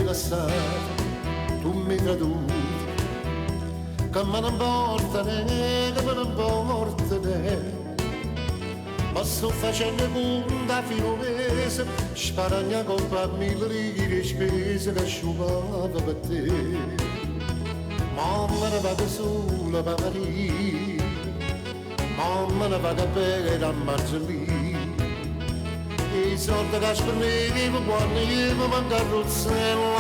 lasciato, tu mi traduci, che me ne importa ne, che me ne importa ne. Ma sto facendo punta fino a mese, sparagna colpa a 1000 lire spese che asciugava per te. Mamma ne vado sola per Maria, mamma ne vado a bere a Margellina. I soldi che spendevo quando io mi manca il rozzello,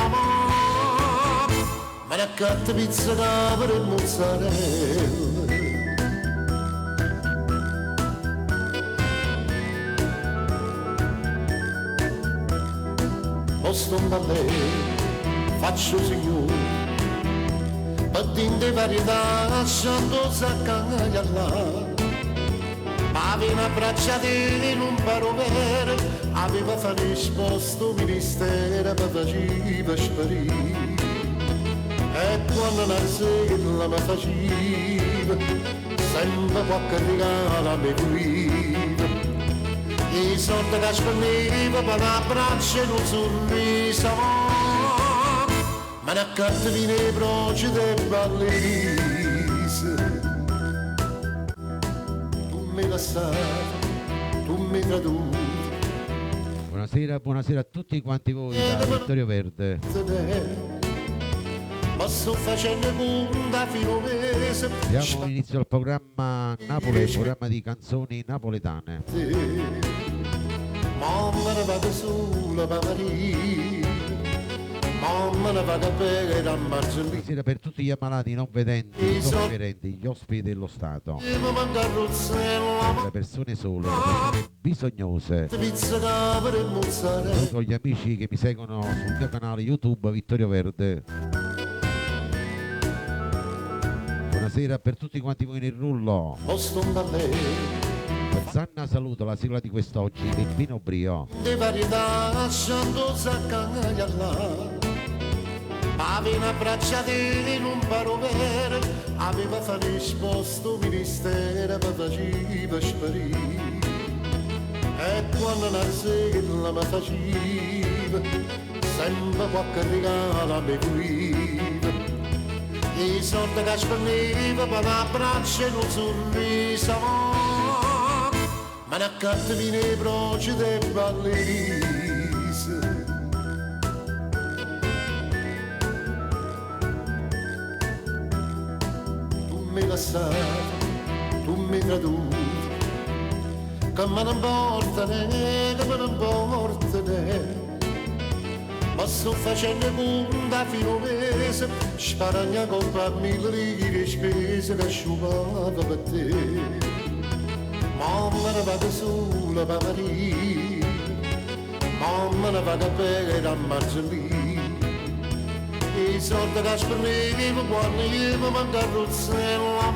ma ne accatta pizza d'avere e mozzarella. Posto un ballet, faccio signore, battinte varietà, lasciando saccaglia là. Aveva abbracciati in un barovere, aveva fatto risposto ministero, ma faceva sparire. E quando una sera mi faceva, sempre qualche regalo mi voleva. I soldi che spendevo per l'abbraccio e un sorriso, ma ne accatta vino e broci dei ballisi. Tu mi lasciato, tu mi traduci. Buonasera, buonasera a tutti quanti voi da Vittorio Verde. Ma sto facendo punta fino a mese. Diamo inizio al programma Napoli, il programma di canzoni napoletane. Mamma ne vado sola per Maria, mamma ne vado a bere a Margellina. Buonasera per tutti gli ammalati non vedenti, sofferenti, gli ospiti dello Stato, le persone sole, le persone bisognose, saluto gli amici che mi seguono sul mio canale YouTube Vittorio Verde. Buonasera per tutti quanti voi nel rullo. Zanna saluto la sigla di quest'oggi, del Pino Brio. De varietà lasciando saccaglia là. Aveva abbracciati in un barovere, aveva fatto risposto ministero, ma faceva sparire. E quando una sera mi faceva, sempre qualche regalo mi voleva. I soldi che spendevo per l'abbraccio e un sorriso, ma ne accatta vino e broci dei ballisi. Tu mi lasciato, tu mi traduci, che me ne importa ne, che me ne importa ne. Ma sto facendo punta fino a mese, sparagna colpa a 1000 lire spese che asciugava per te. Mamma ne vado sola per Maria, mamma ne vado a bere a Margellina. I soldi che spendevo quando io mi manca il rozzello,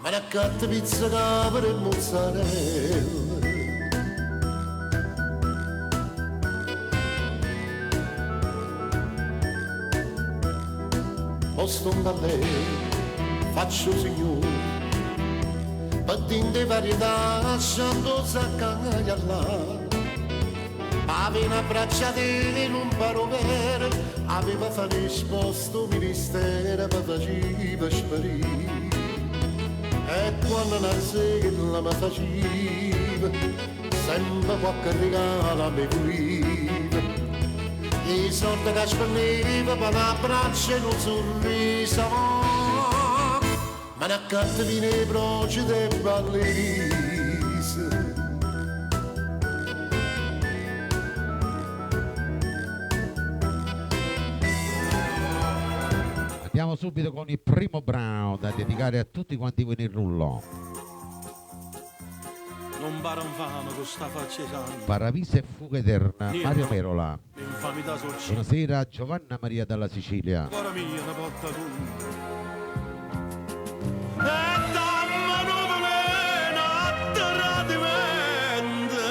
ma ne accatta pizza d'avere e mozzarella. Posto un ballet, faccio signore, battinte varietà, lasciando saccaglia là. Aveva abbracciati in un barovere, aveva fatto risposto ministero, ma faceva sparire. E quando una sera mi faceva, sempre qualche regalo mi voleva. I soldi che spendevo per l'abbraccio e un sorriso, ma ne accatta vino e broci dei ballisi. Andiamo subito con il primo brano da dedicare a tutti quanti voi nel rullo. Non baranfano con sta faccia sangue. Paravisa e fuga eterna, Mario Merola. Infamità sul cielo. Buonasera Giovanna Maria dalla Sicilia. Cuore mia ne porta tu. E dammi nuvolina a tradimento.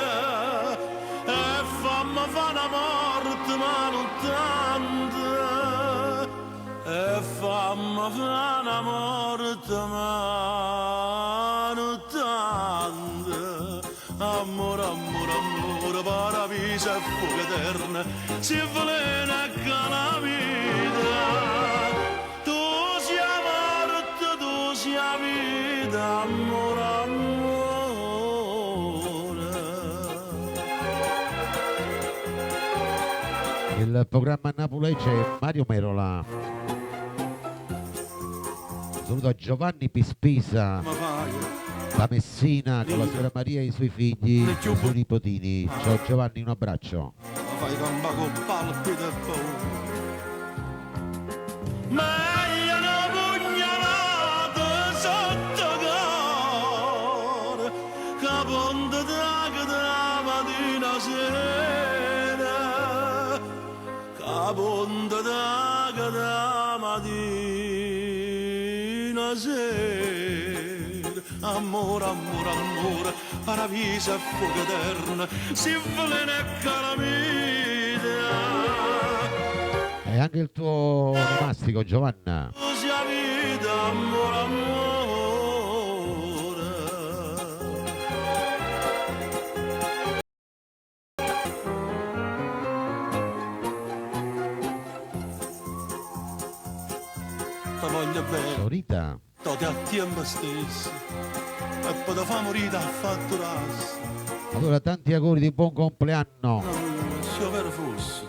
E fammi fa una morte maluttante. E fammi fa una morte maluttante. Amore, amore, amore, parabisa paradiso e fuoco eterno, si velena e calamita. Tu sia morte, tu sia vita, amore, amore. Il programma Napoli c'è Mario Merola. Saluto a Giovanni Pispisa Ma vai, da Messina con la signora Maria e i suoi figli e i suoi nipotini. Ciao Giovanni, un abbraccio. ma fai gamba con palpito e paura. Meglio una pugnalata sotto cuore, che ponte da mattina sera, che ponte da mattina sera. Amore, amore, amore, paradiso e fuoco eterno, si velena e calamita. E anche il tuo onomastico Giovanna. Sia vita, amore, amore. Ti voglio bene, Rita, toti a tempo stesso, e poi ti fa morire a fatturarsi. allora tanti auguri di buon compleanno. Se vero fosse.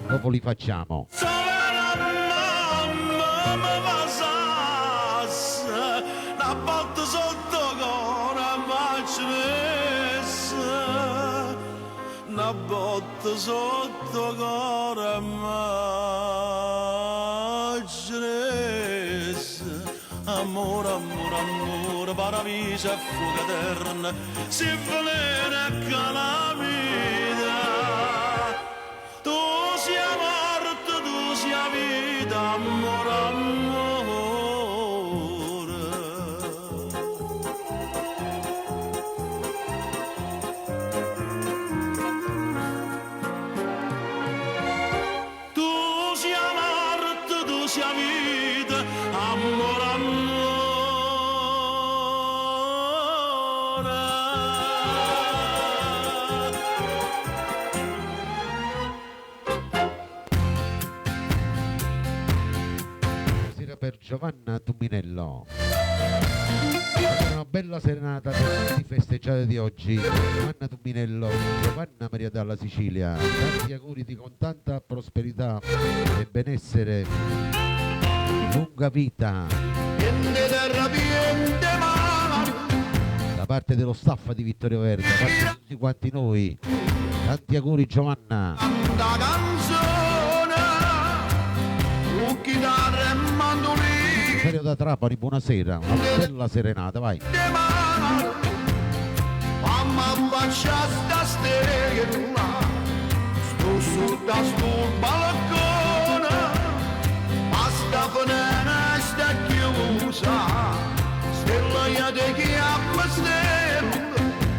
Dopo li facciamo. Se la mamma mi passasse, una botta sotto cuore m'accenesse, una botta sotto cuore m'accenesse. Amore, amore, amore, paradiso e fuoco eterno, si velena e calamita. Tu sia morte, tu sia vita, amore, amore. Tu sia morte, tu sia vita, amore, amore. Buonasera per Giovanna Tuminello. Una bella serenata per i festeggiati di oggi. Giovanna Tuminello, Giovanna Maria dalla Sicilia. Tanti auguri con tanta prosperità e benessere. Lunga vita. Da parte dello staff di Vittorio Verdi, da parte di tutti quanti noi. Tanti auguri Giovanna. La canzone, un chitarra e mandolino. Serio da Trapani, buonasera. Una bella serenata, vai. Mamma faccia sta stella, sto su da sul balcone, ma sta finestra sta chiusa, stella io ti chiamo stella,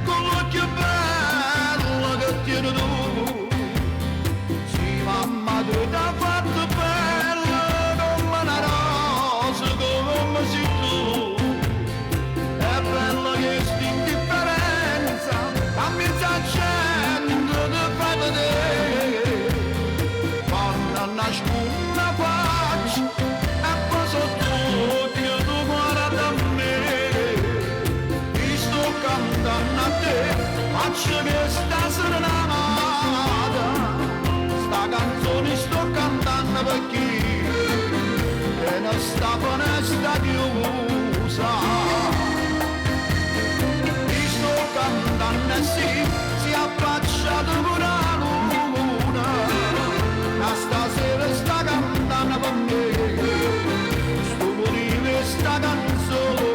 con l'occhio bello che tieni tu. Sì, mamma tu t'ha fatto bella come una rosa, come sei tu. È bella che sti indifferenza, fammi s'accendo di fai vedere. Quando nasce una faccia, e poi sotto che tu guarda a me. Ti sto cantando a te, faccio questa serenata. Sta canzone sto cantando per chi, che non sta finestra chiusa. Cantando sì, si affaccia con la luna, ma stasera sta cantando per me, sto morire sta canzone.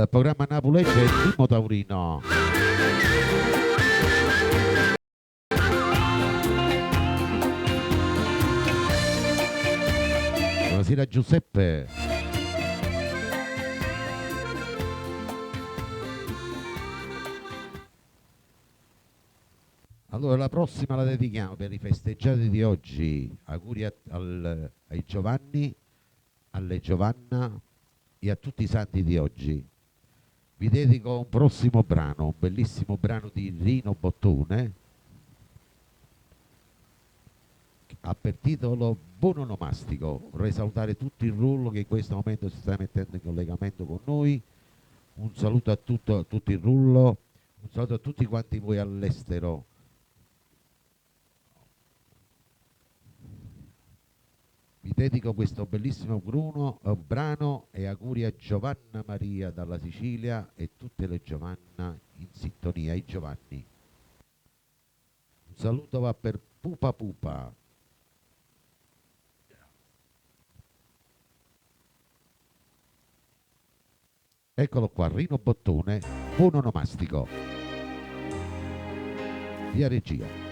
il programma Napulegge è il primo taurino. Buonasera Giuseppe. Allora la prossima la dedichiamo per i festeggiati di oggi. Auguri ai Giovanni, alle Giovanna e a tutti i santi di oggi. Vi dedico un prossimo brano, un bellissimo brano di Rino Bottone, ha per titolo Buon Onomastico. Vorrei salutare tutto il rullo che in questo momento si sta mettendo in collegamento con noi. Un saluto a tutto il rullo, un saluto a tutti quanti voi all'estero. Vi dedico questo bellissimo brano e auguri a Giovanna Maria dalla Sicilia e tutte le Giovanna in sintonia, ai Giovanni. Un saluto va per Pupa Pupa. Eccolo qua, Rino Bottone, Buon Onomastico. Via regia.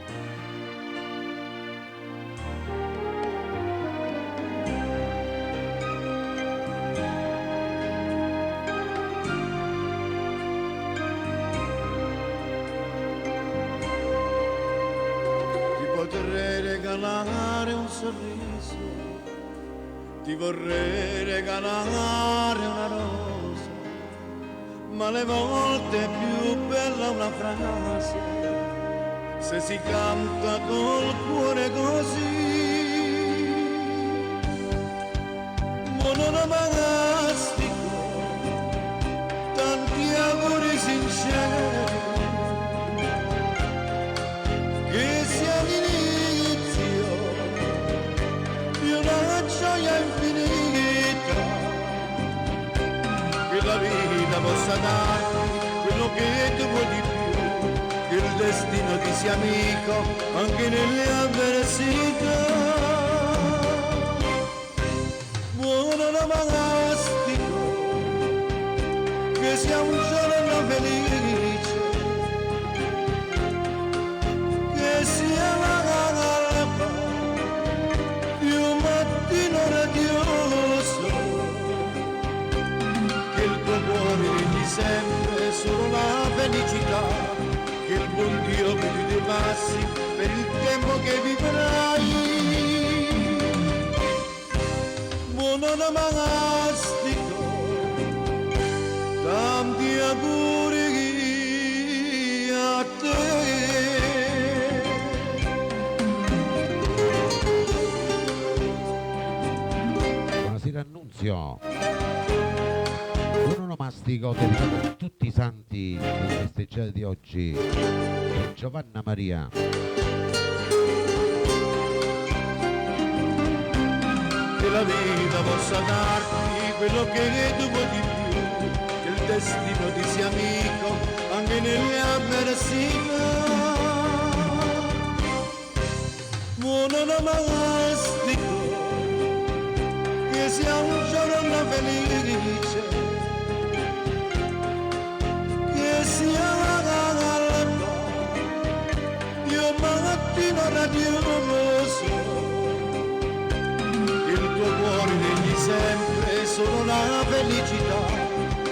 Regalare un sorriso, ti vorrei regalare una rosa, ma le volte è più bella una frase se si canta col cuore così. Buon onomastico, tanti auguri sinceri, che sia l'inizio di una gioia infinita, che la vita possa darti quello che tu vuoi di più, che il destino ti sia amico anche nelle avversità. Buon onomastico, che sia un giorno felice, che sia l'alba di un mattino radioso, che il tuo cuore regni sempre solo la felicità, che il buon Dio vedi dei passi per il tempo che vivrai. Buon onomastico, tanti auguri a te. Buonasera Annunzio. Buon onomastico dedicato a tutti i santi dei festeggiati di oggi. Per Giovanna Maria. Che la vita possa darti quello che tu vuoi di più, che il destino ti sia amico anche nelle avversità. Buon onomastico, che sia un giorno felice, che sia l'alba di un mattino radioso, che il tuo cuore regni sempre solo la felicità,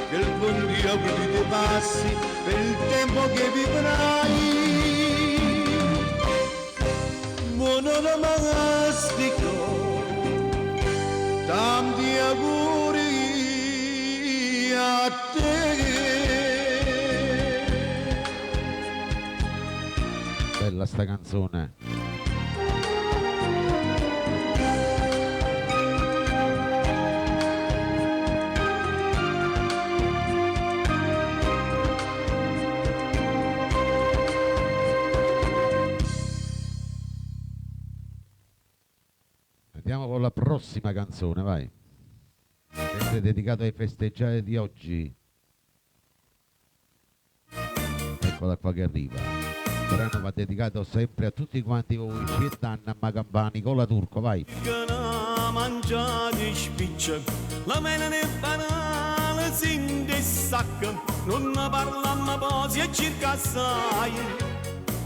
che il buon Dio guidi i tuoi passi per il tempo che vivrai. Buon onomastico, tanti auguri a te. Bella sta canzone. Andiamo con la prossima canzone, vai. Sempre dedicato ai festeggiati di oggi. Eccola qua che arriva. Il brano va dedicato sempre a tutti quanti voi, Ciettanna, Macampani, con la Turco, vai. Mangiati spiccia, la mela nel banale si indessacca, non ne parlammo posi e circa assai.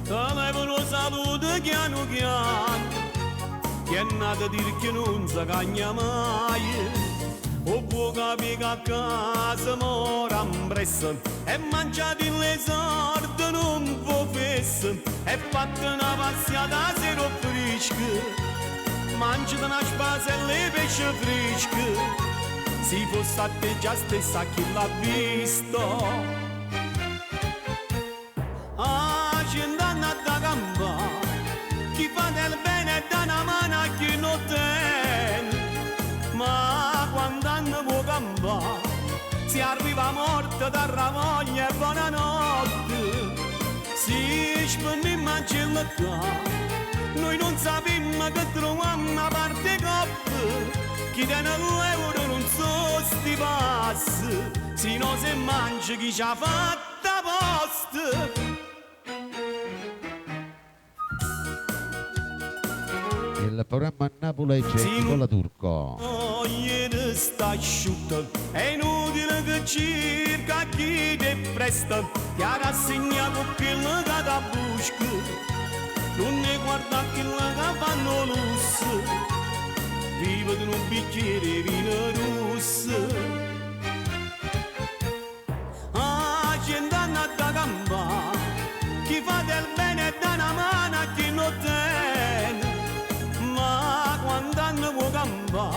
Telefono saluto piano piano, che è nato a dire che non si cagna mai. O può capire che a casa mora impressa e mangiati le sorte non può fessa e fatta una passata a zero fresca. Mangiati una spasella e pesce fresco, se fosse a te già stessa chi l'ha visto. Ah, c'endanno da gamba, chi fa del bene dà una mano a chi non tiene. Ma quando hanno può gamba, si arriva morta da ravoglia e buonanotte. Si spende in mancelletta, noi non sappiamo che troviamo una parte coppa. Chi tiene l'euro non so sti passi, se no se mangia chi ci ha fatta posta. Il programma Napoli c'è Nicola Turco. Oh, ieri sta asciutta, è inutile che cerca chi ti presta, ti ha rassegnato quello che da busca, non ne guarda quello che fanno lusso, vive in un bicchiere vino rosso. Ah, gente hanno da gamba, chi fa del bene dà una mano a chi non tiene. Ma quando hanno può gamba,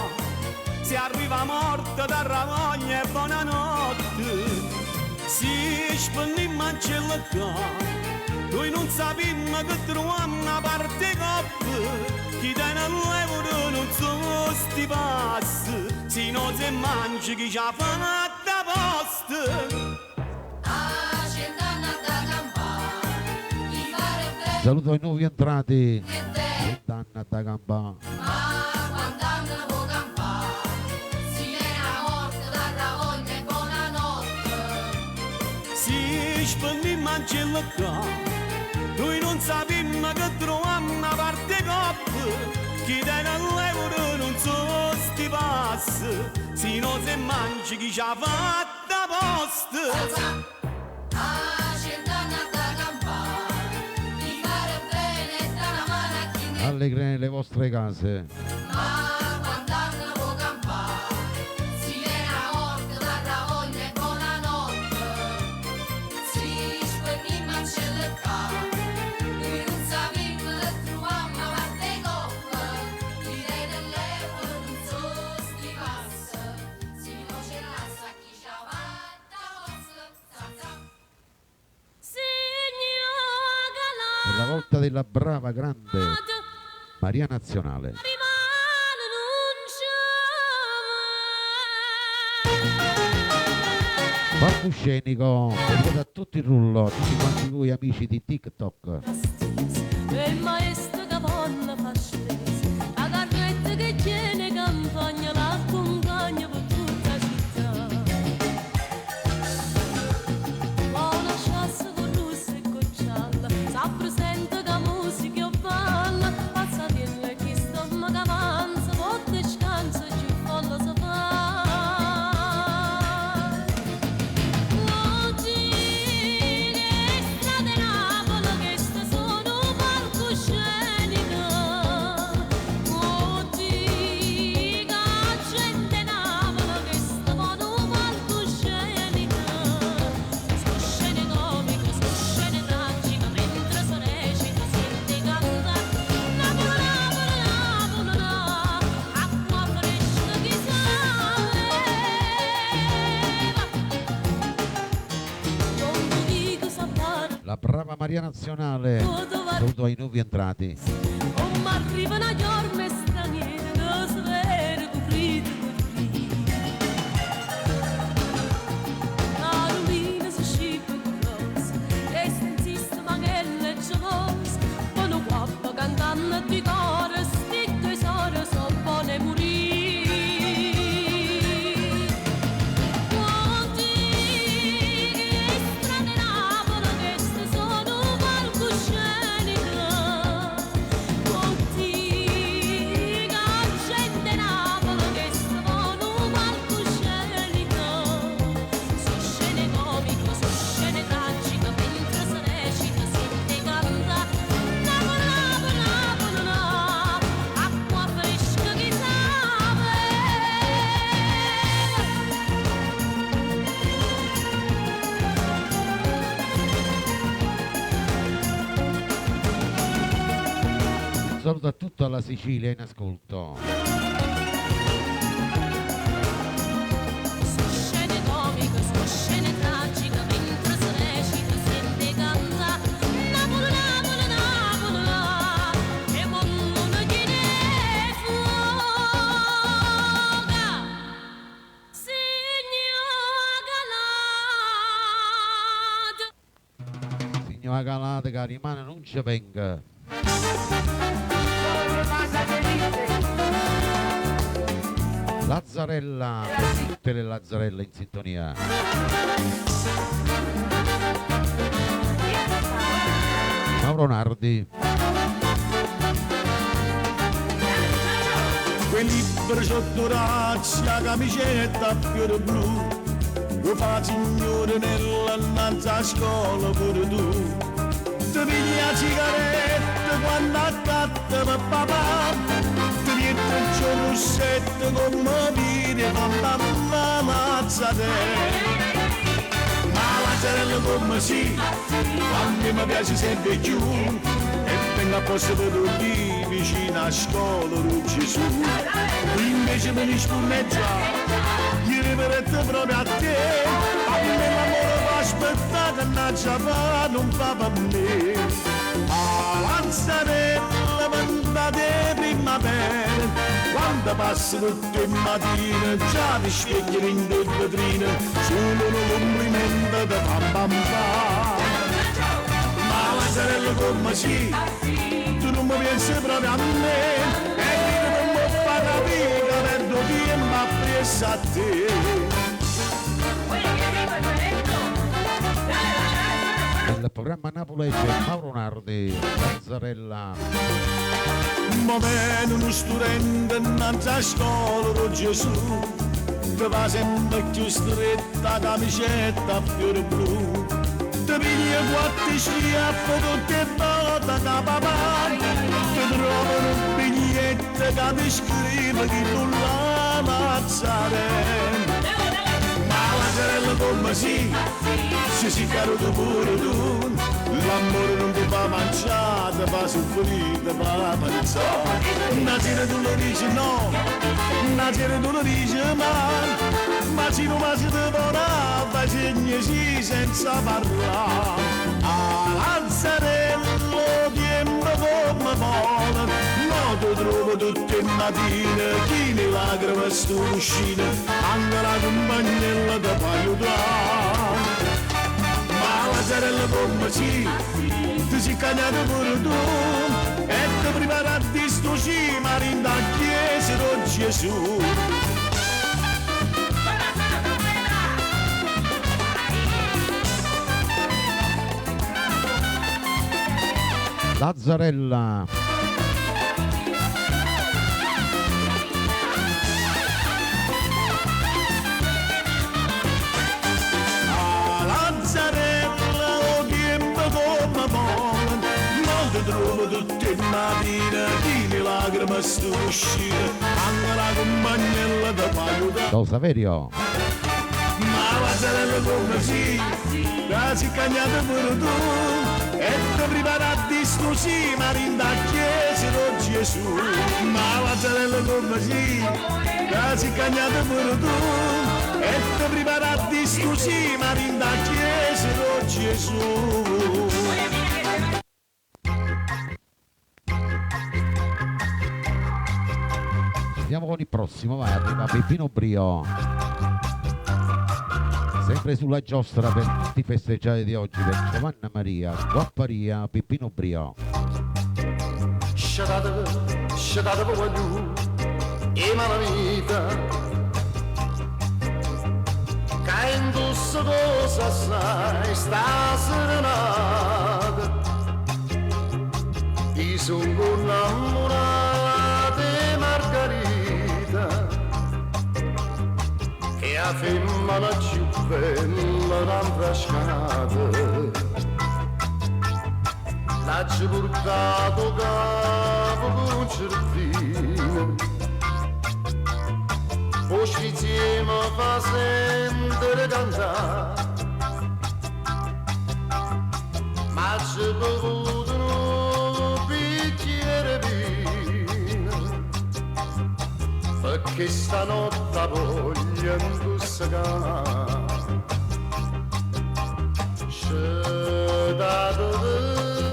si arriva morta da ravoglia e buonanotte. Si spende in mancelletta, noi non sappiamo che troviamo una parte coppa. Chi tiene l'euro non so sti passi, se no se mangia chi ci ha fatta posta. Saluto ai nuovi entrati. Danna da gamba. Si spende in mancelletta, noi non sappiamo che troviamo una parte coppa. Chi tiene l'euro non so sti passi, se no se mangi chi ci ha fatta posta. Allegre nelle vostre case. È la volta della brava grande Maria Nazionale. Palcoscenico, dedicato a tutti i rullo, tutti quanti voi amici di TikTok. Il maestro che vanno fa spesa, la carretta che tiene campagna, l'accompagna per tutta la città. Buona chassa con russa e con gialla, sa presente che musica io balla, pazza dirle che sto ma che avanza, volte scansa, giù folla si fa. La brava Maria Nazionale, saluto ai nuovi entrati. Oh, ma arrivano a giorni straniere, che svere coprite così. La lumina si scippa con rosa, e sentiste magelle gelose, quando guappa cantando di cuore, sti tesori sono buone morire. tutta la Sicilia in ascolto. Su scene comiche, su scene tragiche, mentre si recita, sente canta Napoli, Napoli, Napoli, là, e quando ne chiede fuoca, signora Galata. Signora Calata che rimane non ci venga. Lazzarella, tutte le Lazzarelle in sintonia. Mauro Nardi. Quel libro sotto razza, camicetta a fiore blu, lo fa signore nell'annanza a scuola pure tu. Ti pigli la sigaretta quando accatta per papà, ti viene il giorno sette come dire con la mazza te. Ma la sorella come sì, a me mi piace sempre più, e vengo apposta per dormire vicino a scuola di Gesù. Invece me ne spumeggia, gli riverette proprio a te, a me l'amore va aspettare, non non fa per me. A Lazzarella mandate primavera, quando passa tutte le mattine, già ti specchia in due vetrine, solo un complimento da pam pam pam. Ma Lazzarella come sì, tu non mi pensi proprio a me, e io non mi fa capire che perdo tempo a presso a te. Nel programma Napoli c'è Mauro Nardi, Lazzarella. Ma viene uno studente innanzi a scuola di Gesù, che va sempre più stretta camicetta a fiore blu, ti piglia quattro schiaffi tutte e volte da papà, ti trovano un biglietto che ti scrive che tu la Lazzarella. Ma Lazzarella come sì, se si caruto pure tu, l'amore non ti fa mangiare, ti fa soffrire, ti fa pensare. Una sera tu lo dici no, una sera tu lo dici ma se non si ti vorrà, facegna sì senza parlare. A Lazzarello tempo come vola, no ti trovo tutte le mattine, chi ne lacrime sto uscire, anche la compagnella ti fa aiutare. Ma Lazzarella come sì, ti si cagnato pure tu, e ti preparati sto cima in da chiesa di Gesù. Lazzarella. Trovo tutte le mattine, chi le lacrime sto uscire, anche la compagnella ti fa aiutare. Ciao Saverio. Ma Lazzarella come sì, la si cagnata pure tu, e ti preparati sto cima in da chiesa di Gesù. Ma Lazzarella come sì, la si cagnata pure tu, e ti preparati sto cima in da chiesa di Gesù. Andiamo con il prossimo, vai, arriva Peppino Brio. Sempre sulla giostra per tutti i festeggiati di oggi per Giovanna Maria, Guapparia, Peppino Brio. Sciatate voglio, e malavita, che indossa cosa sai, sta serenata, ti sono innamorate Margherita, e a femmina più bella d'ambrascata, l'ha portato capo con un certino, poi insieme fa sentire cantare, ma c'è bevuto un bicchiere vino, perché stanotte voglio indossare.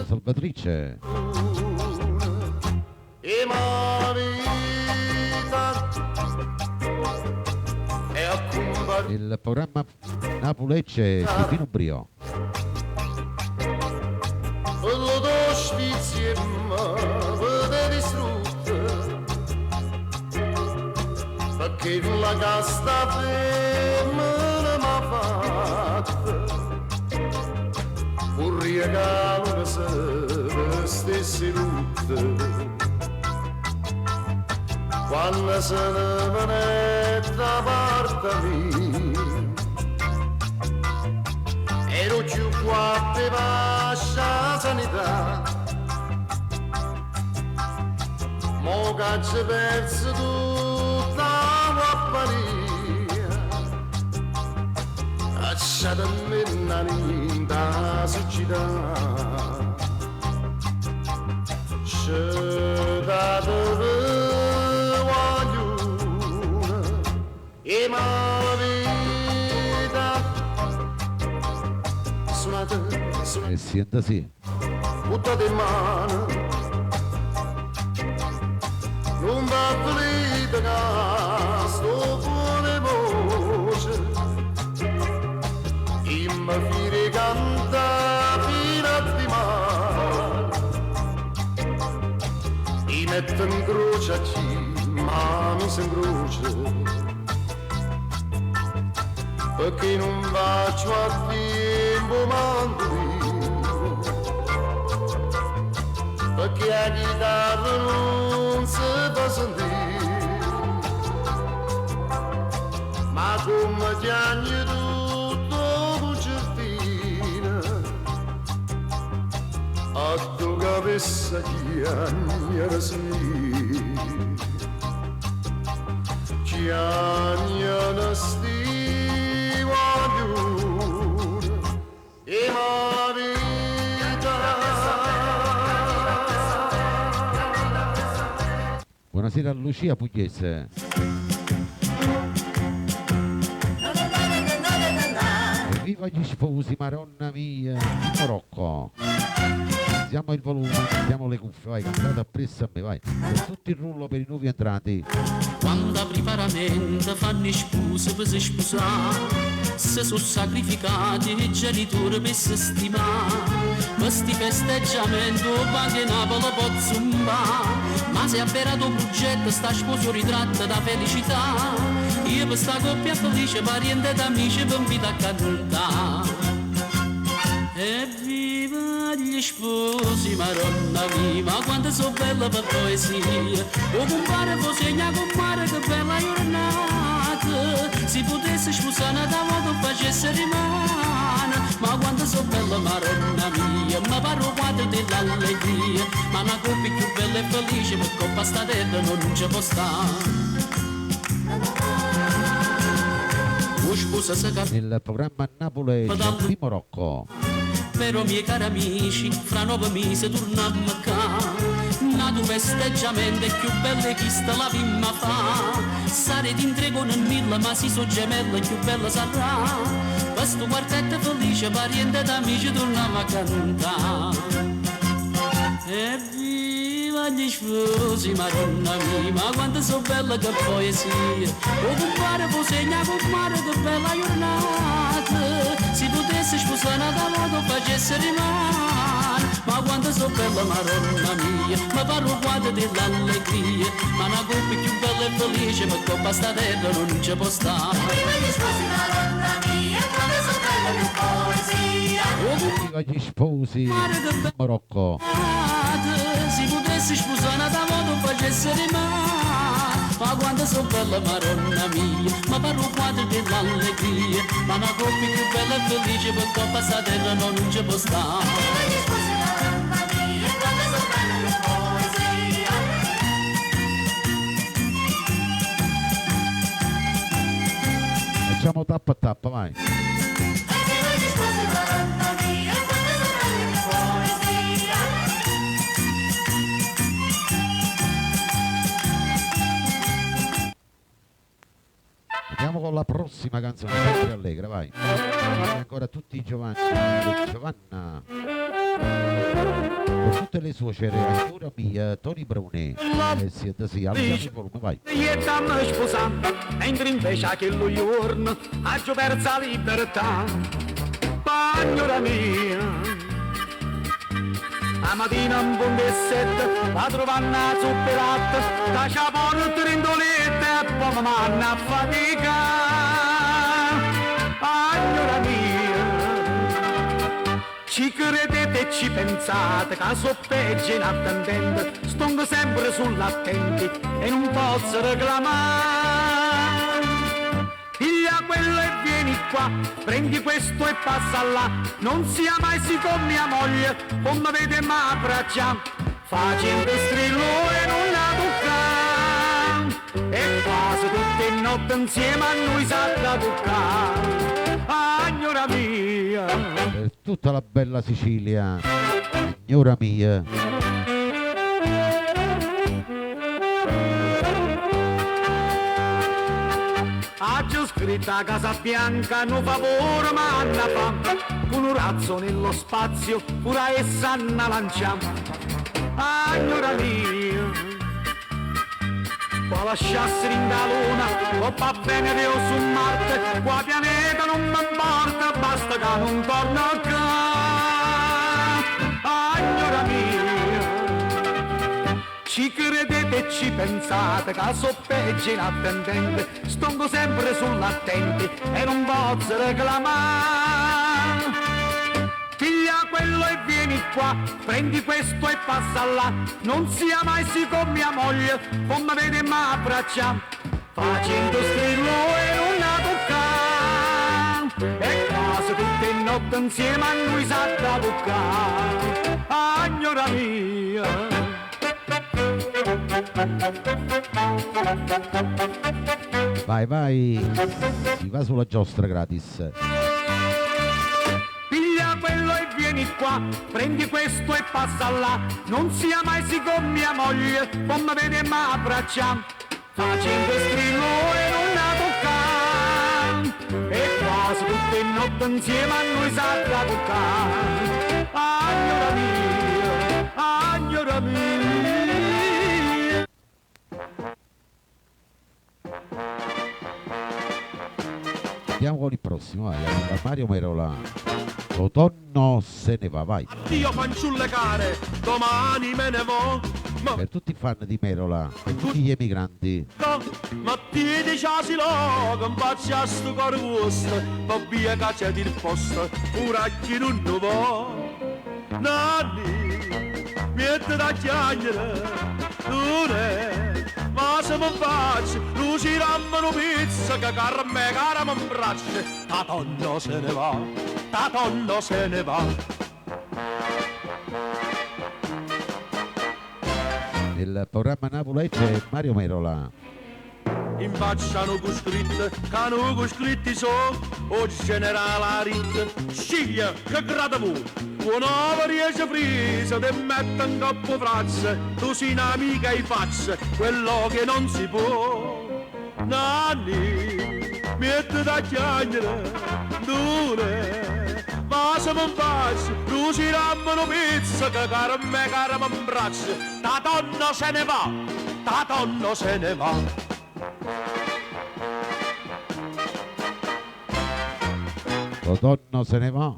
Salvatrice. E ma vita è accompagnata. Il programma Napulecce di Pino Brio. Quello do sfizi e vede distrutto perché la casta femmina m'ha fatta un regalo che se stessi tutte quando se ne venette da parte mia ero più qua per la sanità mo che ci perso tutta la compagnia lasciatemi nella società scedatevi guaglione e ma vita E sienta sì. buttate in mano non va pulita che sto buone voce imma fire canta fino di mare i metto in croce a chi ma mi si incrocia perché non faccio a tempo mandolino perché la chitarra non si fa sentire ma come chiagni tutto concertina a tu capessa chiagna sì chiagna sti e la vita. Buonasera a Lucia Pugliese. Viva gli sposi, maronna mia, di Rocco. Alziamo il volume, mettiamo le cuffie, vai, cantate appresso a me, vai. Per tutto il rullo per i nuovi entrati. Quando privaramente fanno spose per si sposare, se sono sacrificati i genitori per si stimare. Questi festeggiamenti anche Napoli può zumbare, ma se ha verato un progetto sta sposo ritratta da felicità. Io per sta coppia felice, parente ed amici, vi invito a cantare. Evviva gli sposi, maronna mia, ma quanto sono bella per poesia. O compare può segna compare che bella giornata. Si potesse sposare da modo facesse rimane. Ma quanto sono bella maronna mia, ma parlo quadro dell'allegria. Ma una coppia più bella e felice per coppa sta terra non ci può stare. Nel programma Napoli di Morocco. Però miei cari amici, fra 9 mesi torniamo a casa. Nato festeggiamento è più bello che sta la vimma fa. Sarete in tre con il mille, ma si so gemelle più bella sarà. Questo quartetto felice, parente ed amici torniamo a cantare. Evviva gli sposi, maronna mia, ma quanto sono bella che poesia. O compare può segna compare che bella giornata. Si potesse sposare da modo facesse rimane. Ma quanto sono bella maronna mia, ma parlo quadro dell'allegria. Ma una coppia più bella e felice per coppa sta terra non ci può stare. Viva gli sposi, maronna mia, quando sono bella che poesia. Viva gli sposi di Morocco. Si potesse sposare da modo facesse rimane. Ma quando sono bella maronna mia, ma parlo quadro dell'allegria. Ma una coppia più bella e felice per coppa sta terra non ci può stare. Viva gli sposi, maronna mia, quando sono bella che poesia. Facciamo tappa a tappa, vai. Viva gli sposi, maronna mia, quando sono bella che poesia. Andiamo con la prossima canzone, sempre allegra, vai. E ancora tutti i Giovanni e Giovanna. Con tutte le suocere, ancora mia, Toni Bruni. E siete sì, alziamo il volume, vai. E dammi sposata, mentre invece a quello giorno ha già perso la libertà. Signora mia, la mattina un buon sette, la trovanno a superata, da ciapone trindolette e poi mi manna a fatica. Signora mia, ci credete e ci pensate che so peggio in attendente, sto sempre sull'attenti e non posso reclamare. Piglia quello e vieni qua, prendi questo e passa là, non sia mai si con mia moglie, come vede ma abbraccia, facendo strillo e non la tocca, e quasi tutte le notte insieme a noi sa da toccare, signora mia. Per tutta la bella Sicilia, signora mia. C'è scritta a Casa Bianca, non favore ma Anna fa, con un razzo nello spazio, pura essa Anna lancia. Signora mia, può lasciarsi in da luna, o va bene Dio su Marte, qua pianeta non mi importa, basta che non torno a casa. Signora mia, ci credete e ci pensate che so peggio in attendente, sto sempre sull'attenti e non posso reclamare. Figlia quello e vieni qua, prendi questo e passa là, non sia mai si con mia moglie, come vede ma abbraccia, facendo strillo e non la tocca, e quasi tutte le notte insieme a noi sa da toccare. Signora mia, vai, vai, si va sulla giostra gratis. Piglia quello e vieni qua, prendi questo e passa là, non sia mai si con mia moglie, come vede ma abbraccia, facendo strillo e non la tocca, e quasi tutte le notte insieme a noi sa da toccare. Signora mia, signora mia. Andiamo con il prossimo, vai, da Mario Merola. L'autunno se ne va, vai. Addio fanciulle care, domani me ne vo. Per tutti i fan di Merola, per tutti gli emigranti. Ma ti dici lo, che faccia a sto coro vostro, va via che c'è il posto, pure a chi non ne vuole. Nanni, mette da chiacchiere, dure, ma se mi faccio, lui ci rammano pizza, che cara me, cara mi abbraccia, ta tonno se ne va, ta tonno se ne va. Nel programma Napoli c'è Mario Merola. In faccia hanno scritto, che hanno scritti so, o generale Arit, sciglia, che grada vuoi, una riesce frisa, te mette in capo frazze, tu sei un'amica e faccia, quello che non si può. Nanni, mette da chiacchiere, dure, ma se mi faccio, tu ci rammano pizza, che cara me, cara mi abbraccia, ta donna se ne va, ta donna se ne va. L'autunno se ne va.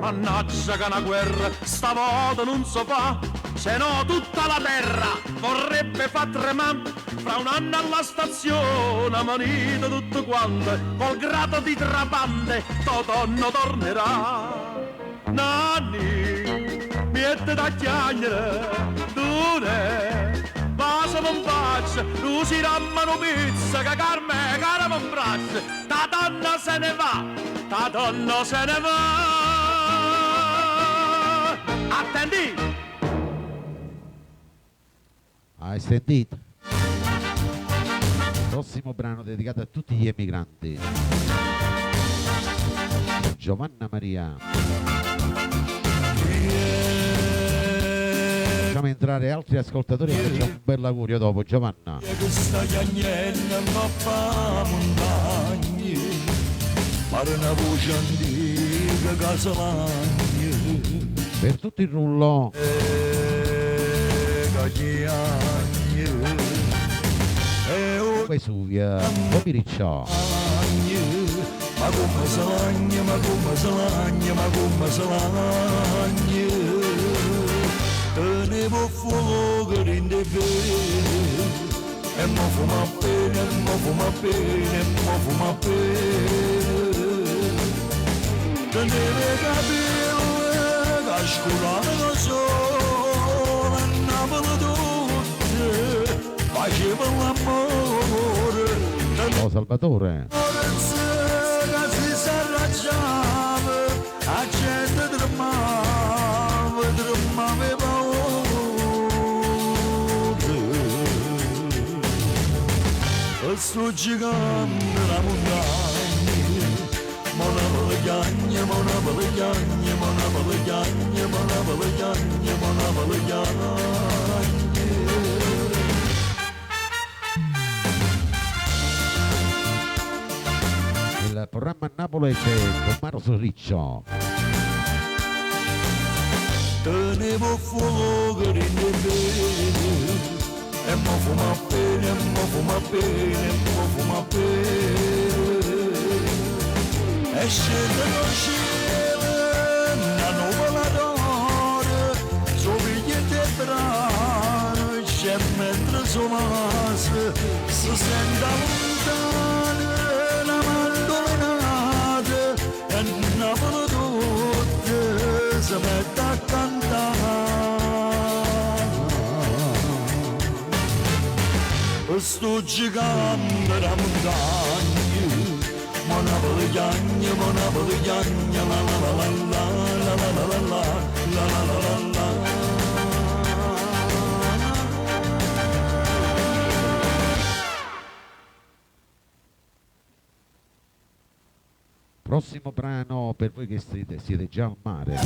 Mannaggia che una guerra stavolta non so fa, se no tutta la terra vorrebbe far tremare. Fra un anno alla stazione amanita tutto quanto, col grado di trabante Totonno tornerà. Nanni, mette da chiacchiere, dune, ma se non faccia, lui si rammano pizza, che carme, cara mi abbraccia, ta donna se ne va, ta donna se ne va. Attendi! Hai sentito? Prossimo brano dedicato a tutti gli emigranti. Giovanna Maria. facciamo entrare altri ascoltatori e facciamo un bel augurio dopo, Giovanna. Che sta chiagnendo mappa montagne, pare una voce antica casalagna, Per tutto il rullo, cagliagne, e o Vesuvia, Pomiriccio. ma come salagna, ma come salagna, ma come salagna, tenevo fuoco rinde bene, e mo fuma bene, e mo fuma bene, e mo fuma bene, tenevo capire, cascolano solo, e Napoli tutte, faceva l'amore, Oh Salvatore, si s'arrabbiava, la gente tremava, tremava paura. E sto gigante la montagna, mona valegagna, mona valegagna, mona valegagna, mona valegagna, mona valegagna. il programma Napoli c'è con Maro Sorriccio. Tenevo fuoco rinde bene, e mo fuma bene, e mo fuma bene, e mo fuma bene, e scende dal cielo una nuvola d'oro, somigliante brano, c'è mentre somase, si sente lontano la mandolinata, e Napoli tutte si mette a cantare. Sto gigante da montagna, mona valegagna, mona valegagna, la la la la la la la la la la la la la la. Prossimo brano per voi che siete già al mare.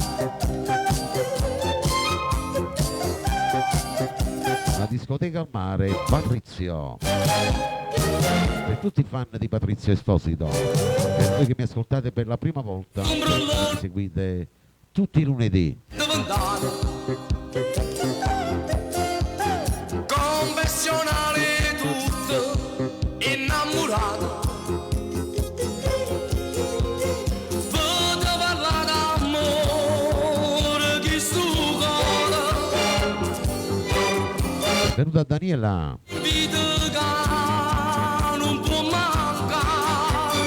La discoteca al mare, Patrizio. Per tutti i fan di Patrizio Esposito, per voi che mi ascoltate per la prima volta, mi seguite tutti i lunedì. Convenzionale tutto, innamorato. Vado a parlare d'amore, chi stu cuore. Venuta Daniela. Vita che non può mancare,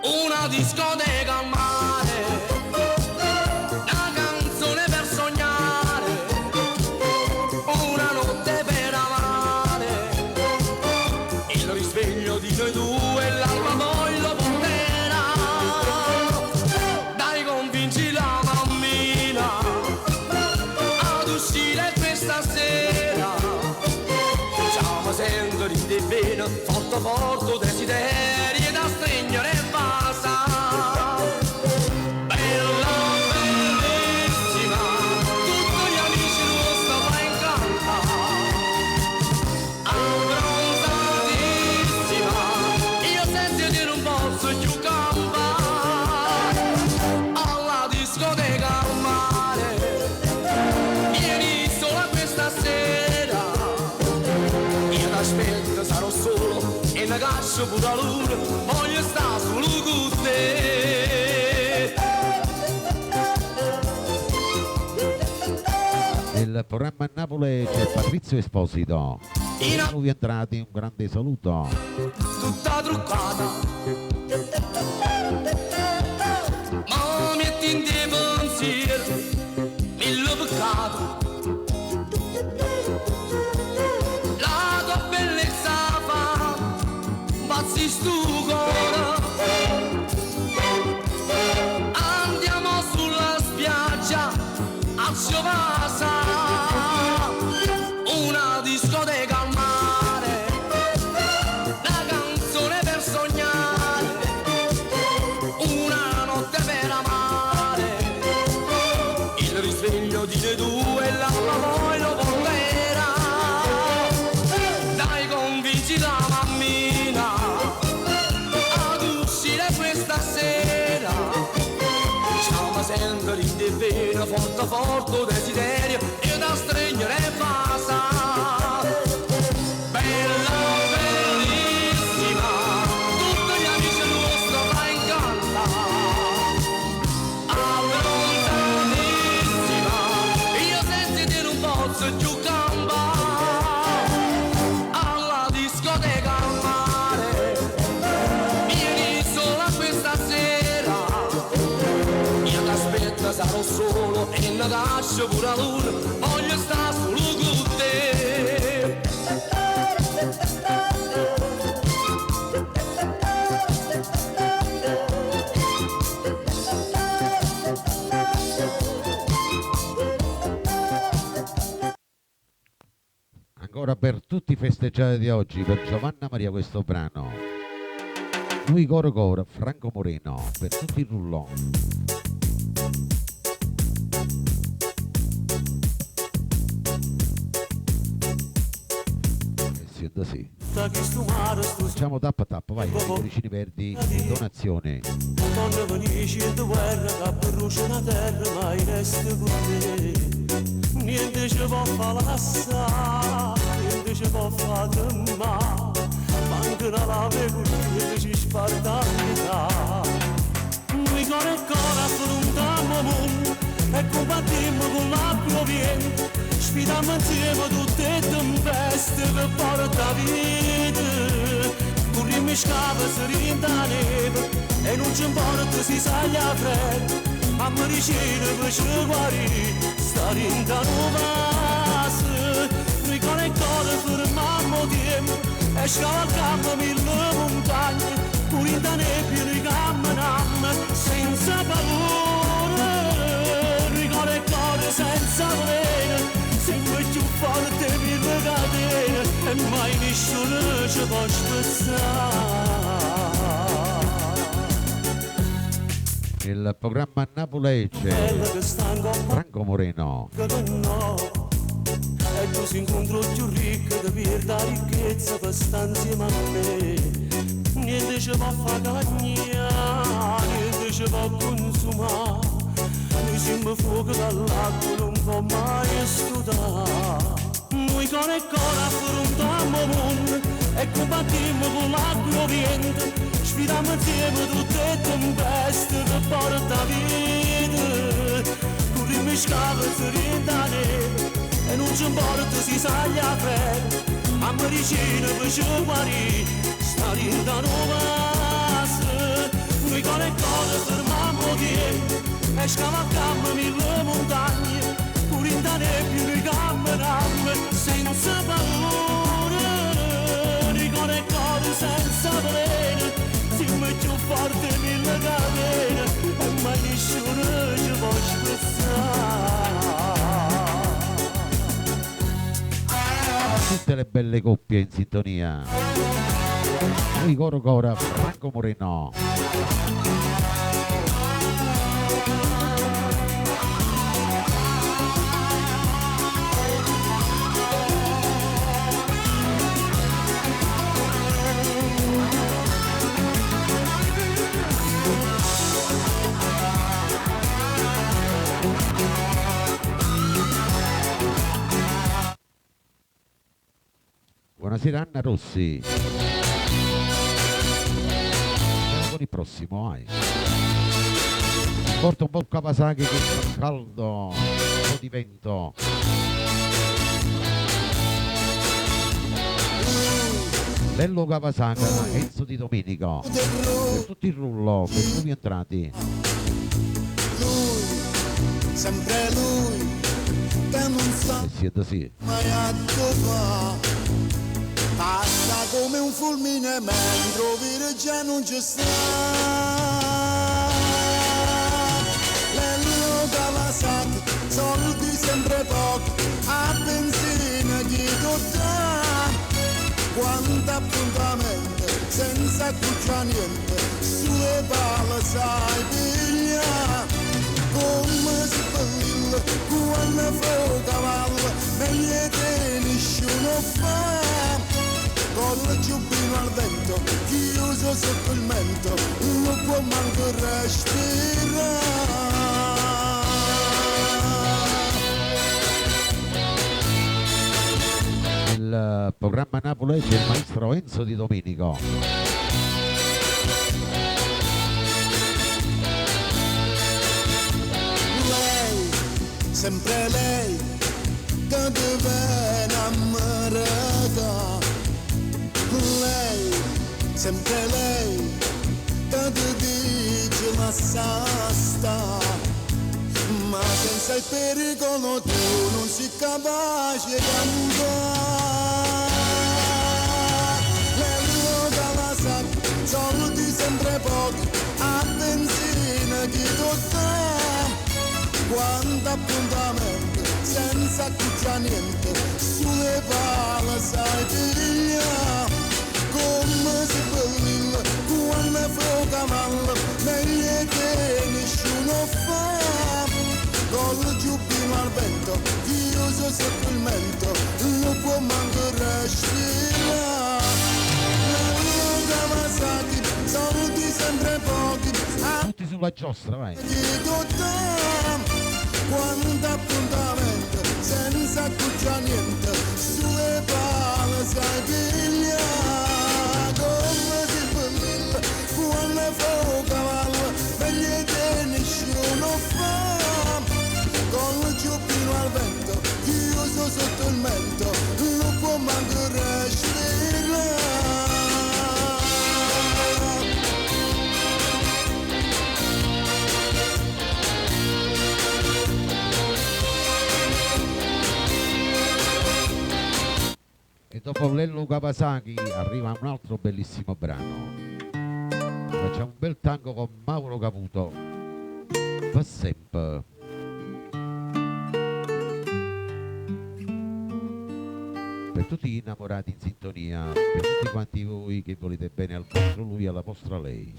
una discoteca al mare, una canzone per sognare, una notte per amare, il risveglio di noi due, l'alba poi lo porterà. Dai, convinci la mammina ad uscire questa sera. Siamo sempre ride bene, forte forte desideri da stringere e basta. Bella, bellissima, tutti gli amici lo stanno in canta. Abbronzatissima, io senza di non posso più campare. Alla discoteca al mare, vieni sola questa sera. Io t'aspetto, sarò solo e ne caccio pure la luna, voglio stare solo con te. Nel programma a Napoli c'è Patrizio Esposito. In a- Nuovi entrati, un grande saluto. tutta truccata, ma metti in te pensiero, mille peccato. La tua bellezza fa pazzi stu cuore. Andiamo sulla spiaggia a Ciovasa, una discoteca al mare, una canzone per sognare, una notte per amare, il risveglio di noi due, l'alba poi lo questa mammina ad uscire questa sera. Stiamo sempre in divino, forte forte desiderio e da stringere in casa. Bella, bellissima, tutti gli amici nostri va in galla. Abbronzatissima, io senza te non posso più campare. Alla discoteca al mare, vieni sola questa sera. Io t'aspetto, sarò solo e ne lascio pure a loro. Voglio stare solo con te. Ancora per tutti i festeggiati di oggi, per Giovanna Maria questo brano. Lui coro coro, Franco Moreno, per tutti i rullon. Siendo sì. Facciamo tappa tappa, vai, i cuoricini verdi, donazione. Quando venisci in guerra, che brucia la terra, ma resta con te. Niente ci può fare l'assare, niente ci può fare male. Manca la lave con te, ci sparta vita. Noi con il cuore affrontiamo il mondo e combattiamo con l'acqua viente. Sfidiamo insieme tutte le tempeste che porta vita. Corriamo in scava, si rinda la neve e non ci importa si saglia fredda. A medicina per ci guarire, sta rinda nuova. Noi con il cuore fermiamo tempo e scavalcamo mille montagne. Pure in da nebbia noi camminiamo senza paura. Noi con il cuore senza veleno, sempre più forte mille catene e mai nessuno ci può spezzare. Il programma Napolegge, Franco Moreno. E tu si incontro più ricco di per la ricchezza per stare insieme a me. Niente ci può fare cagnare, niente ci può consumare. Noi siamo fuoco dall'acqua, non può mai stutare. Noi con il cuore affrontiamo il mondo e combattiamo con l'acqua viente. Sfidiamo insieme tutte le tempeste che porta vita. Corriamo in scava, si rinda la neve e non ci importa si saglia fredda. A medicina per ci guarire, sta rinda nuova. Noi con il cuore fermiamo tempo e scavalcammo mille montagne. Pure in da nebbia noi camminiamo senza paura. Noi con il cuore senza veleno, siamo più forti mille catene e mai nessuno ci può spezzare. Tutte le belle coppie in sintonia. Lui coro coro, Franco Moreno. Buonasera Anna Rossi. Andiamo con il prossimo, vai. Porta un po' il Kawasaki che fa caldo, un po' di vento. Bello Kawasaki, Enzo Di Domenico. Per tutti il rullo, per i nuovi entrati. Lui, sempre lui, che non sa E siete sì. mai a dove. Passa come un fulmine mentre Virgine non ci sta. Lello Kawasaki, soldi sempre pochi, a benzina chi dà. Quanto appuntamento, senza cuccia niente, sulle palle sai piglia. Come si balla, quando fa cavallo, meglio che nessuno fa. con il giubbino al vento, chiuso sotto il mento, non può manco respirare. Il programma Napoli c'è il maestro Enzo Di Domenico. Lei, sempre lei, che deve innamorata. Lei, sempre lei, che ti dice ma sta. Ma senza il pericolo tu non sei capace di andare. Le dalla sacca, soldi sempre pochi, a benzina chi tocca. Quanto appuntamento, senza accuccia niente, sulle pala sai piglia. Come si bellilla, quando fa cavallo, meglio che nessuno fa. Con il giubbino al vento, chiuso sotto il mento, non può manco respirare. Kawasaki, soldi sempre pochi, Tutti sulla giostra, vai. quanto appuntamento, senza accuccia niente, sulle pale sai piglia. Come si bellilla, quando fa cavallo, meglio che nessuno fa. Con il giubbino al vento, chiuso sotto il mento, non può manco respirare. E dopo Lello Kawasaki arriva un altro bellissimo brano. Facciamo un bel tango con Mauro Caputo. Va sempre. Per tutti gli innamorati in sintonia, per tutti quanti voi che volete bene al vostro lui e alla vostra lei.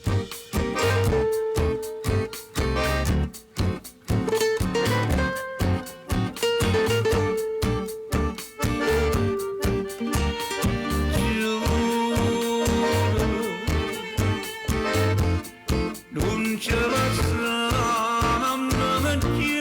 Non ce la sarà più.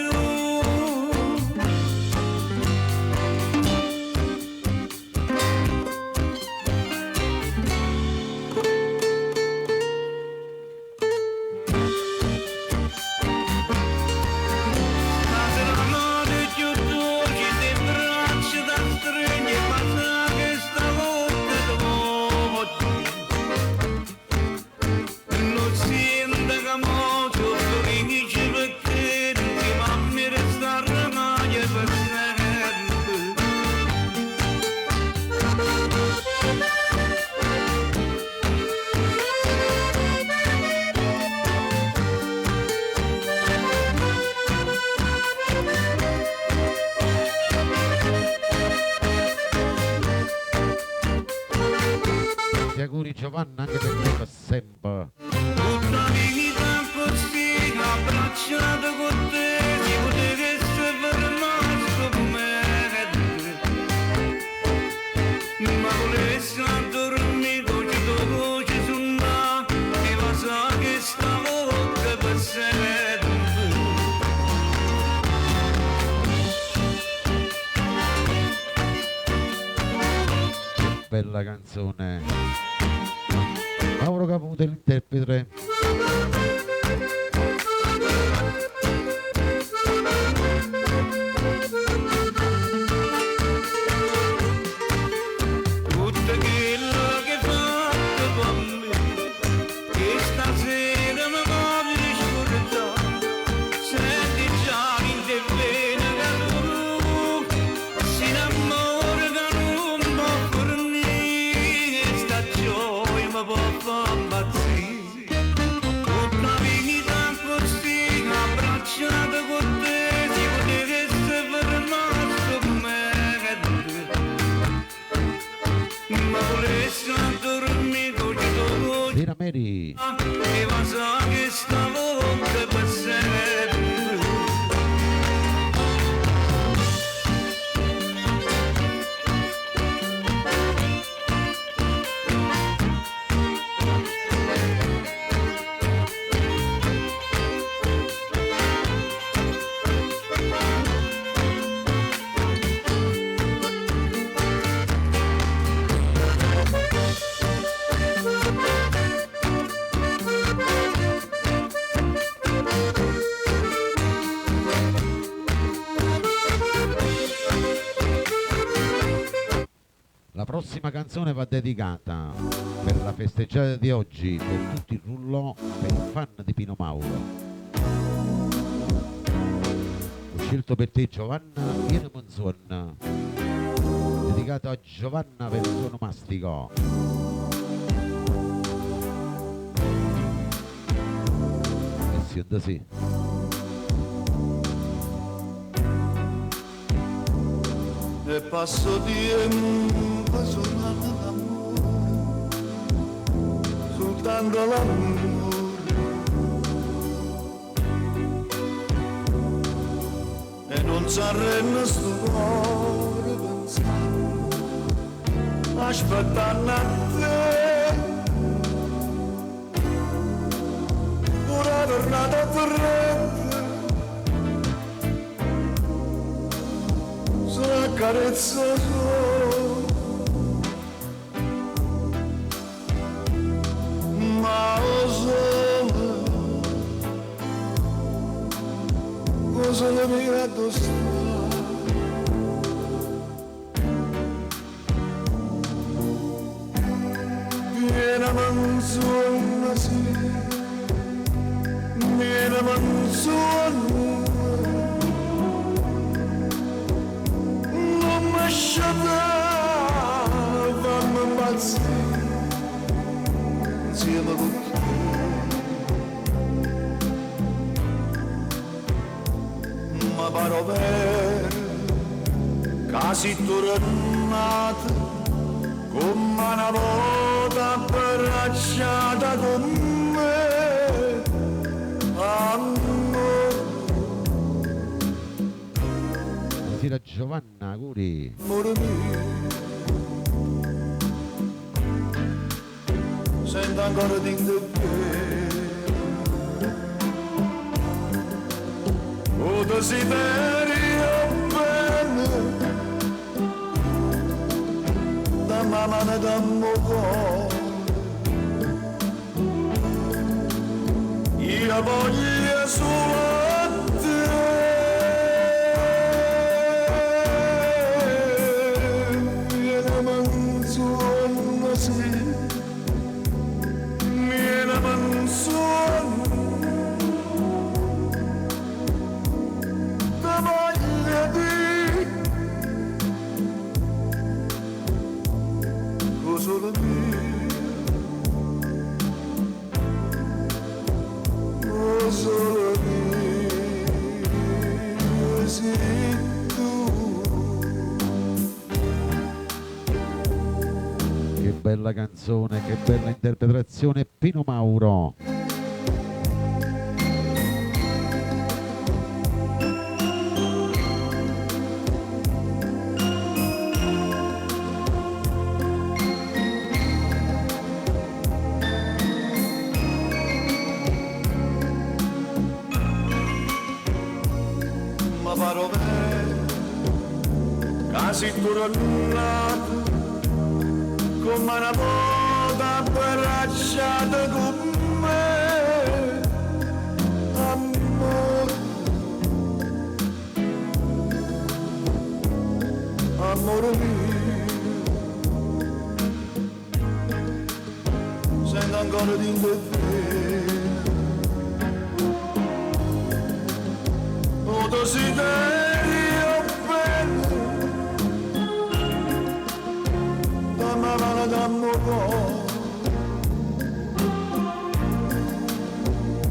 Ti auguri Giovanna anche per te va sempre. Tutta vita così, abbracciato con te, si poteva essere fermato come ma volessi dormire, ci tocco, ci sono, e va sa che stavolta per sempre. Bella canzone. Mauro Caputo l'interprete. Tutto quello che hai fatto con me, che stasera mi voglio scordare. Senti già in te bene che tu si innamora che non può fornire, sta gioia mi può far impazzire. Tutta vita così, abbracciata con te, si poteva essere fermato come ma volessi dormire con Sera Mary. e ma sa che stavolta per sempre. canzone va dedicata per la festeggiata di oggi per tutti i rullò, per i fan di Pino Mauro. Ho scelto per te Giovanna Viene Monzon, dedicato a Giovanna per il suo mastico. Sì. E passo tiempo suonando l'amore, soltanto l'amore, e non s'arrenna sto cuore pensando, aspettando a te, una tornata fredda, una carezza sua, ma cosa le mira addosso, viene manzona sì, viene manzona. Lasciata, fammi impazzire insieme con te. Ma pare vero, casi tornata, come una volta abbracciata con me. Buonasera Giovanna, auguri. Amore mio, sento ancora dentro te, o desiderio bene, da mamma e da cuore, io voglio solo bella canzone, che bella interpretazione, Pino Mauro. Ma parole, casi tornate, come una volta abbracciata con me, amore, amore mio, sento ancora dentro te, o desiderio bene,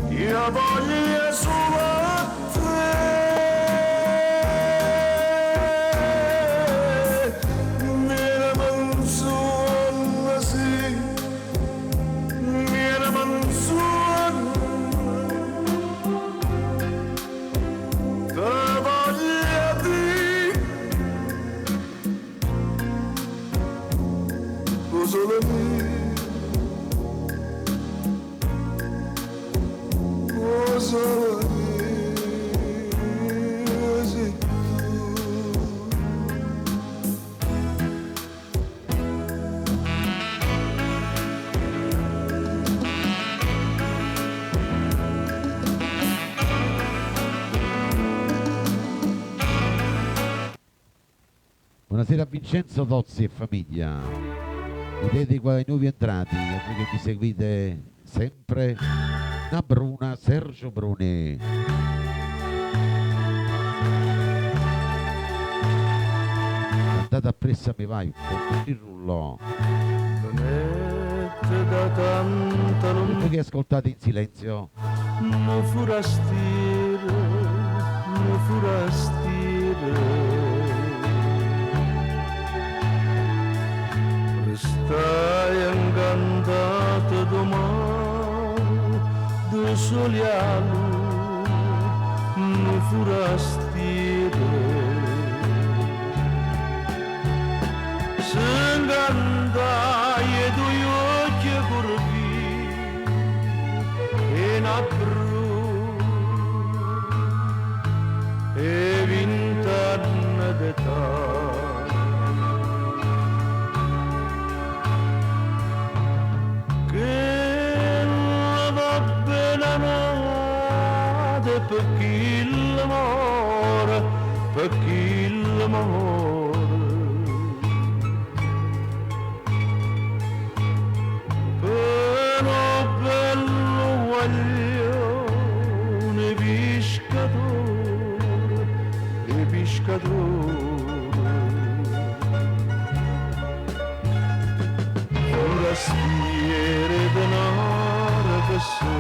io voglio solo te, mia manzona sì, mia manzona, te voglio dire, solo me, solo me, sei tu. Buonasera a Vincenzo Tozzi e famiglia. Vi dedico ai nuovi entrati, a voi che mi seguite sempre, da Bruna, Sergio Bruni. Andate appresso mi vai, con il rullo. Mette da tanta Voi lontana che ascoltate in silenzio, mi forastire restai incantato domani de soliano mi forastire s'ingandai e due occhi curvi in abbru e vent'anni d'età che la va bene nata per chi l'amore per chi l'amore però bello guaglione pescatore forastiere denaro che so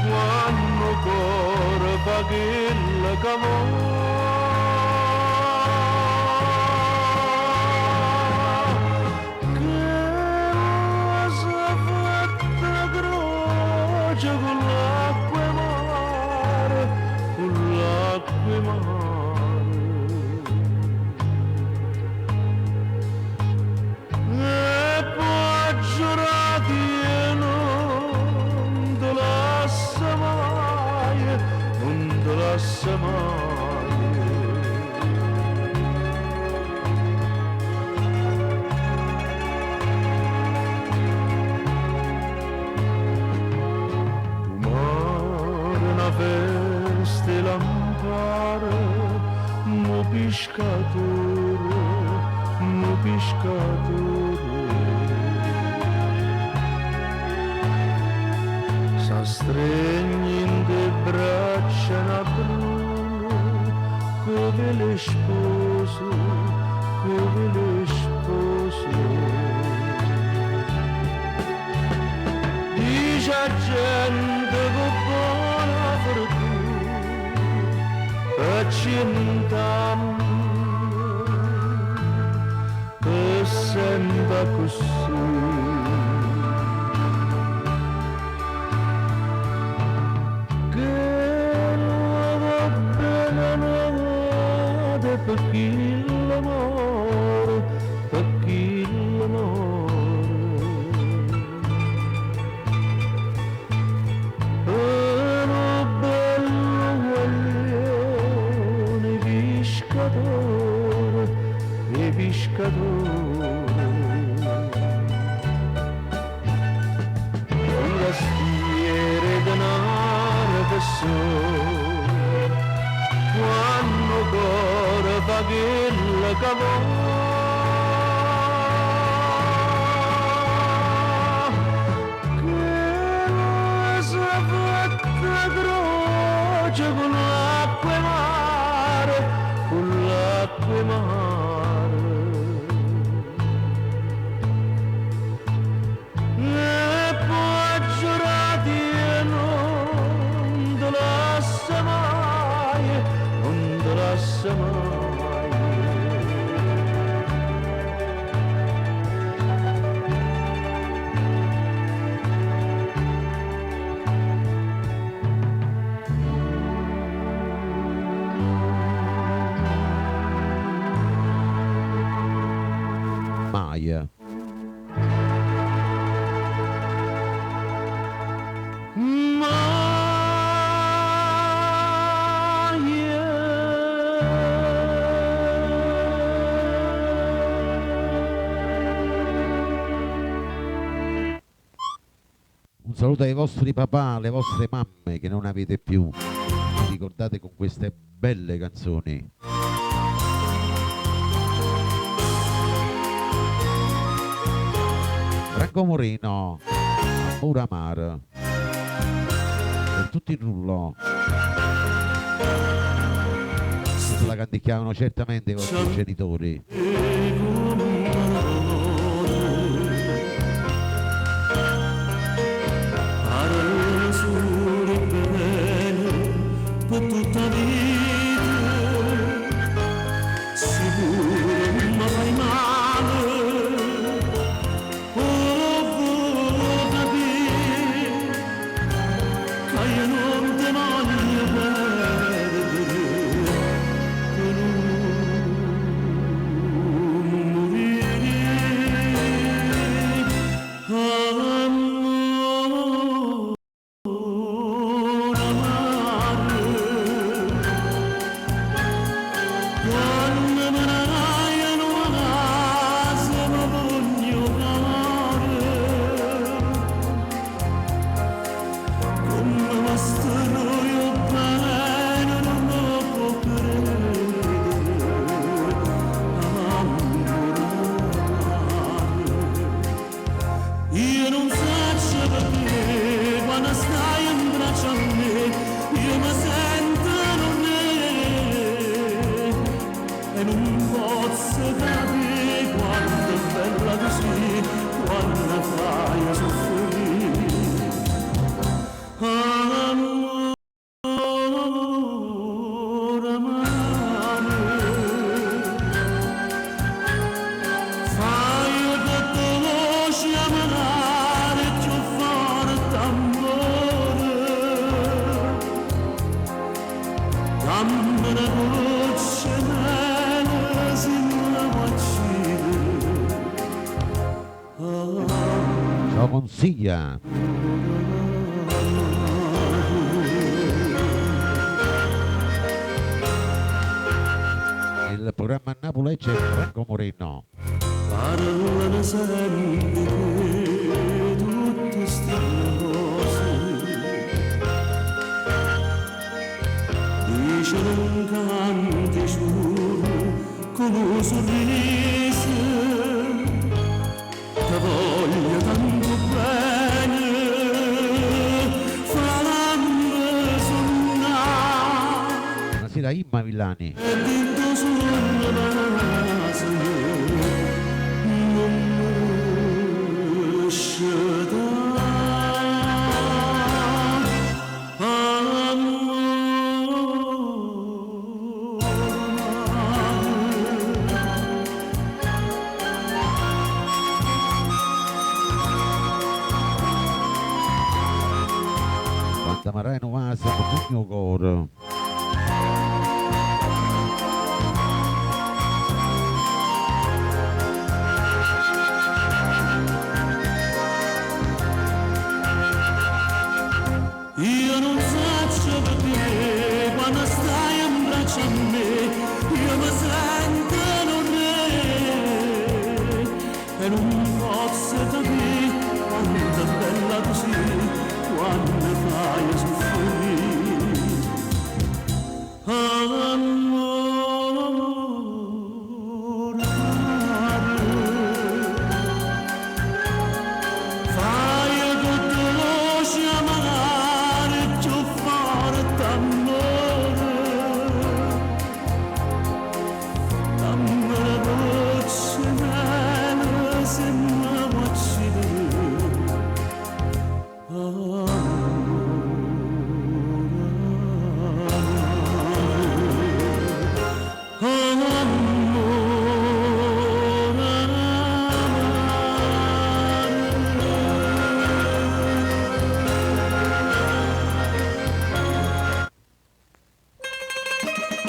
quando cuore pagella che cosa fatta croce con l'acqua e mare con l'acqua e mare e poi giurati e non te lascia mai, non te lascia mai. Tu mare una festa e lampare, mo pescatore, s'astregni in de braccia na bruno, come le spose, come le spose. Dice a gente con buona fortuna, per 100 anni, che sembra così. Per chi l'amore, per chi l'amore. Però bello guaglione pescatore e pescatore. Un rastiere denaro che so quando cuore pagella cavò che cosa fatta croce con l'acqua e mare con l'acqua e mare e poi giurati e non te lascia mai, non te lascia mai. Mai. Un saluto ai vostri papà, alle vostre mamme che non avete più. Vi ricordate con queste belle canzoni. Franco Moreno, Uramar, per tutti il rullo. La canticchiavano certamente i vostri genitori. Per tutta vita sicuro non mi fai male, oh capire che io non ti voglio perdere per non morire. Io non so perché quando stai in braccio a me io mi sento non e non posso capire quanto è bella così quando fai soffrire. Amore amare, fai tutto lo sciamanare più forte amore, dammi una goccia nera se non uccide. Ciao consiglia. Il programma Napoli c'è Franco Moreno. Parlano sempre che tutte ste cose, dicono un canto giuro con un sorriso, ti voglio tanto bene, faranno suonare. Buonasera Imma Villani. E dentro sulla base non mi lascia Quanta Marano Vasa con il mio coro. Io non so perché quando stai in braccio a me io mi sento non e non posso capire quanto è bella così quando fai soffrire. Amore amare, fai tutto lo sciamanare più forte amore, dammi una goccia nera se mi uccide.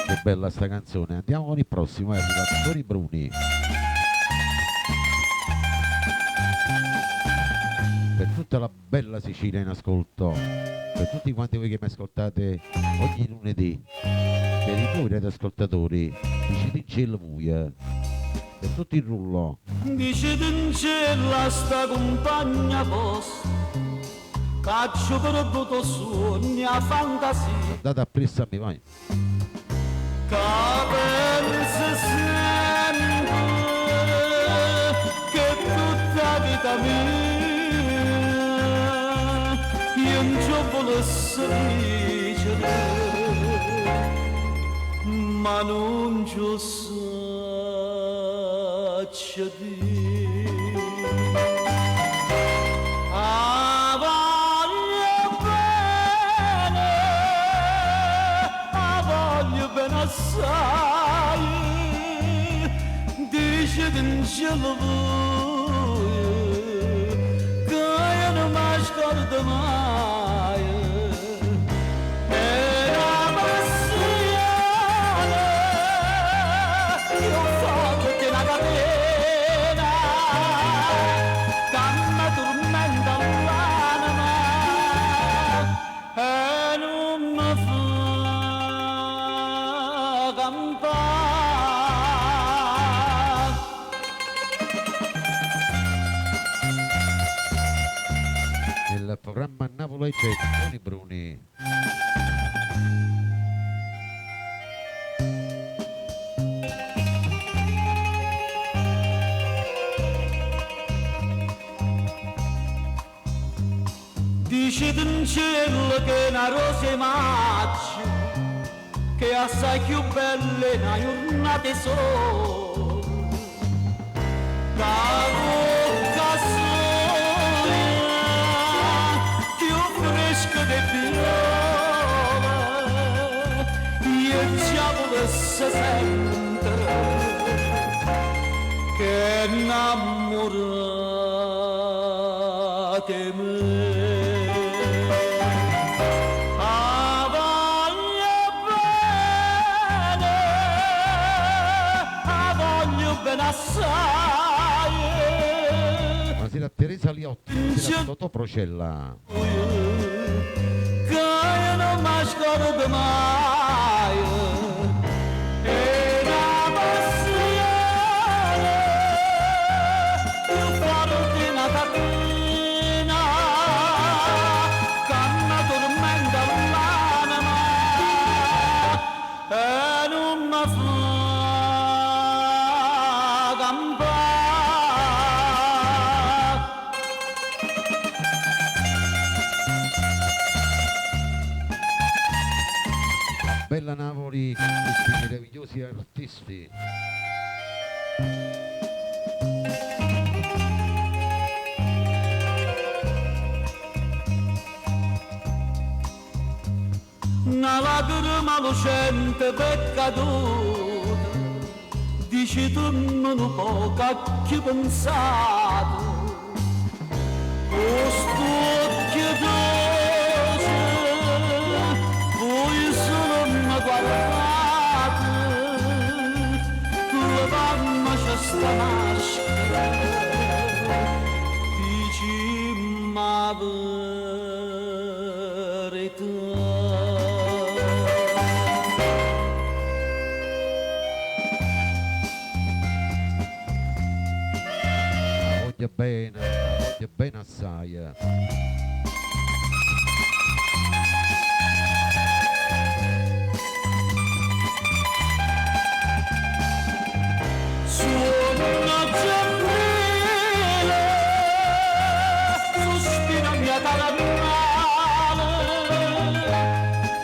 Che bella sta canzone. Andiamo con il prossimo, arriva Toni Bruni. Per tutta la bella Sicilia in ascolto, per tutti quanti voi che mi ascoltate ogni lunedì, per i nuovi radioascoltatori di Citincello Muia, per tutto il rullo. Dice in cielo sta compagna vostra, caccio perduto sogni a fantasia, Andate appresso a me, vai. che pensa sempre che tutta vita vita mia, io non ci volessi dicere, ma non ci saccia dire. Ah, voglio bene assai, dice che non ce lo vuoi, che io non mi scordo mai. Era passione, io ho fatto che una catena che mi tormenta l'anima e non mi fa campare. Nel programma Napoli c'è Toni Bruni. Dice in cielo che una rosa è maggio, che è assai più bella è una giornata di sole. La bocca sola, più fresca di viola, io già volessi sentire che innamorate me. Ah, voglio bene assai. Buonasera a Teresa Liotti, buonasera a Totò Procella. Che io non mi scordo mai. E la passione più forte di una catena che mi tormenta l'anima e non mi fa campare. Bella Napoli con questi meravigliosi artisti. Una lacrima lucente peccatura, dici tu non poco a chi pensato. Questo occhio dolce, voi solo mi guardate, levarmi questa maschera, dici ma verità. Voglia bene assai. Suona giornile, sospira mia caramale,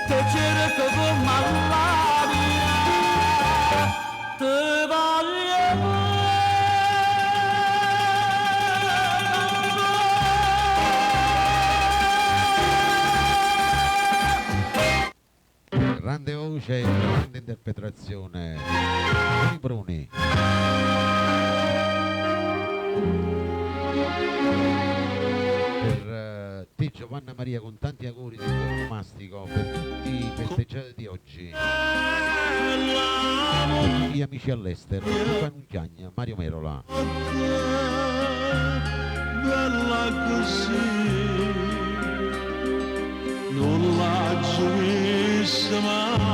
te cerco come all'aria, te voglio Grande voce, grande interpretazione. Toni Bruni. Per te Giovanna Maria, con tanti auguri di buon mastico per tutti i festeggiati di oggi. Per tutti gli amici all'estero, Luca Nunciagna, Mario Merola. bella così, non l'ho vista mai.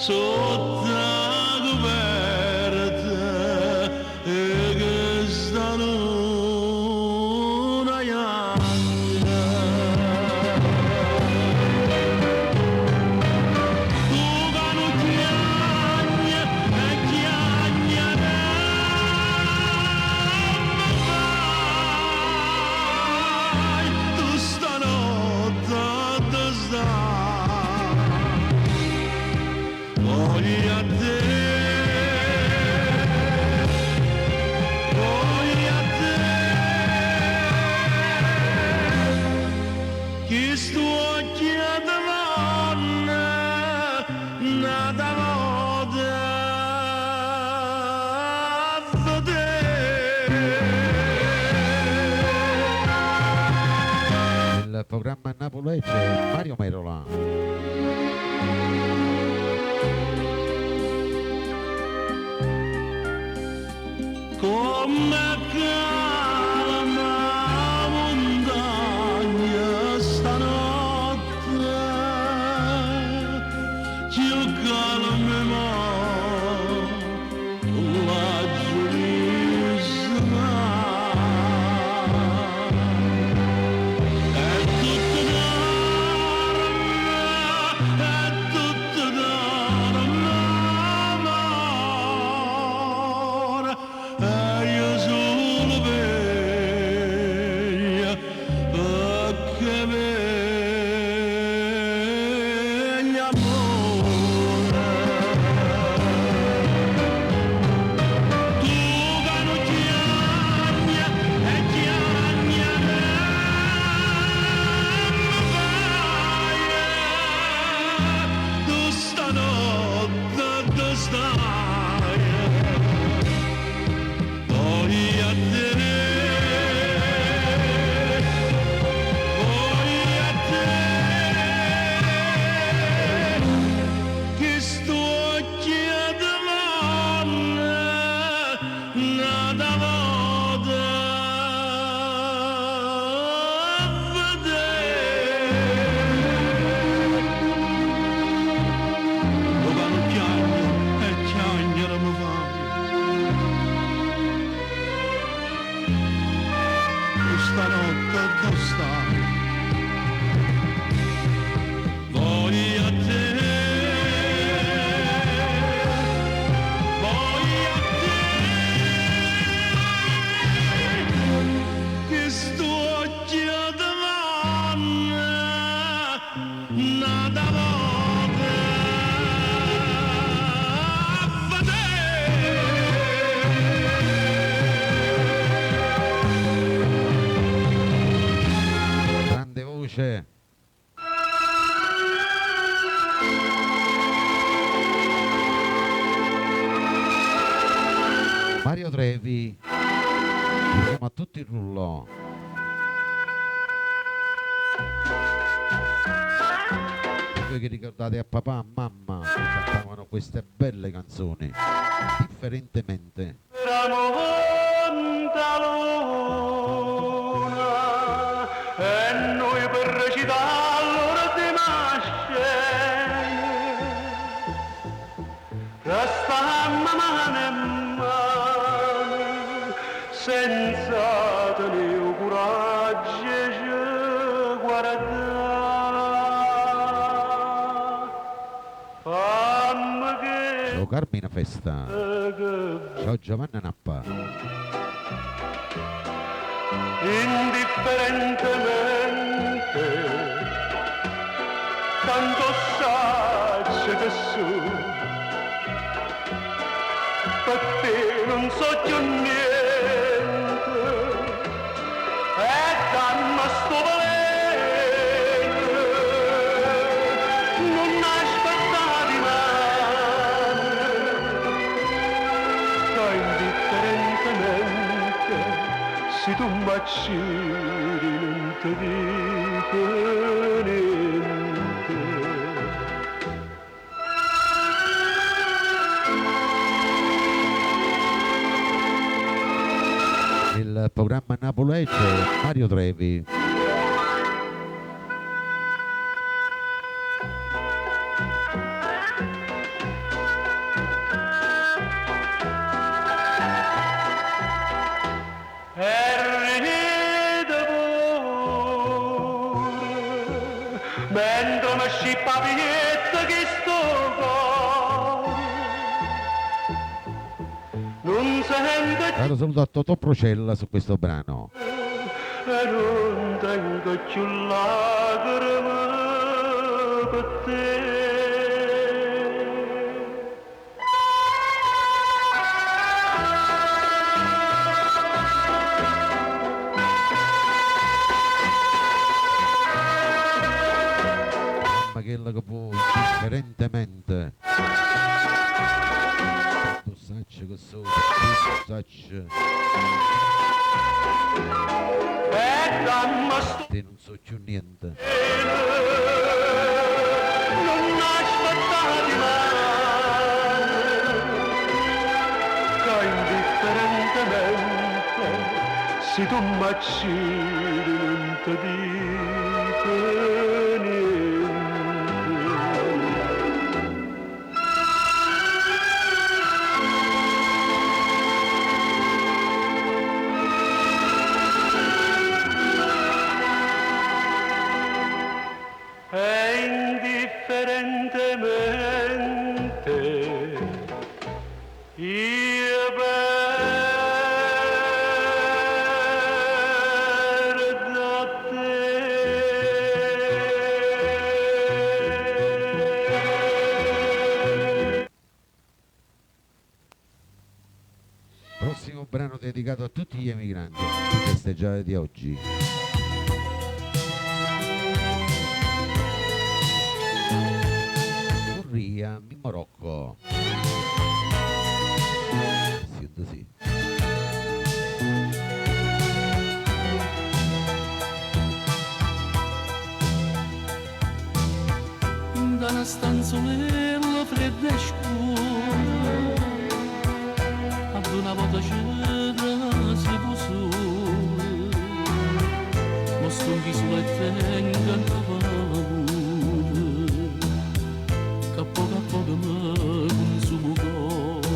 Sotto la coperta e che sta luna bianca. chi sto occhiata donna nata moda a vedere. Il programma Napoli c'è Mario Merola. Come calma montagna stanotte, più calma la giurisma. È tutto d'arma, è tutto d'arma, amore. E io solo veglia perché veglia amore. Tu che non chiagna e chiagna me vai, tu stanotte tu stai. Voy a tener, che sto chiedendo nada moda a vedere. Dove non piange e chiagnere mi vai. Stanotte tu stai. Voglio a te, voglio a te, che sto chiedendo nada moda a vedere. Grande voce. Mario Trevi. Siamo a tutti il rullo. Voi che ricordate a papà e a mamma che cantavano queste belle canzoni differentemente. Tramonta luna e noi per recitarlo di mascelle restammo mano in mano senza tenere coraggio di guardare. Fammi che Ciao Carmina Festa. Ciao Giovanna Nappa. Indifferentemente tanto saggio che su per te non so più niente e dammi sto valente non aspettare mai che indifferentemente se tu m'acciri non ti dico niente. Il programma Napoli c'è Mario Trevi. Mentre mi scippa piglietta che sto cuore non sente Caro saluto a Totò Procella su questo brano. e non tengo più lacrime per te. quella che può indifferentemente. Tu sai che sono, tu sai. Te non so più niente. Non aspettati mai, che indifferentemente se tu m'accidi non ti dico niente. E indifferentemente io perdo te. Prossimo brano dedicato a tutti gli emigranti di festeggiare di oggi. Corria in Marocco. Sì. Da una stanzolella fredda e scura, ad una volta c'era si posò, mostro un viso e tenga una paura, che a poco mi consumo cuore.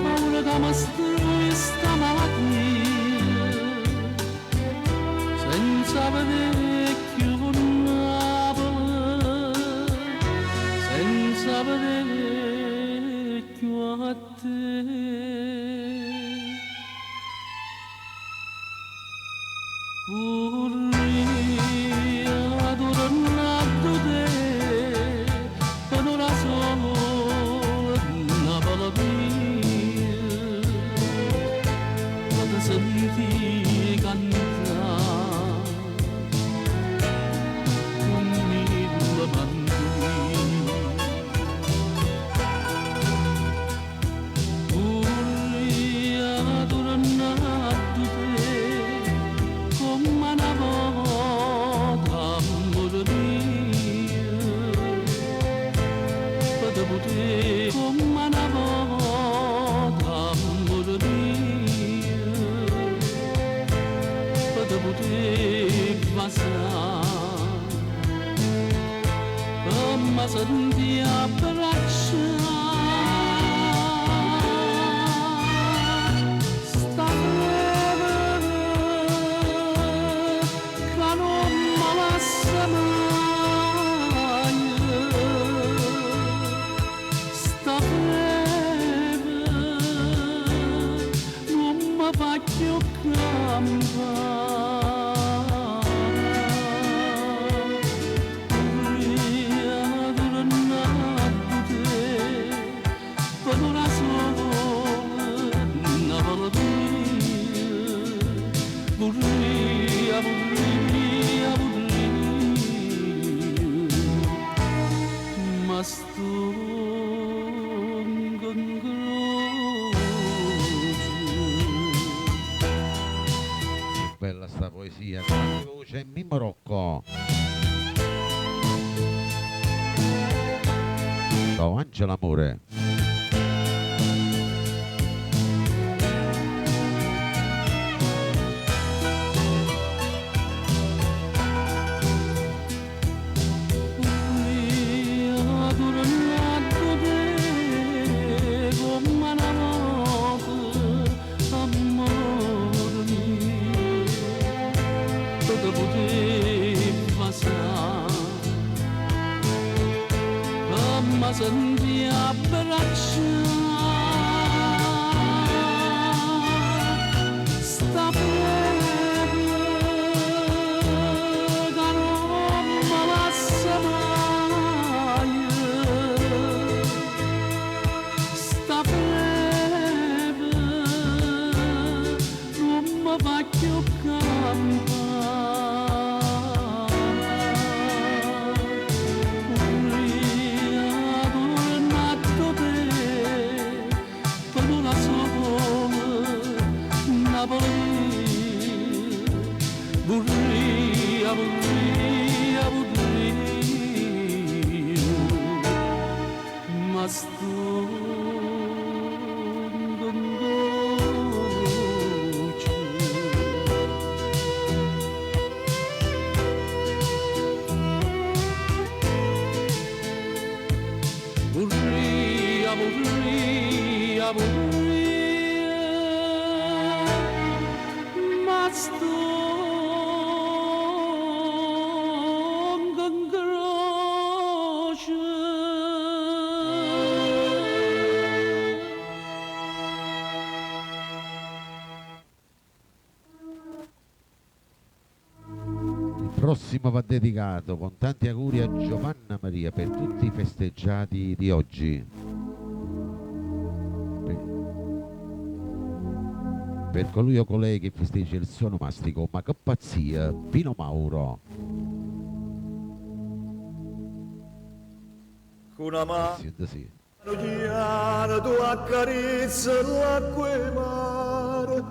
Paura che mi strui stamattina, senza vedere più senza vedere più a te. Vorrei adorarlo te, per ora solo una parola mia, quando senti cantare, con mille mandolini. Vorrei adorarlo te, come una volta, amore mio, per poter, come una volta, amore mio, per poter passare, ma senti abbracciare. Sta breve che non mi lascia mai, sta breve non mi fa più campare. Bella sta poesia, con la voce in Mimmo Rocco. Ciao Angela amore. Senti abbracciare, sta breve che non mi lascia mai, sta breve non mi fa più campare. aburria, ma sto aburria, ma sto Il prossimo va dedicato con tanti auguri a Giovanna Maria per tutti i festeggiati di oggi. Per colui o colei che festeggia il suo onomastico, ma che pazzia, Pino Mauro. Con una mano Sì. chiara tu accarezza l'acqua e mare.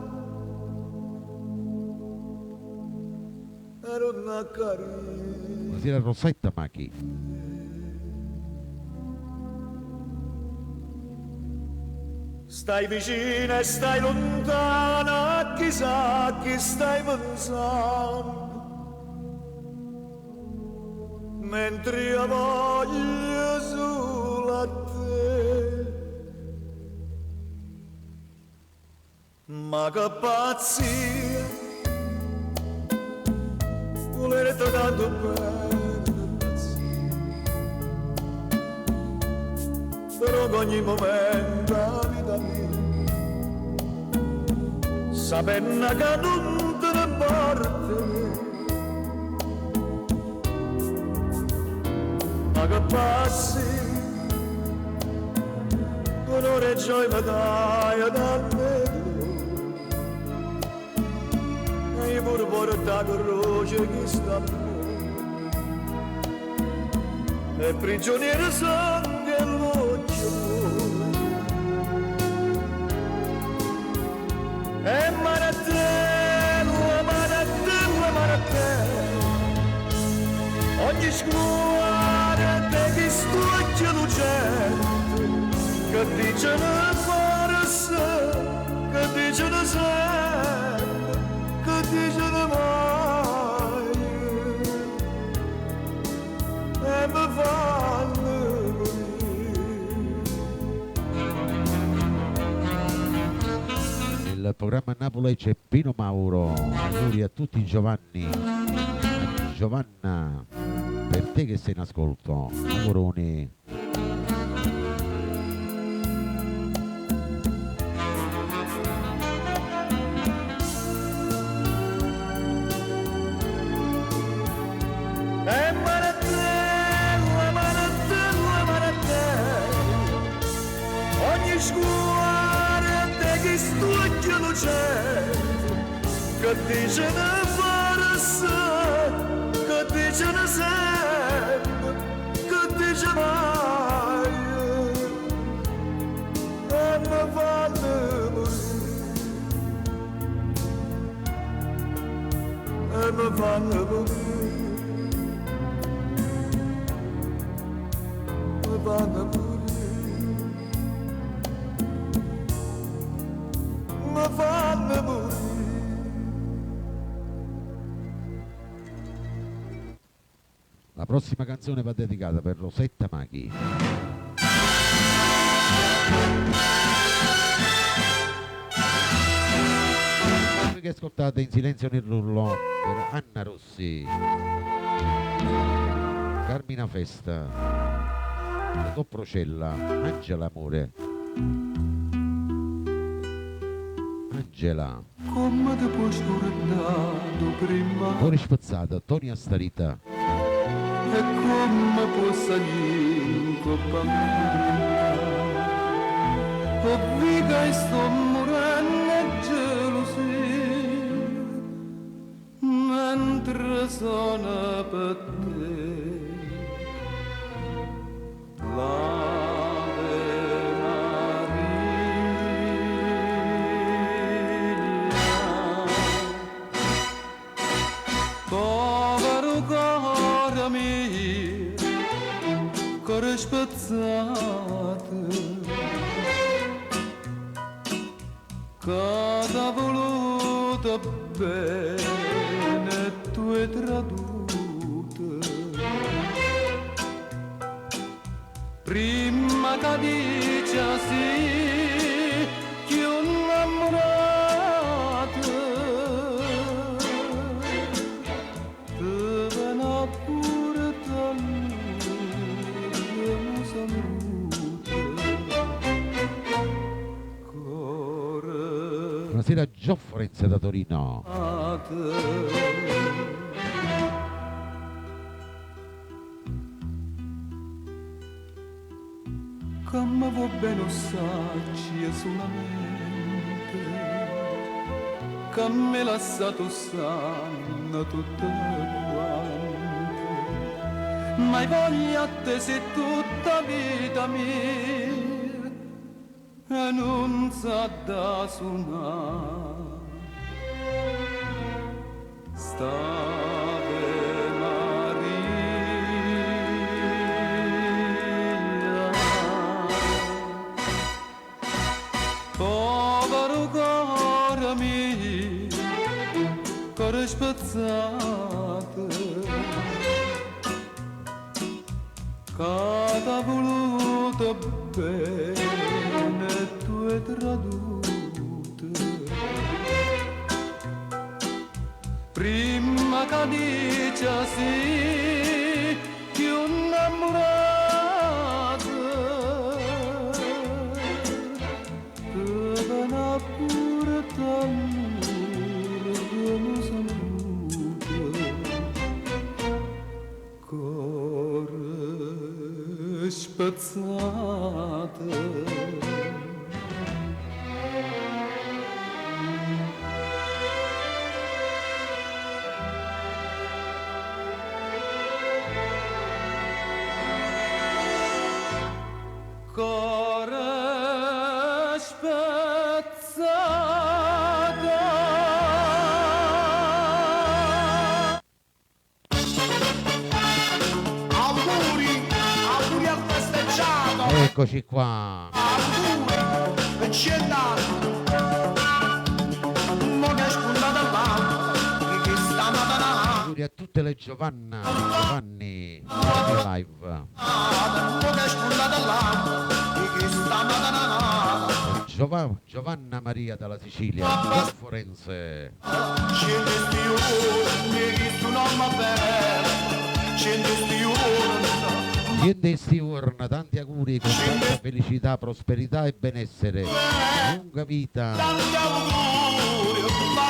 Era una carezza. Buonasera Rosetta Macchi. Stai vicina e stai lontana, chissà chi stai pensando. Mentre io voglio solo a te. Ma che pazzia, volere tanto bene, che pazzia. Però in ogni momento la vita mia, sapendo che non te ne porti, ma che passi, onore e gioia dai da me, e io pure porta croce che sta a me, e prigioniero sangue e l'occhio, e manatello, ogni scuola te che stuccia lucente, che dicono forse, che dicono sempre, che dicono mai, e mi fanno morire. Nel programma Napoli c'è Pino Mauro. Auguri a tutti i Giovanni. A Giovanna, per te che sei in ascolto. Auguroni. Ogni scuola te che studia lucente, che dicono forse, che dicono sempre, che dicono mai, e mi fanno morire, e mi fanno morire, mi fanno morire. Mi fanno morire. La prossima canzone va dedicata per Rosetta Maghi. Voi che ascoltate in silenzio nel rullo per Anna Rossi, Carmina Festa, Totò Procella, Angela Amore, Angela, Come ti puoi scordare prima Cuore Spezzato, Tony Astarita, e come può salire in coppa mia? Ho vita e sto morendo gelosia mentre sono per te. Povera cuore mio, cuore spezzato, che t'ha voluto bene tu hai traduto. Prima che dice sì, che un innamorato te viene pure da lui, saluta. Cuore Buonasera Gio Forense da Torino. Come va bene sacci solamente, che mi ha lasciato sanno tutte quante, ma voglia te sei tutta vita mia e non sa da suonare. Stave Maria, povero cuore mio, cuore spezzato, che t'ha voluto bene tu hai traduto. Prima che dice sì, che un innamorato te viene pure d'amore come saluto. Cuore spezzato. Cuore spezzato. Auguri al festeggiato, Eccoci qua. auguri, per 100 anni. Mo che è spuntata l'alba, che sta matana, Auguri a tutte le Giovanni Radio Live. mo che è spuntata l'alba, che sta matana. Giovanna Maria dalla Sicilia, Gio Forense. Scende stione, che tu non va bene, scende stione. Niente stiurna, tanti auguri con tanta felicità, prosperità e benessere. Lunga vita. Tanti auguri, ma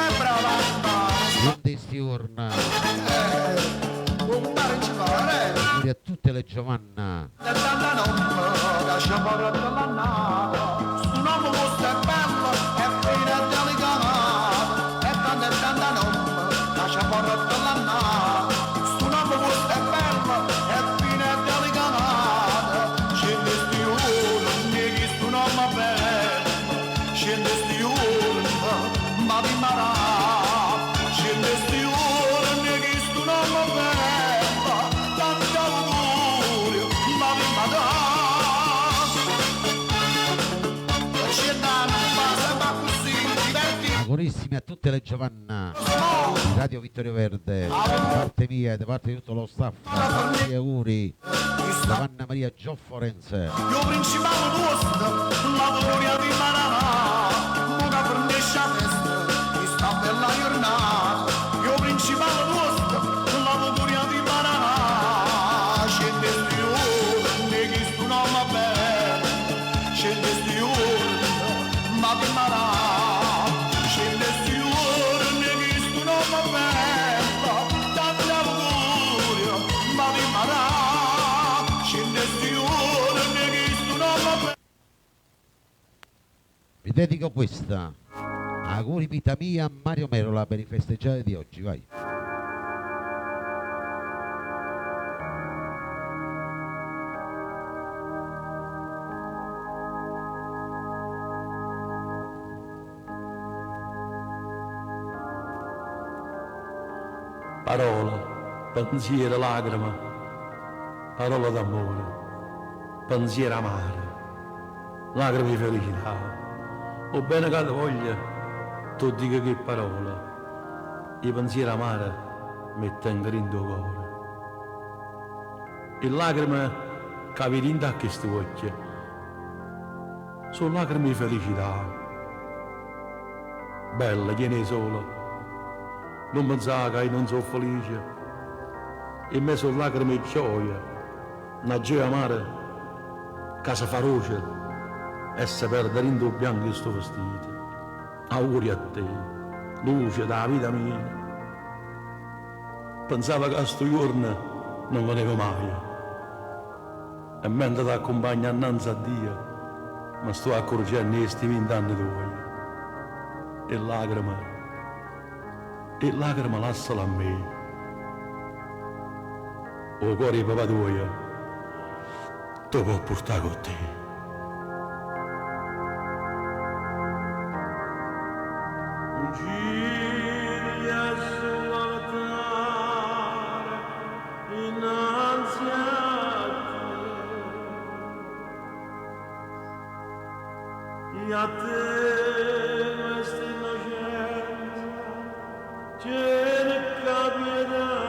è brava, Niente stiurna. un mare ci fare, Auguri a tutte le Giovanna. e tanta non lascia fuori dall'annata, su non mi gusta è bello, è fine e delicato, e tanta non lascia fuori dall'annata, su non mi gusta è bello, è fine e delicato, scende stione, mi chi tu non va bene, scende stione, ma di marà, scende stione, mi chi tu non va bene, tanti auguri, ma di marà. Augurissimi a tutte le Giovanna di Radio Vittorio Verde, da parte mia e da parte di tutto lo staff. Tanti auguri. Giovanna Maria Gio Forense. Io principale nostro, la gloria di Maranà, una prendesce a festa, di sta bella giornata. Io principale nostro, la gloria di Maranà, scende stione, che tu non va bene, scende stione, ma di Maranà, scende stione, che tu non va bene, tanti auguri, ma di Maranà, scende stione, che tu non va bene. Vi dedico questa. Auguri vita mia a Mario Merola per i festeggiati di oggi, vai. Parola, pensiero, lacrima, parola d'amore, pensiero amaro, lacrime di felicità. O bene che voglia, tu dica che parola, i pensieri amari mettono in tuo cuore. E lacrime che vedi in questi occhi, sono lacrime di felicità. Bella, che ne sola, non pensare che non sono felice, e me sono lacrime di gioia, una gioia amara che si fa roce e si perde in tuo bianco questo vestito. Auguri a te, luce della vita mia. Pensavo che a sto giorno non venevo mai, e mentre ti accompagno innanzi a Dio mi sto accorgendo di questi 20 anni tuoi. E lacrima lasciala a me. O cuore di papà tuo, tu puoi portare con te. Giri sull'altare innanzi a te, e a te questa innocenza cerca pietà.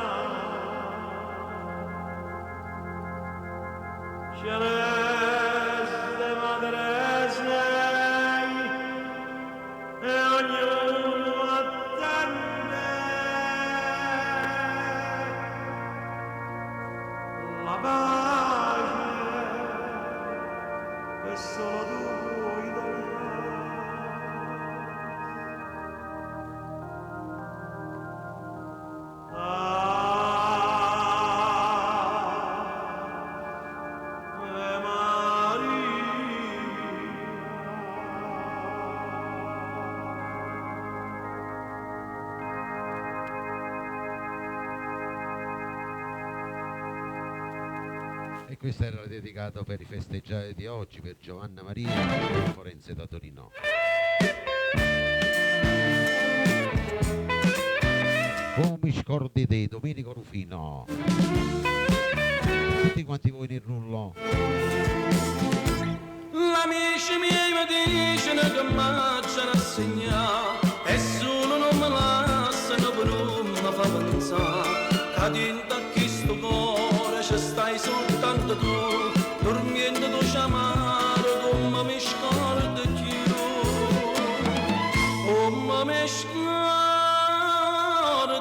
Celeste Madre sei, e ognuno attende la pace che solo tu puoi donare. Ave Maria. E questo era dedicato per i festeggiati di oggi per Giovanna Maria Forense da Torino. Come mi scordi te, Domenico Rufino. Tutti quanti voi nel rullo. L'amici miei mi dicono che m'hanno assegnato e solo non me lasciano per non mi fa pensare che dentro a questo cuore ci stai soltanto tu, dormiendo tu chiamare come mi scordo più, come mi scordo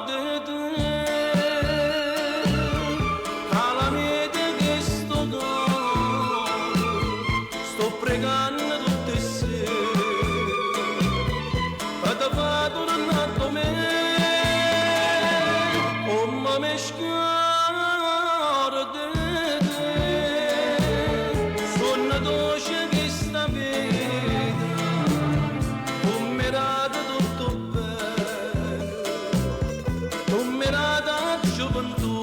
te. Alla meta che sto cuore sto pregando tutte sere per te fare tornare con me, come mi scordo te. Sono dolce che sta vita, come era tutto bello, come era la gioventù,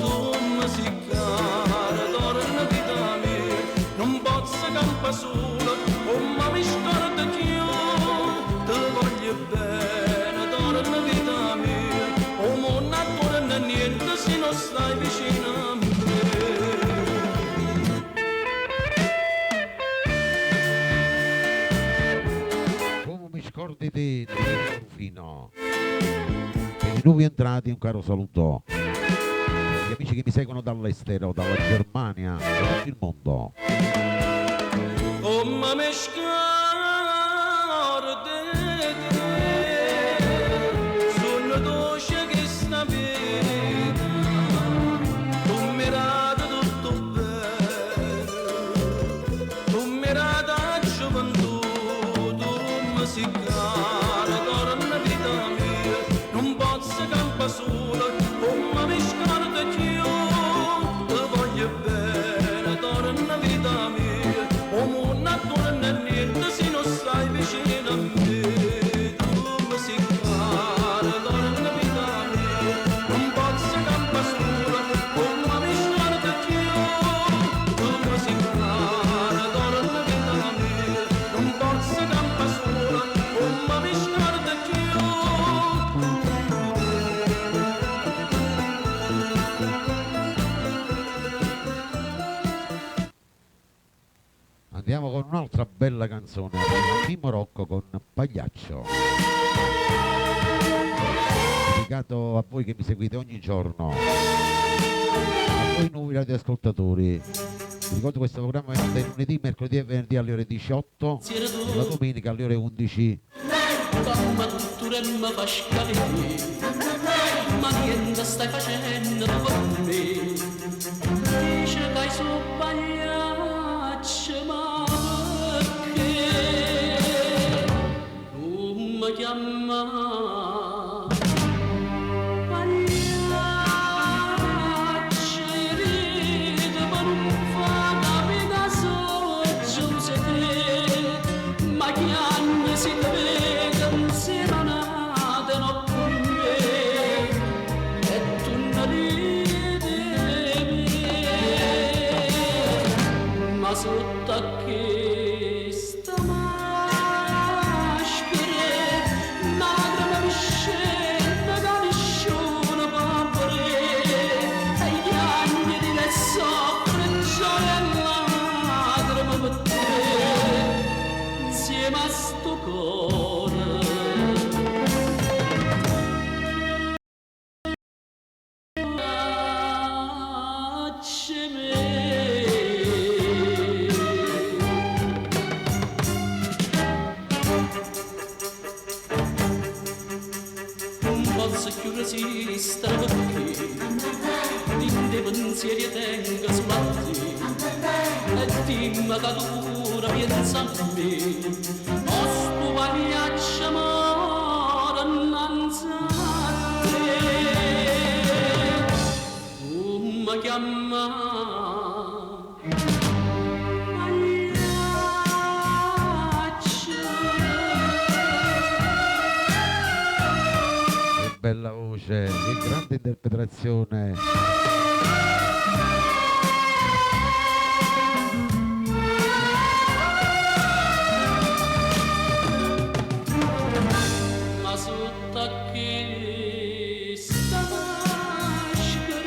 come si cara, torna vita mia, non posso campare sola, come mi scordo che io te voglio bene, torna vita mia, come non torna niente se non stai vicino a me. Come mi scordi te, Domenico Rufino. Per i nuovi entrati un caro saluto. Per gli amici che mi seguono dall'estero, dalla Germania, da tutto il mondo. Come mi scordo te, sono dolce che sta vita, come era tutto bello, come era la gioventù, come si cara, torna vita mia, non posso campare sola, come mi scordo che io te voglio bene, torna vita mia, come non torna niente se non stai vicino a me. Come si cara, torna vita mia, non posso campare sola, come mi scordo che io, come si cara, torna vita mia, non posso campare sola, come un'altra bella canzone, Mimmo Rocco con Pagliaccio. Dedicato a voi che mi seguite ogni giorno, a voi nuovi radioascoltatori. Vi ricordo questo programma è il lunedì, mercoledì e venerdì alle ore 18 e la domenica alle ore 11. Mamma tutto e mi fa scalare, ma niente stai facendo con me? Dice che hai su Pagliaccio, ma perché non mi chiama? Sotto a che sta maschera, una lacrima mi scende da nessuno papere, e gli anni di le soffre, gioia e lacrime per te, insieme a sto cuore. Resistere perché dei pensieri tengo sull'atti e dimmi che tu pure pensa a me o sto Pagliaccio amore innanzi a te tu mi chiama bella voce e grande interpretazione. Ma sotto a che sta maschera,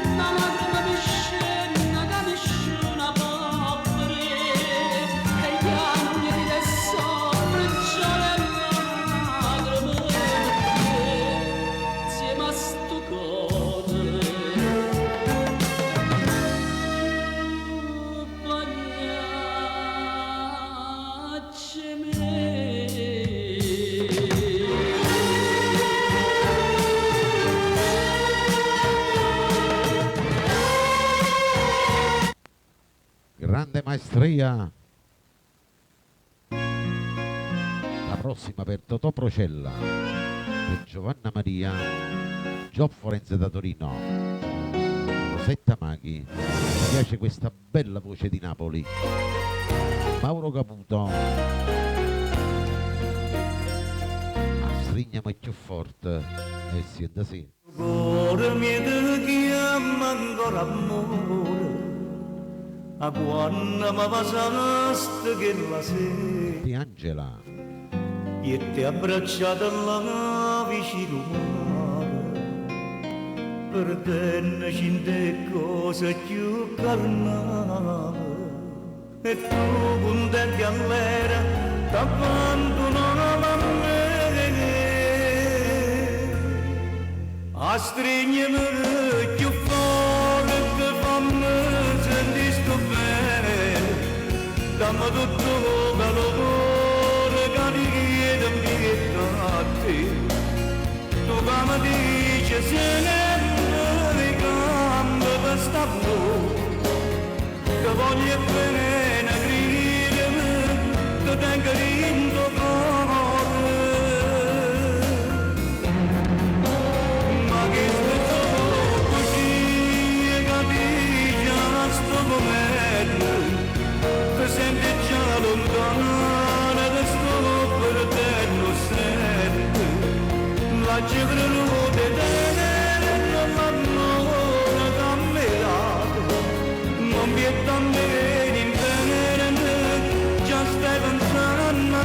una lacrima mi scende che nessuno può vedere, e gli anni di le soffre, gioia e lacrime insieme a sto cuore. Pagliaccio me. Grande maestria. La prossima per Totò Procella, per Giovanna Maria, Gio Forense da Torino, Rosetta Maghi. Mi piace questa bella voce di Napoli. Mauro Caputo. A strignami più forte e sienta sì. Cuore mio ti chiama ancora amore, a quando mi passaste che la sera Di Angela. e ti abbracciata là vicino mare, per te ne cinte cose più carnali, e tu contenti all'era t'abbandonava a me. A stringermi più forte, fammi sentire sto bene, dammi tutto il calore che ti chiedo a te. Tu che mi dici se ne mi cambia per sta che voglio bene gridermi, che tengo in tuo cuore. Senti già lontana da sto per te non senti la cifra non ti tiene non l'amore cambiato non vi è tan bene in bene già stai pensando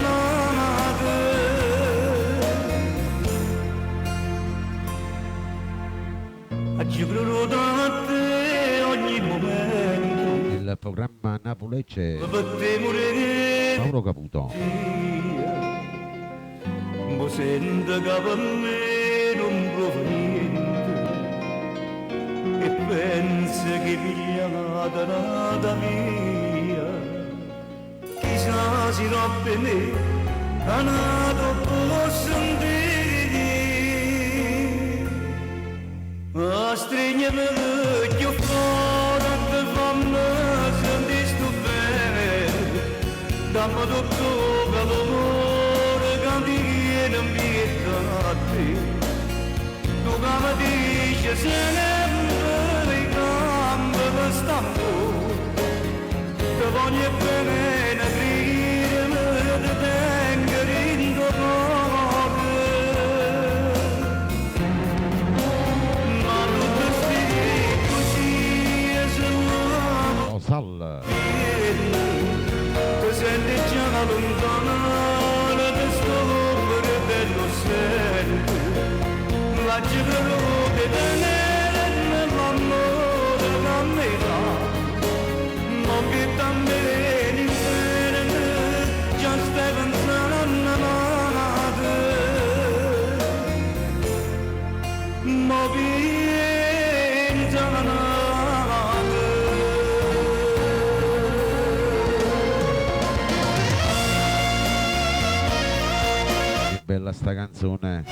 a cifra da te ogni momento. Il programma Napolecce per morire Mauro Caputo. mi sento che per me non prova niente e penso che pigliata nata mia chissà se no per me è nato per sentire a stringermi più forte per farmi sentire sto bene dammi tutto l'amore che ti viene in vita a te tu che mi dici se ne vai gambe per stampo te voglio bene ne gridami te tengo in cuore ma tutto sti così e se no Oh, Sal. tu senti già lontana da sto bello senti la giro di tenere nell'amore da me non che también inferno già stai pensando a nada ma pensa a nada Che bella sta canzone.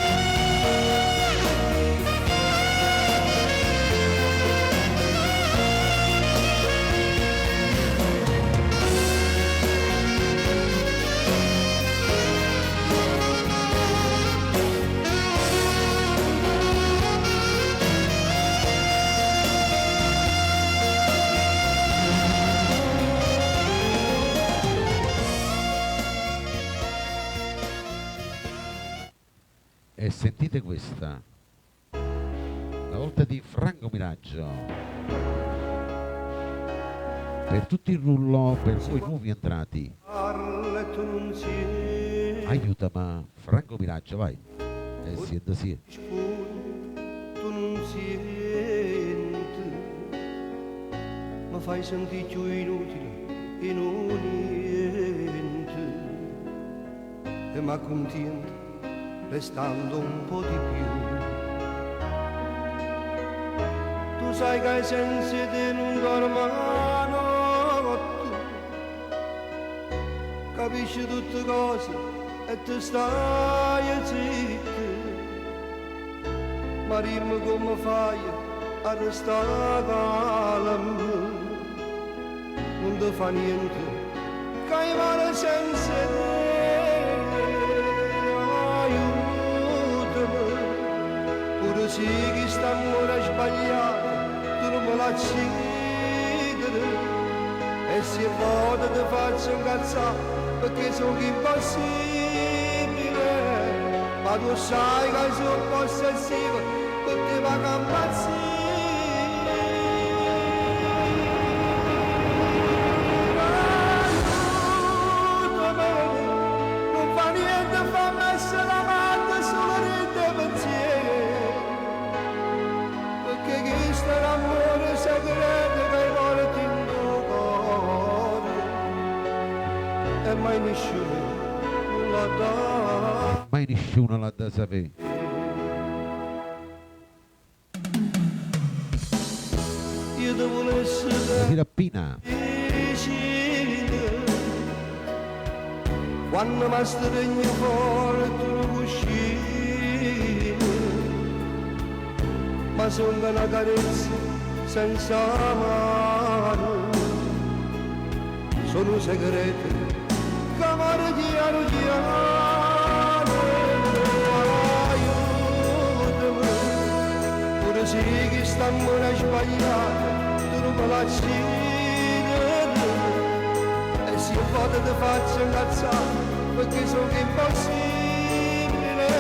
E sentite questa, la volta di Franco Miraggio, per tutti il rullo, per voi nuovi entrati, parla tu non sei aiutami Franco Miraggio, vai, sento sì, tu non senti mi fai sentire più inutile e non niente e mi accontento restando un po' di più tu sai che ai sensi di non dormo la notte capisci tutte cose e ti stai zitto ma dimmi come fai a restare calmo non ti fa niente che hai male senza te aiutami pure se che sta amore sbagliato tu non me la uccidere e se vuoi ti faccio incazzare perché sono impossibile ma tu sai che sono possessivo perché va a impazzire non fa niente fammi essere amata solo di te pensieri perché questo è l'amore segreto che porti in tuo cuore e mai nessuno la dà mai nessuno l'ha da sapere. io devo La essere Filippina, vicino quando mi stringi fuori tu cuscino ma sono una carezza senza mano sono segreti che amore chiaro chiaro aiutami pure se che sta amore sbagliato tu non me la uccidere e se vado ti faccio incazzare perché sono impossibile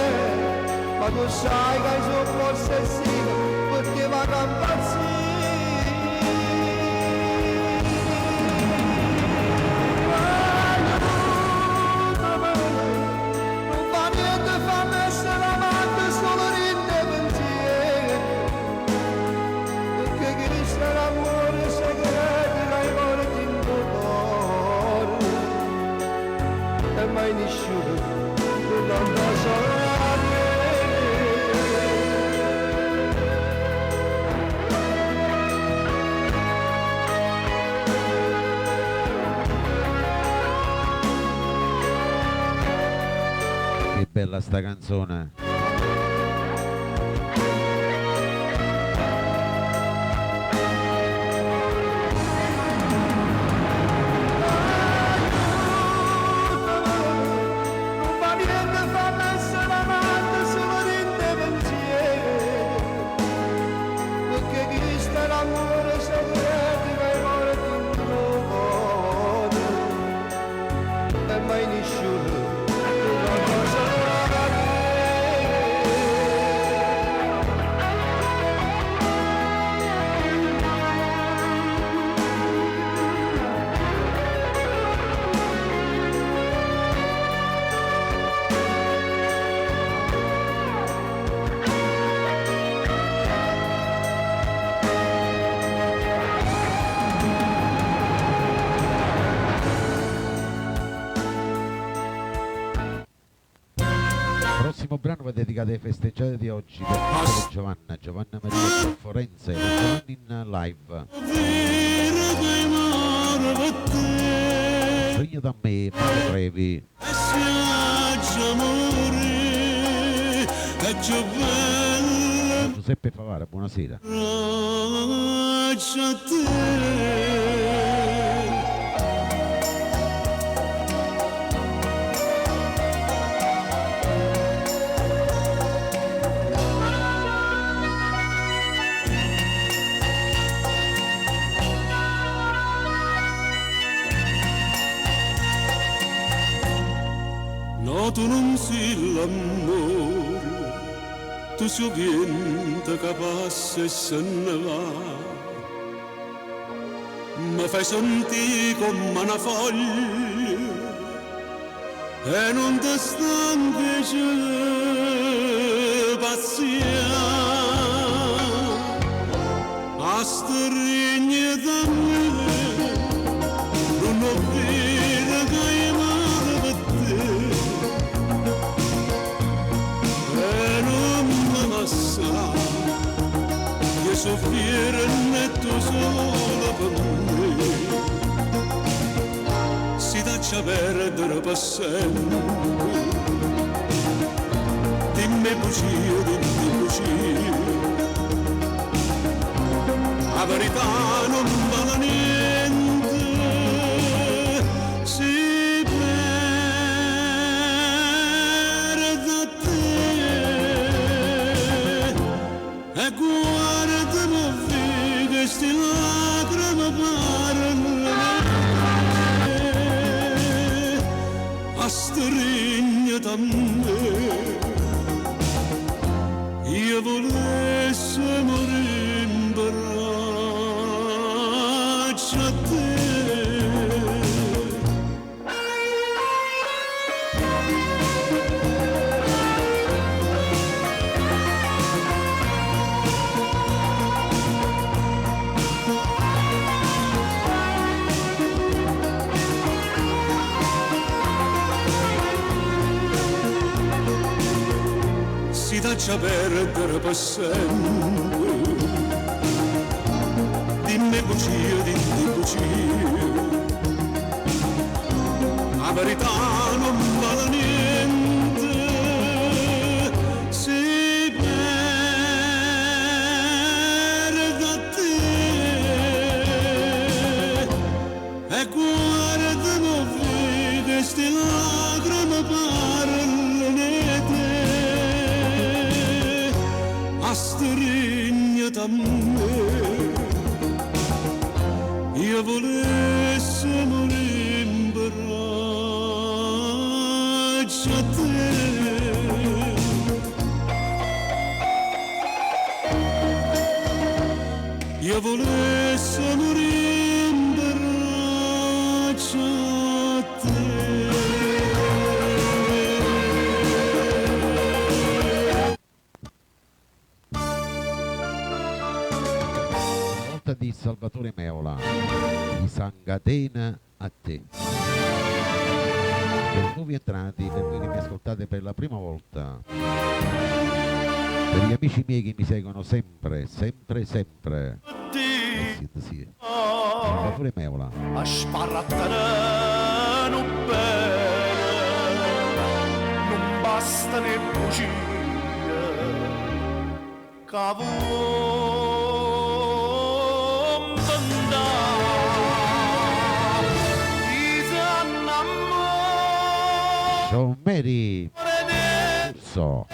ma tu sai che sono possessivo perché va a impazzire non fa niente fammi essere amante solo di te pensieri perché Cristo è l'amore segreto che hai portato in Che bella sta canzone. Non fa niente, fa essere amante, solo niente pensiero, perché chi sta l'amore segreto che muore di nuovo, e mai nessuno non lo sa dire. Prossimo brano è dedicato ai festeggiati di oggi per Pietro Giovanna Maria Forense, Giovanni in live. Sogno da me, Mario Trevi. Giuseppe Favara, buonasera. No, tu non sei l'amore, tu sei vento che passa e se ne va. Mi fai sentire come una foglia e non ti stanchi paziare. A stringere da me, non ho vero che io male per te. Io soffrire netto solo per me, si lascia perdere per sempre. Dimmi bugie, la verità non vale niente, si perde a te. E guardami che sti lacrime parlano a stringere da me. Io volessi morire in braccio a te. Si lascia perdere per sempre. Dimmi bugie, la verità non vale niente, si perde a te. E guardami che sti lacrime parlano te. A stringere da me, io volessi morire in braccio a te. Io volessi morire in braccio a te. Di Salvatore Meola, di Sangatena a te. Per nuovi entrati, per voi che mi ascoltate per la prima volta, per gli amici miei che mi seguono sempre, sì. Salvatore Meola. A sparrattere non bene, non pasta né bugie cavo John Mary so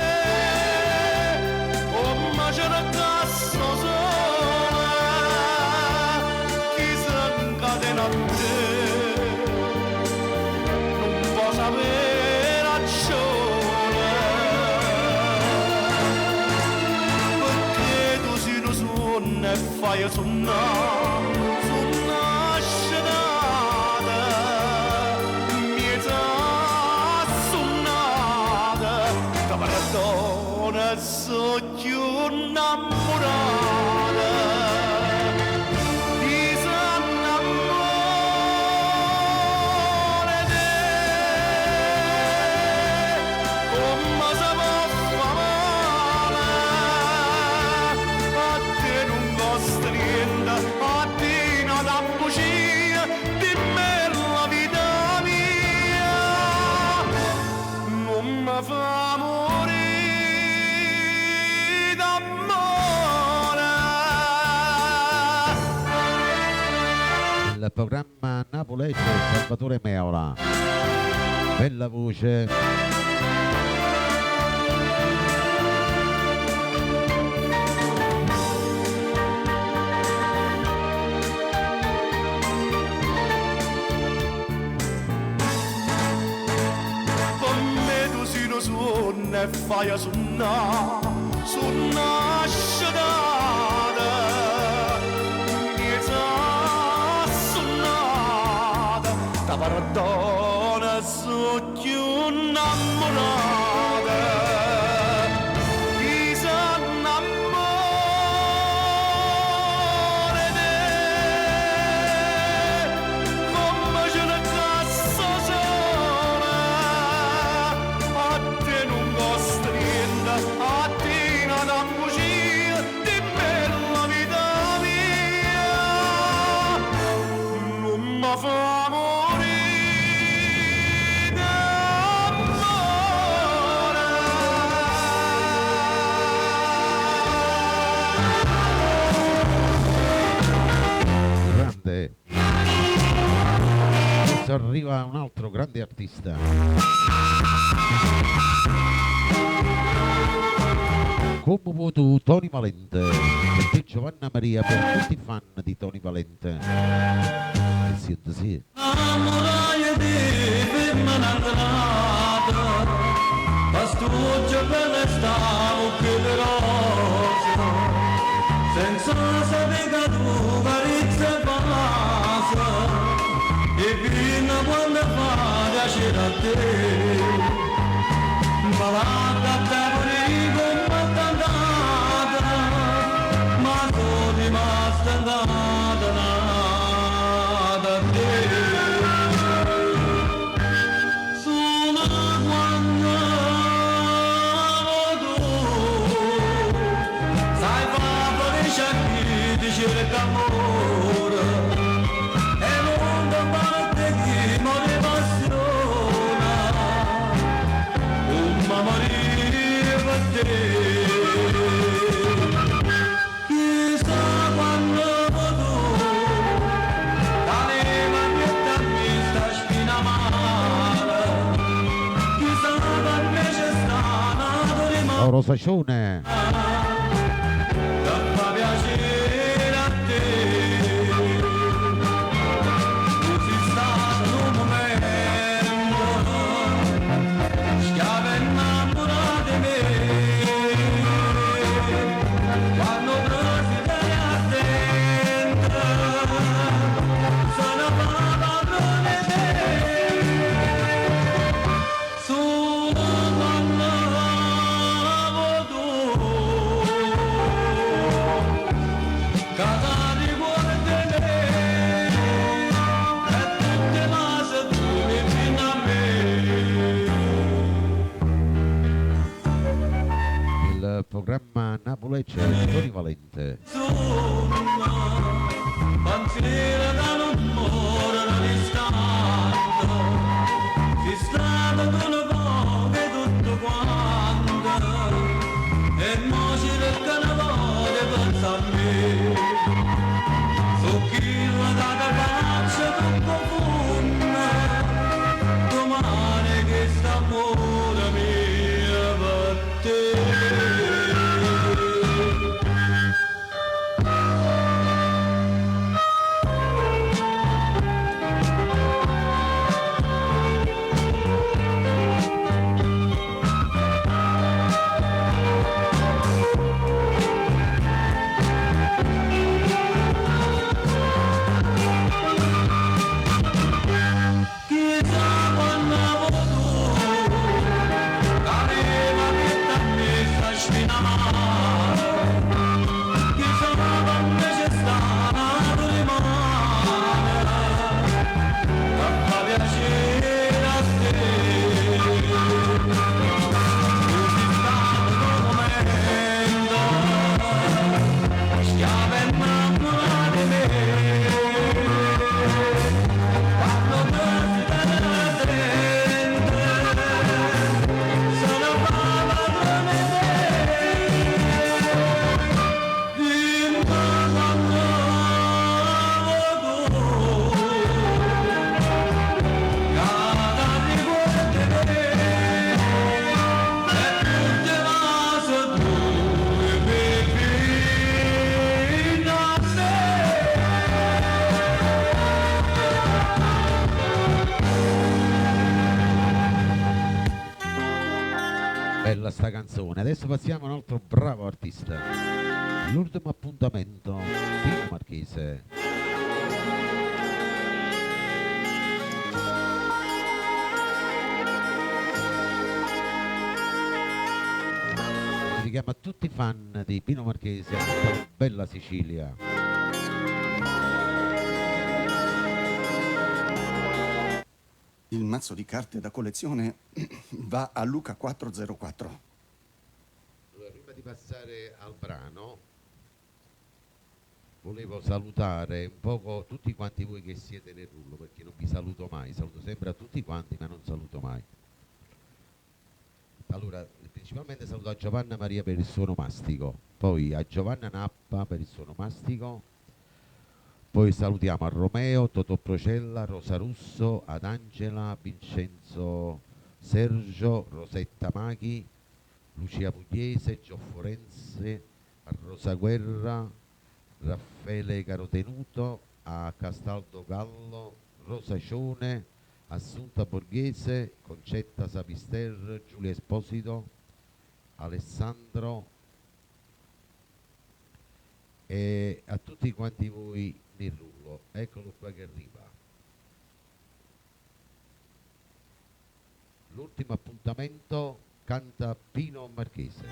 fai suona scenata miezza suonata da maratona so più innamorata disannamore te come se può fa male a te non costa niente a te non da bugia dimmi la vita mia non mi fa morire d'amore. il programma Napolese Salvatore Meola, bella voce. E fai suona scenata miezza suonata da maratona so più innamorata disannamore te come ce ne cazzo sola a te non costa niente a te non ha bugia dimmi la vita mia non mi fa morire d'amore. Grande. Adesso arriva un altro grande artista. Come vuoi tu, Tony Valente, per te Giovanna Maria, per tutti i fan di Tony Valente. E siete sì. Amore di femmina pastuccio per l'estate che veloce senza sapere tu carizza passa e fino quando fa piacere a te ma la gatta come andata ma sono rimasta andata da te. Sono quando tu sai fare di sciacchi di cerca amore e non da parte chi mi passiona un morire per te. Chissà quando tu dalle magliette a me sta spina male chissà per me c'è stata rimasta Oh, Rosacione. che fa piacere a te. Tu sei stato un momento schiava innamorata di me quando presi te a dentro sono padrone te. Sono quando tu casa di cuore di me e tutte cose tu vicino a me. Il programma Napolece Tony Valente. Panzina da non muore da distante si strada con le poche tutto qua mare, che sono donne c'è stato rimane, ma fa piacere a te. Così stato un momento, schiava innamorata di me, quando me si Bella sta canzone. Adesso passiamo a un altro bravo artista. L'ultimo appuntamento, Pino Marchese. Si chiama tutti i fan di Pino Marchese, Bella Sicilia. Il mazzo di carte da collezione va a Luca 404. Allora, prima di passare al brano, volevo salutare un poco tutti quanti voi che siete nel rullo, perché non vi saluto mai, saluto sempre a tutti quanti, ma non saluto mai. Allora, principalmente saluto a Giovanna Maria per il suono mastico, poi a Giovanna Nappa per il suono mastico, poi salutiamo a Romeo, Totò Procella, Rosa Russo, ad Angela, Vincenzo Sergio, Rosetta Maghi, Lucia Pugliese, Gio Forense, a Rosa Guerra, Raffaele Carotenuto, a Castaldo Gallo, Rosa Cione, Assunta Borghese, Concetta Sapister, Giulia Esposito, Alessandro e a tutti quanti voi nel rullo. Eccolo qua che arriva. L'ultimo appuntamento, canta Pino Marchese.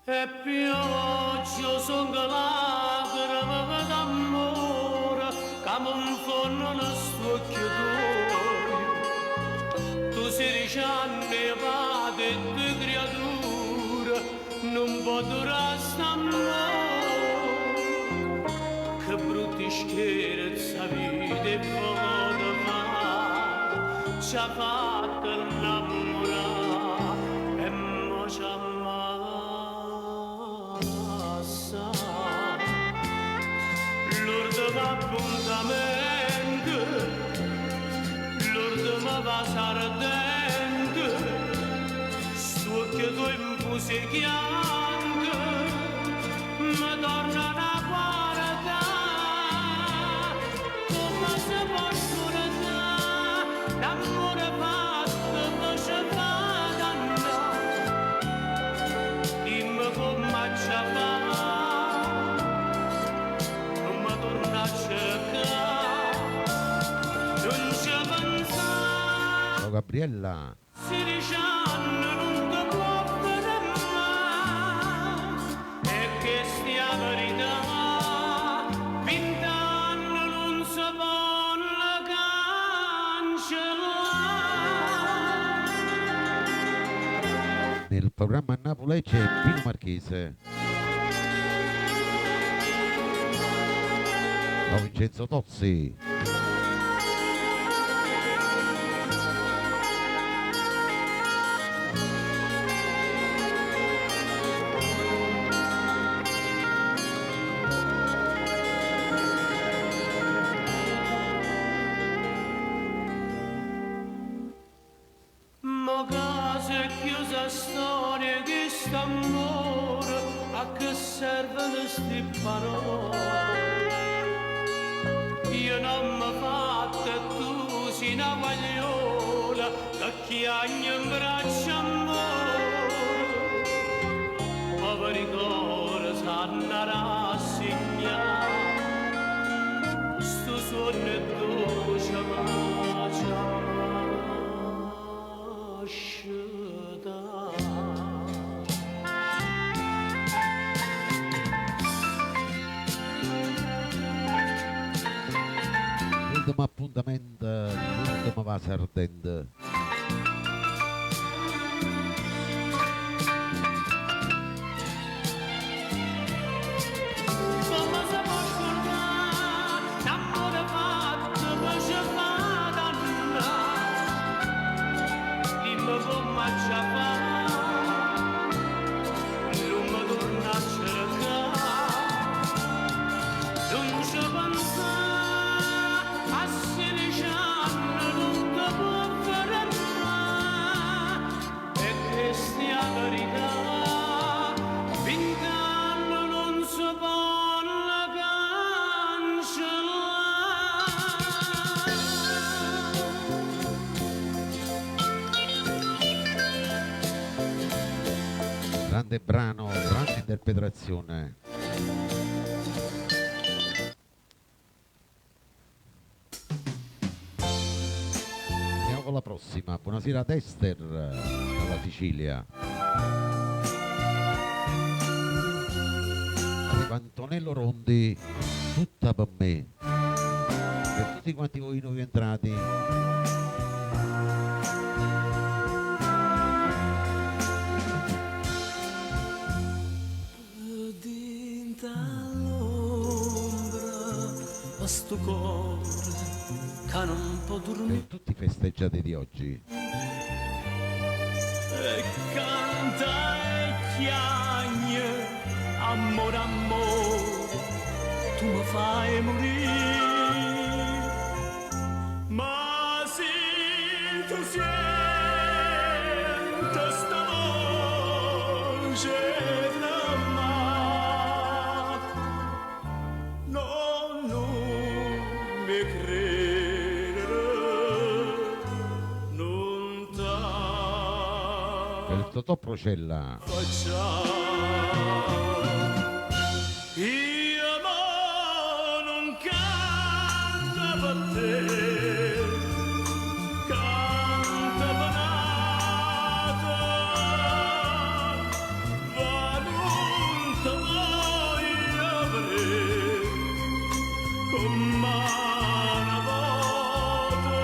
E pioggia son lacrime d'amore che mi fanno lo stuocchio tuo. Tu 16 anni fa e due creature non può durare st'amore. Che brutti scherzi a vita e poco fa ci ha fatto innamorare e mo ci ammazza. L'ultimo appuntamento, l'ultima vasa ardente, sto che tu infusi chiante, mi tornano a guardare, come se posso restare, l'amore fatto poi ci fa dannare, dimmi come ci fa. Ciao Gabriella. 16 anni non ti può fermare e che stia verità 20 anni non si può cancellare. Nel programma a Napoli c'è Pino Marchese. Ciao Vincenzo Tozzi. Ma casa è chiusa storia di st'amore a che servono sti parole. Io non mi fatto e tu sei una guagliola che chiagni in braccio amore. Poveri cuore sanno rassegnare, sto sonno è dolce ma ci lascia dare. L'ultimo appuntamento, l'ultima va ardente. Come si può scordare l'amore fatto poi ci fa dannare? Dimmi come ci fa, non mi torna a cercare, non ci pensa. A 16 anni non ti può fermare, e questa è la verità, 20 anni non si può cancellare. Grande brano, grande interpretazione. Andiamo con la prossima. Buonasera ad Esther dalla Sicilia. Arriva Antonello Rondi, tutta per me. Per tutti quanti voi nuovi entrati. Dinta all'ombra a sto cuore che non può dormire Per tutti i festeggiati di oggi. e canta e chiagne, amore, amore, tu mi fai morire, ma se tu senti sta voce non mi credere, non t'ha Per Totò Procella. facciamo. Io mo non canto per te, canto per nata, ma non ti voglio avere con mano vuota.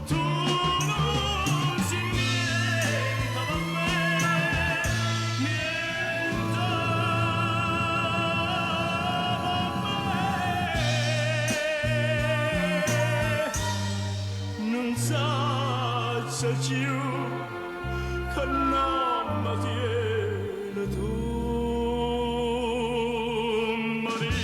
Tu non sei niente per me, niente per me. Non saccia più che non mi tiene tu, Maria.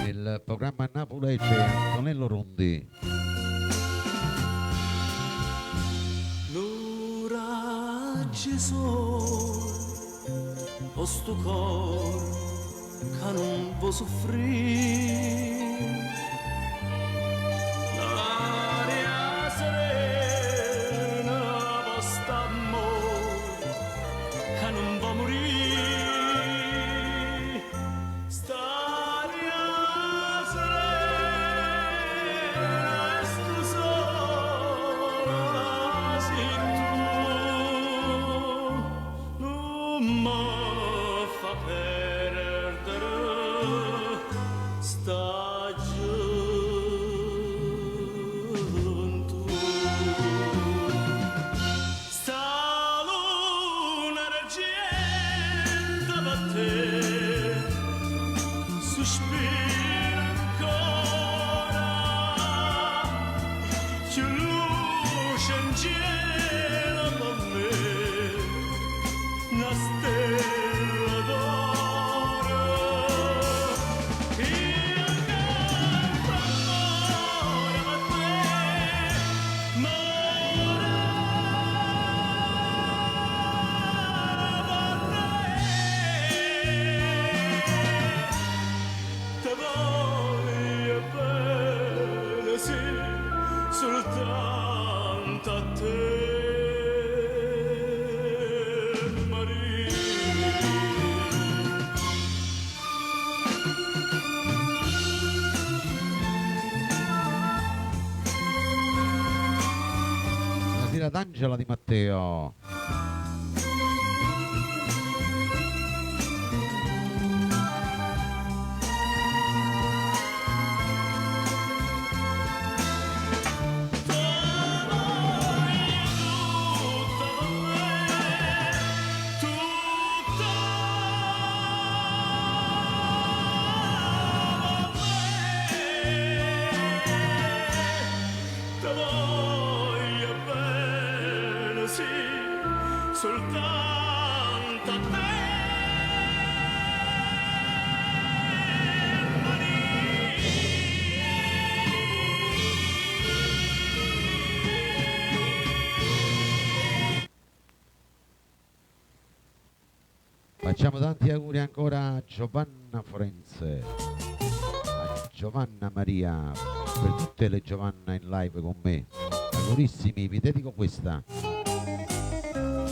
Nel programma Napoli c'è Antonello Rondi. L'ora Gesù, o sto cor che non può soffrire, l'aria serena può sta amore che non può morire, st'aria serena e sto sola sei tu, non mi fa perdere sta ad Angela Di Matteo. Soltanto a te. Facciamo tanti auguri ancora a Giovanna Forense, a Giovanna Maria, per tutte le Giovanna in live con me. Augurissimi, vi dedico questa.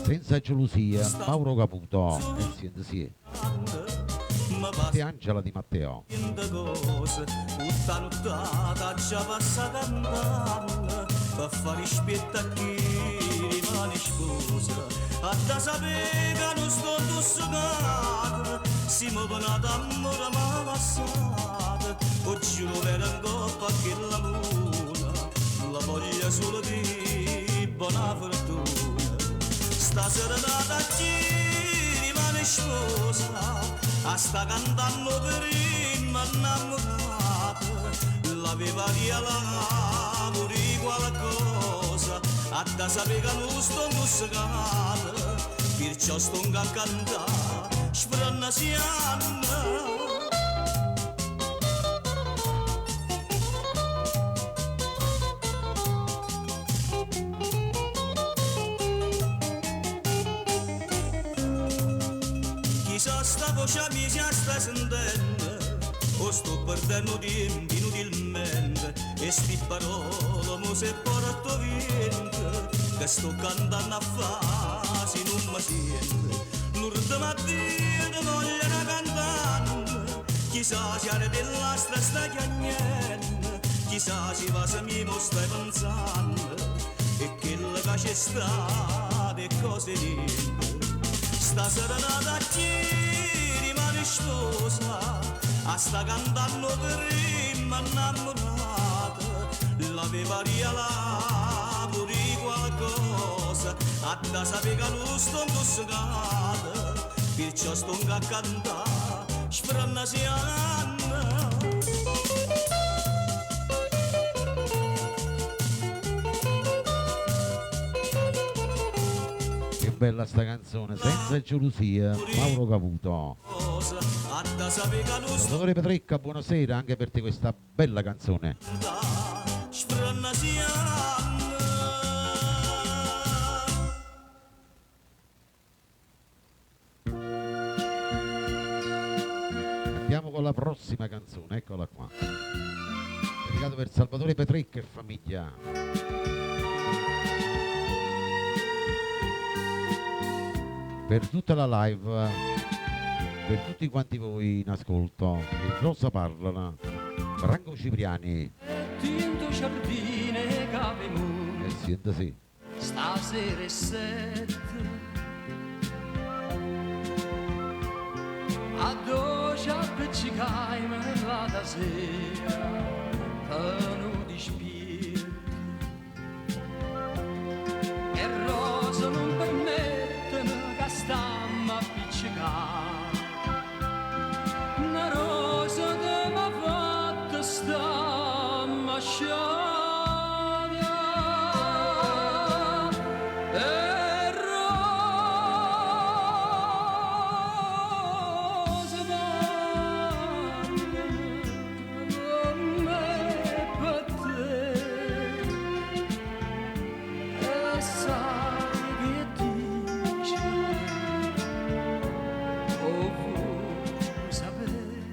Senza gelosia, Mauro Caputo, sì. E Angela Di Matteo. Tutta nottata già passa cantando, per fare spietta a chi rimane sposa. A da sapere che non sto tossicata, si muove una d'amore ma passata. Oggi lo vedo in coppa che la luna, la voglia solo di buona fortuna. Stasera da chi rimane sposa, a sta cantando per il innamorata, l'aveva la pure qualcosa, a da sapere che non sto musicato, perciò sto a cantare, spranna si anna. Sta voce mi si sta sentendo, o sto perdendo tempo inutilmente, e sti parole mo se porto vento, che sto cantando a fasi non mi sente. L'urda mattina vogliono cantare, chissà se è della sta chiagnendo, chissà se va se mi stai pensando, e che la c'è sta de cose niente. Stasera da chi rimane sposa, a sta cantando per il innamorata, l'aveva la pure qualcosa, a da sapere che non sto tossicata, perciò sto a cantare, spranna si anna. Bella sta canzone, senza gelosia, Mauro Caputo. Salvatore Petrecca, buonasera anche per te questa bella canzone. Andiamo con la prossima canzone, eccola qua. Dedicato per Salvatore Petrecca e famiglia. Per tutta la live, per tutti quanti voi in ascolto, il Rosa Parlana, Franco Cipriani. Tinto giardine capemu, E senta sì. stasera è 7. A doce appiccicai-me la da sera, pieno di spirito. E rosa non permettono che stammo appiccicare. Una rosa che m'ha fatto stammo asciare. E rosa non me per te. E sai che dice, oh vuoi sapere,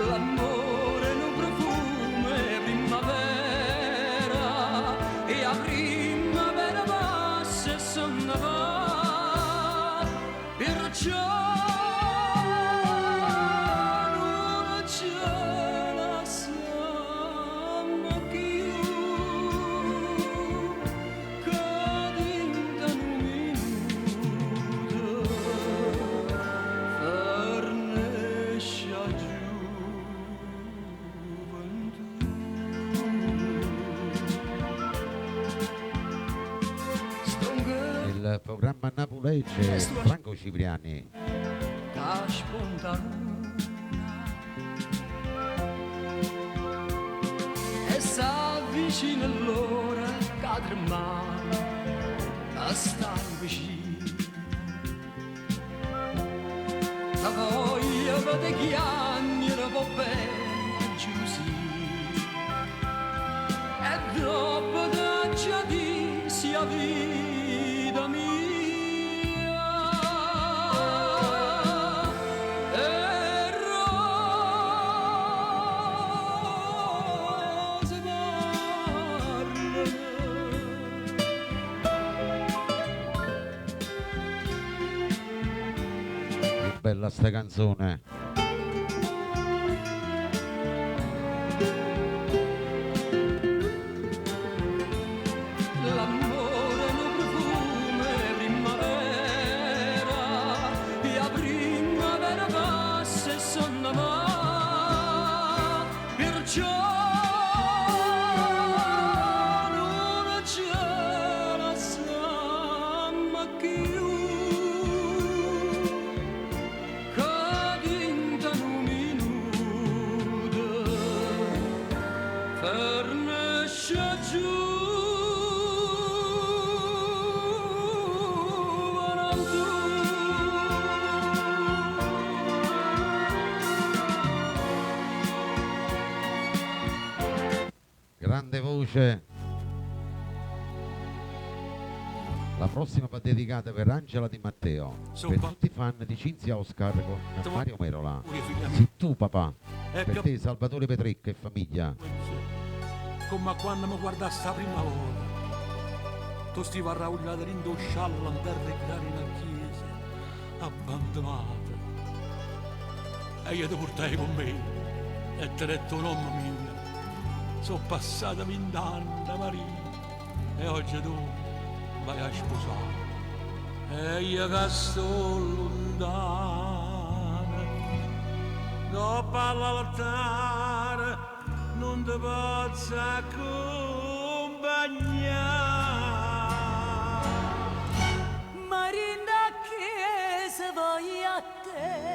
l'amore in un profumo è primavera, e a primavera passa e se ne va, perciò non ce la siamo più. Il programma Napulece, Franco Cipriani. da spunta luna e s'avvicina l'ora cadre mano a star vicino la voglia vede che anni ne può bene chiusi e dopo da già di sia vita mia Bella sta canzone. L'amore no profumo primavera e a primavera passa e sonna va perciò non c'è la samma più Grande voce. La prossima va dedicata per Angela Di Matteo, per tutti i fan di Cinzia Oscar con Mario Merola. Sì, tu papà, per te Salvatore Petrecca e famiglia. Come quando mi guardaste la prima volta, tu stivi arraugliata l'indoscialla per recare in chiesa, abbandonata. E io ti portai con me e ti ho detto nonna mia, sono passata 20 anni Maria e oggi tu vai a sposare. E io che sto lontana, dopo all'altare non ti posso accompagnare. Marinda che se vai a te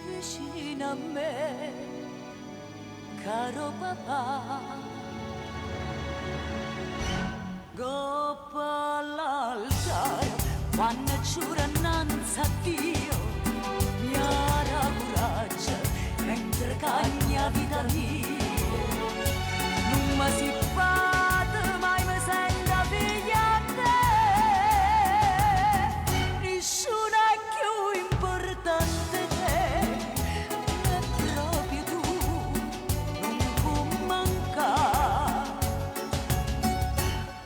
vicino a me, caro papà. Goppa all'altare quando giura innanzi a Dio mi ha coraggio mentre cagna vita mia non mi si fate mai mi senta figlia a te nessuno è più importante te e proprio tu non può mancare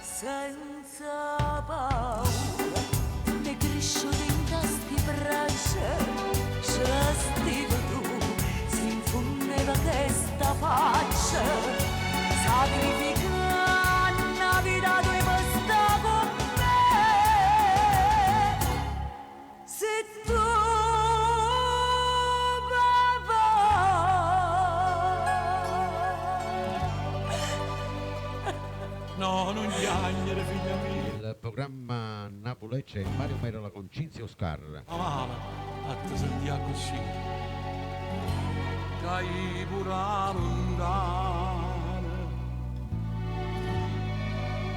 senza paura mi crescio dentro sti braccia ce stivo tu si infondeva questa faccia sacrificando una vita tu e sta con me se tu No, non piangere figlia mia. Il programma Napulece e Mario Merola con Cinzia Oscar. Amava a te sentia così, cai pure lontano,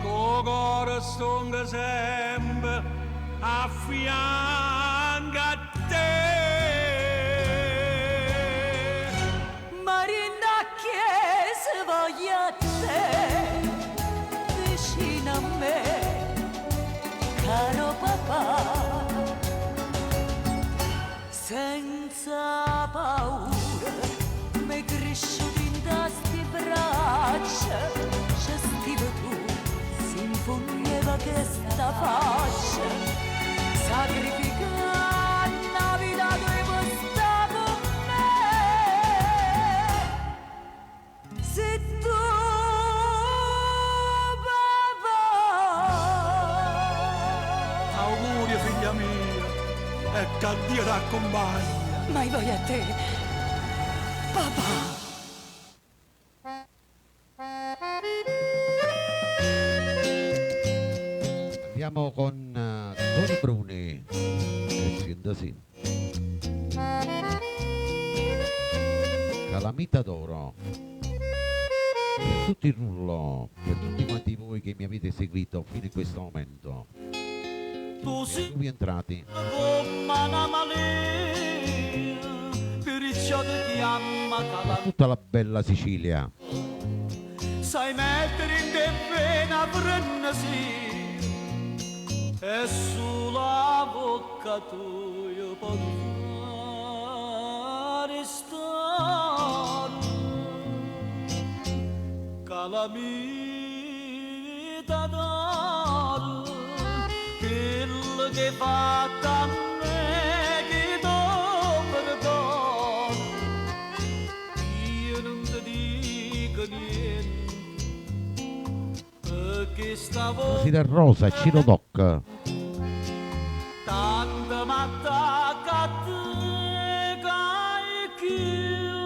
co cuore stonga sempre a fianco a te. Marinda che se voglia a te vicino a me, caro papà, senza paura, mi cresciuti in sti braccia, c'è stivo tu, si infondeva questa faccia, sacrificando la vita tu e sta con me, se tu Auguri figlia mia, e che Dio ti accompagna. mai voglio a te, papà. Andiamo con Tony Bruni. Sì. Calamita d'oro. Per tutto il rullo, per tutti quanti voi che mi avete seguito fino in questo momento. Tu Siamo nuovi entrati. come una malia, perciò ti chiama calamita. Tutta la bella Sicilia. Sai mettere in te pena frenesi e sulla bocca tua io posso fare stare calamita d'oro quello che fatta a me che do perdono io non ti dico niente che stavo Sira Rosa, Ciro Doc. tanto m'attacca a te che un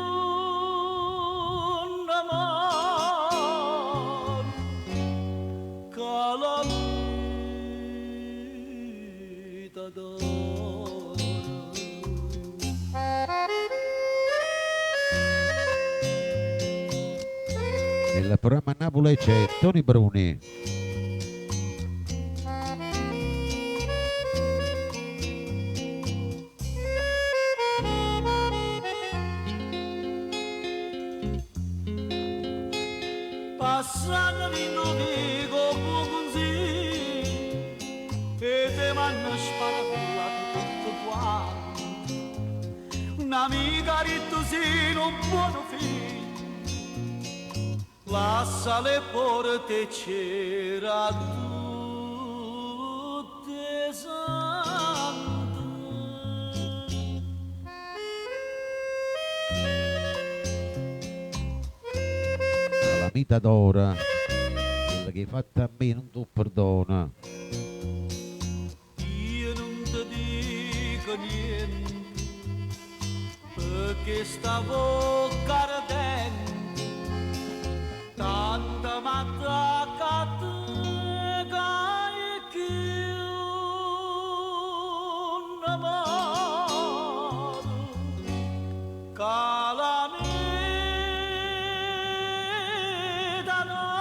amor calamita d'oro. Nel programma Napoli c'è Tony Bruni. Passando di nuovi con consigli e te m'hanno sparato tutto quanto un'amica rittosino un buono figlio lascia le porte c'era tutte sante Calamita d'oro. Quella che hai fatto a me non ti perdona. io non ti dico niente perché stavo ardente tanta m'attacca a te che un amore calamita d'oro.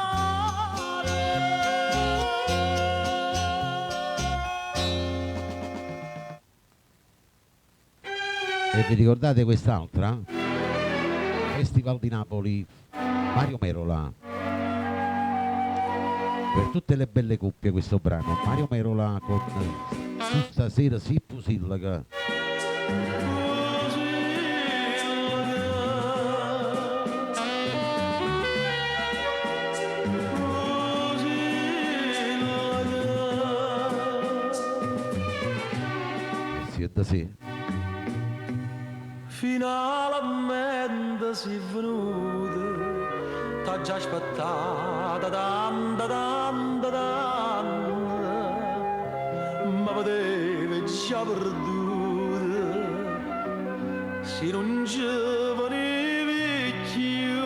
E vi ricordate quest'altra? Festival di Napoli, Mario Merola. Per tutte le belle coppie questo brano, Mario Merola con Su stasera si pusillaga. Siete sì. Finalmente si è venuta, t'ha già aspettata tanta, ma vedevi già perduta, se non ci venivi più,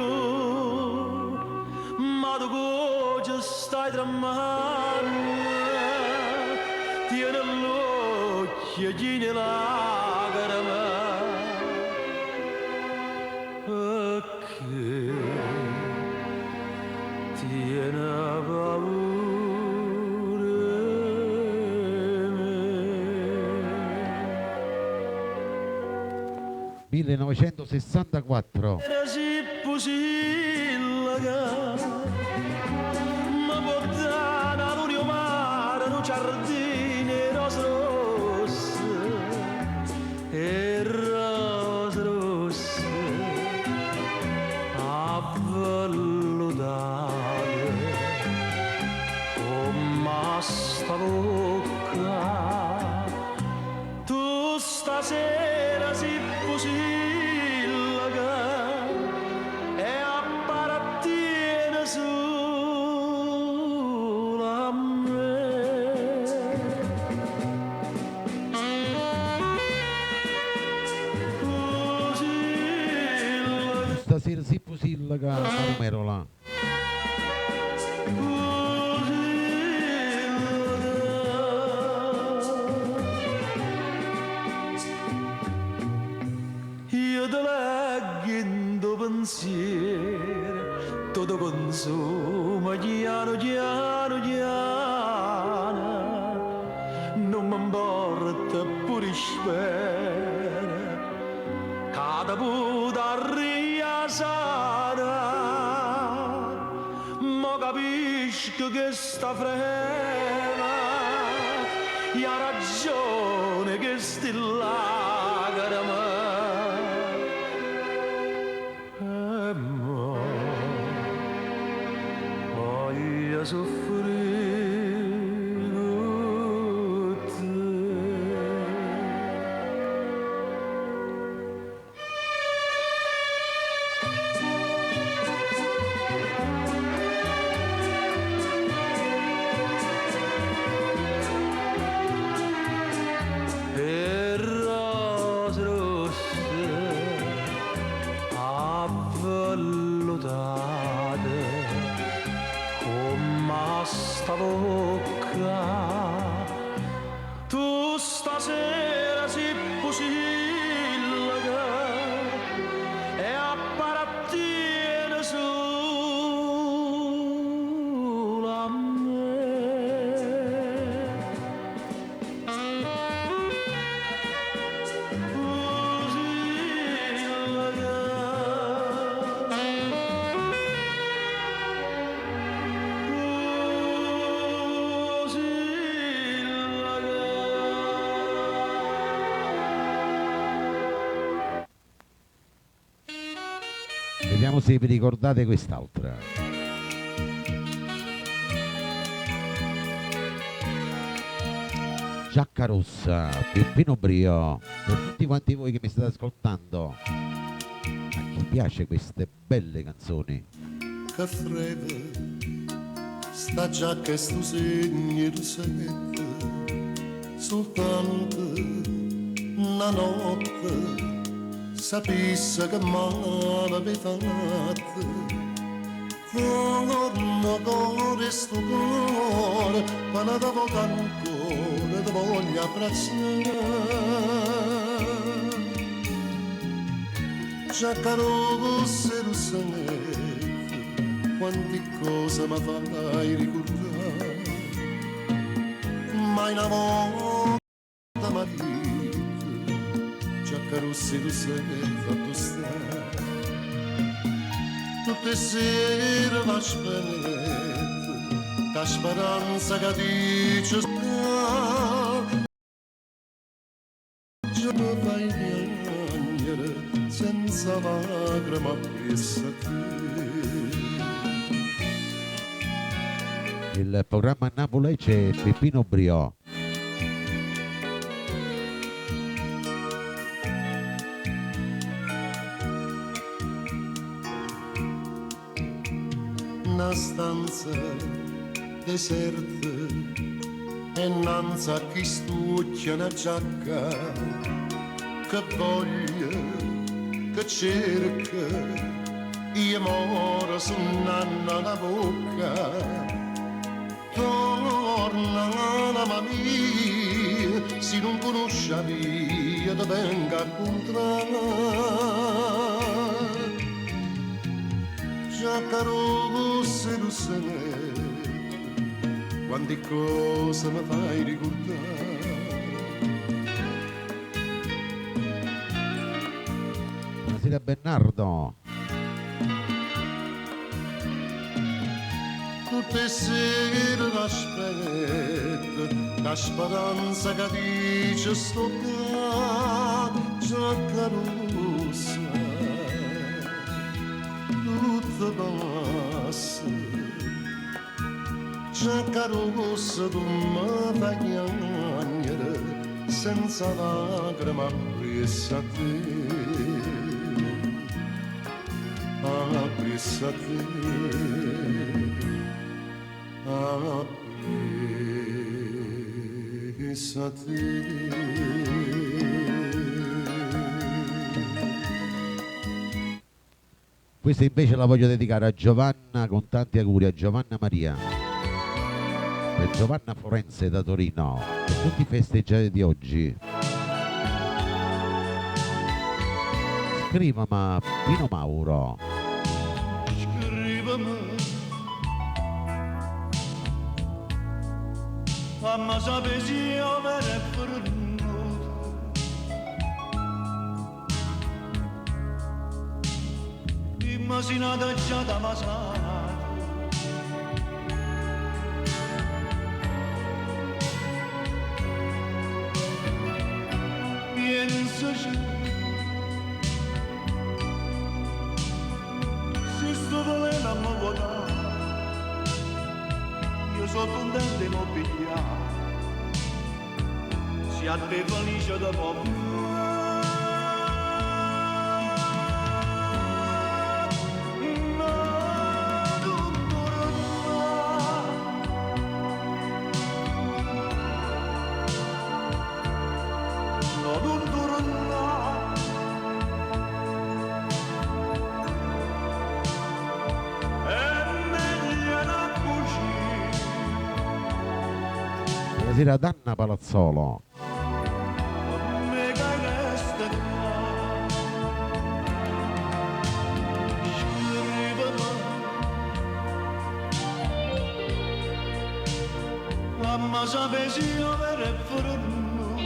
ma tu ci stai tremando, tieni l'occhio, tieni lacrime. Perché tiene paura me. 1964. Era si pusillaga, ma portana l'unio mare, un giardino rose rosse, e rose rosse. Avvelludate come sta bocca tu stasera si pusillaga e appartiene solo a me. Stasera si pusillaga Mario Merola. lo consuma piano piano piano, non mi importa pure spera, cada puta riasana, ma capisco che sta frena, e ha ragione che sti lacrime. Voglio soffrire con te. E rose rosse avvellutate, come sta bocca, tu stasera si pusilga e appartiene solo a me. Vediamo se vi ricordate quest'altra. Giacca Rossa, Peppino Brio, per tutti quanti voi che mi state ascoltando, a chi piace queste belle canzoni. Che fredda, sta giacca e stu segni rosette, soltanto una notte sapesse che m'aveva fatta. Torna cuore sto cuore, ma non ti voglio ancora, ti voglio abbracciare. Giacca rossa e rossonetta, quante cose mi fai ricordare. Mai una volta mi dite, giacca rossa e rossonetta, tu stai. Tutte sere m'aspetto, la speranza che dice sta. Già mi fai piangere senza lacrime appresso a te. Il programma Napoli c'è Peppino Brio. Una stanza deserta e innanzi a chi stuccia una giacca che voglia, che cerca, io moro su una bocca. Torna mamma mia, se non conosci la via ti venga a incontrare. Giacca rossa e rossonetta, quante cose mi fai ricordare. Buonasera Bernardo. Tutte sere l'aspetto, la speranza che dice sto qua. Giacca rossa, tutto passa. Giacca rossa, tu mi fai piangere senza lacrime appresso a te. Appresso a te. Appresso a te. Questa invece la voglio dedicare a Giovanna, con tanti auguri a Giovanna Maria, per Giovanna Forense da Torino, per tutti i festeggiati di oggi. Scrivami Pino Mauro. Scrivami Amma sapessi io per immaginata già da masata pensaci se sto volendo a me votare io sono contento di mobiliare si a te felice da poco Buonasera Danna Palazzolo. Mamma sapessi io per forno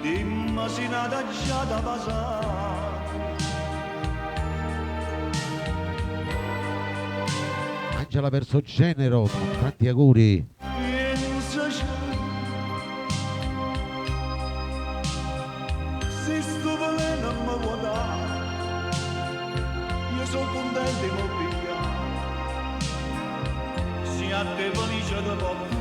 immaginata già da passare Angela Versogenero, tanti auguri. pensaci se sto volendo a me votare io sono contento di mobiliare si a te felice da poco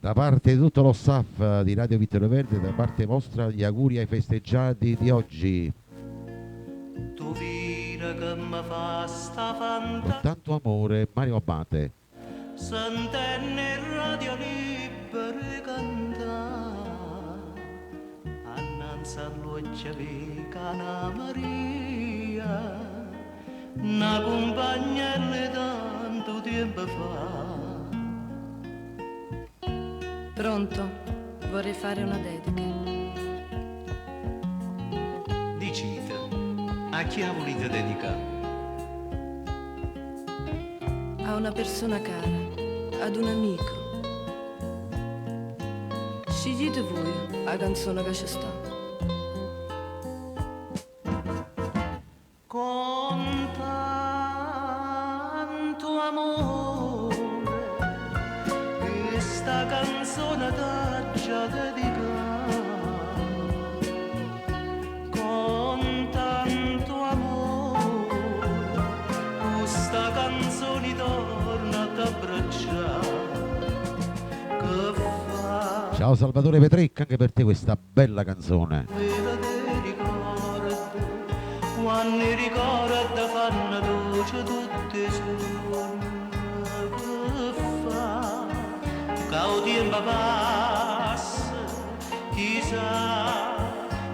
Da parte di tutto lo staff di Radio Vittorio Verde, da parte vostra gli auguri ai festeggiati di oggi. tu vira che mi fa sta fanta Con tanto amore, Mario Abate. sentenne il radio libero cantare annanzi all'occhia Cana Maria una compagnella tanto tempo fa. Pronto? Vorrei fare una dedica. Dicite, a chi ha voluto dedicare? A una persona cara, ad un amico. Scegliete voi la canzone che ci sta. Con tanto amore questa canzone t'aggia dedicata con tanto amore questa canzone torna ad abbracciare che fa Ciao Salvatore Petrecca, anche per te questa bella canzone. quando i ricordi fanno luce tutti i giorni che fa che il tempo passa chissà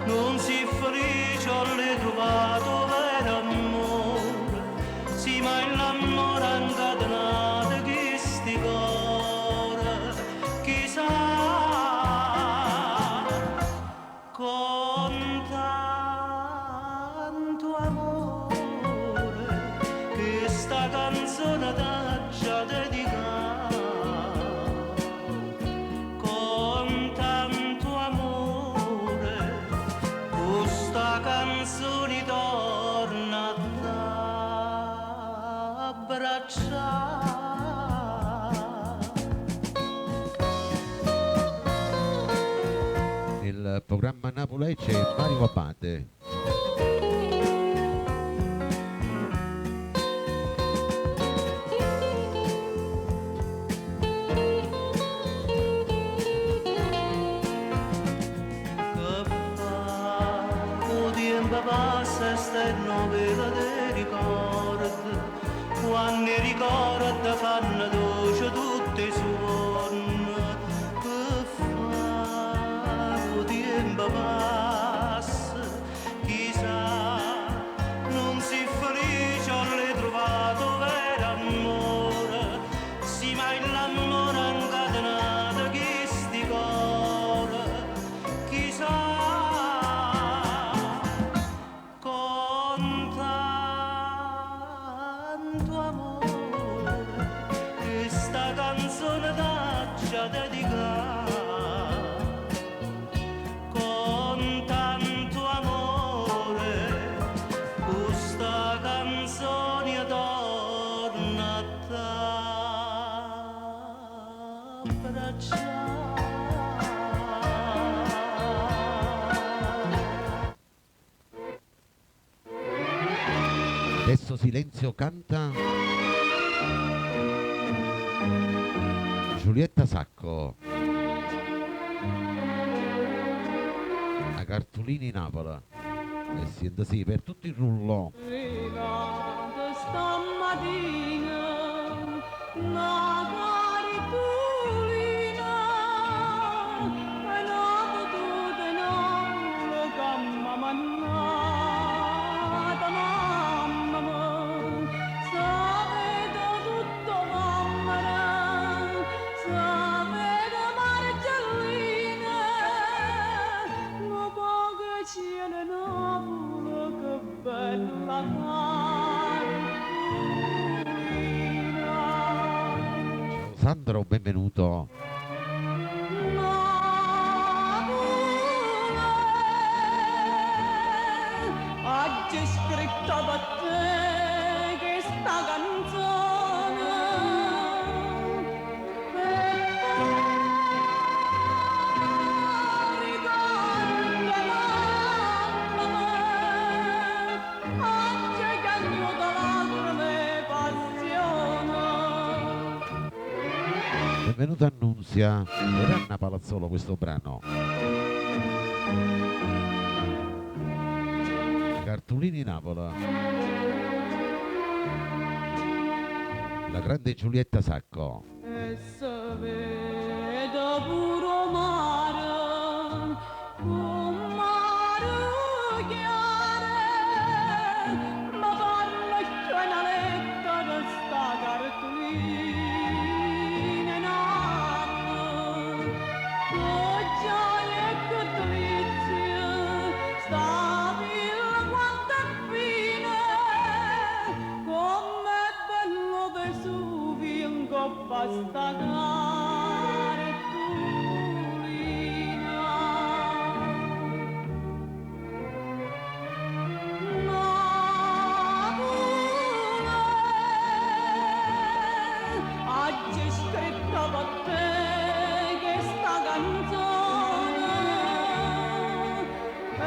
non si felice ho ritrovato vero amore sì ma l'amore ha incatenato questi cuore chissà con tanto amore questa canzone t'aggia dedicata con tanto amore questa canzone torna ad abbracciare. Nel programma Napoli c'è Mario Abate. sesta e novella dei ricordi, quando i ricordi fanno dolce tutti i suoni, che fa che tempo passa, chissà, non si felice alle trovato vero amore, sì ma l'amore incatenato che sti cuore, chissà. Con tanto amore questa canzone t'accia dedicata, con tanto amore questa canzone torna a t'abbracciare. Adesso Silenzio canta Giulietta Sacco, a Cartolini Napoli, e sente sì per tutto il rullo. Arrivata stamattina una cartolina e non potute non lo camma mannata mamma sapete tutto mamma sapete Margellina ma poche cielo Napoli che bella cartolina. Sandro, benvenuto. Oggi scritto per te questa canzone per ricordare mamma oggi che annuta lacrime e passione. Benvenuto Annunzia. Era Anna Palazzolo questo brano. Cartolini Napoli. La grande Giulietta Sacco. E se vede puro mare, un mare chiaro, ma parla c'è una lettera sta cartolina in anno, che gioia e che delizia, sta villa quanto è fine, com'è bello Vesuvio in coppa sta cartolina. Napoli, oggi scritto per te questa canzone e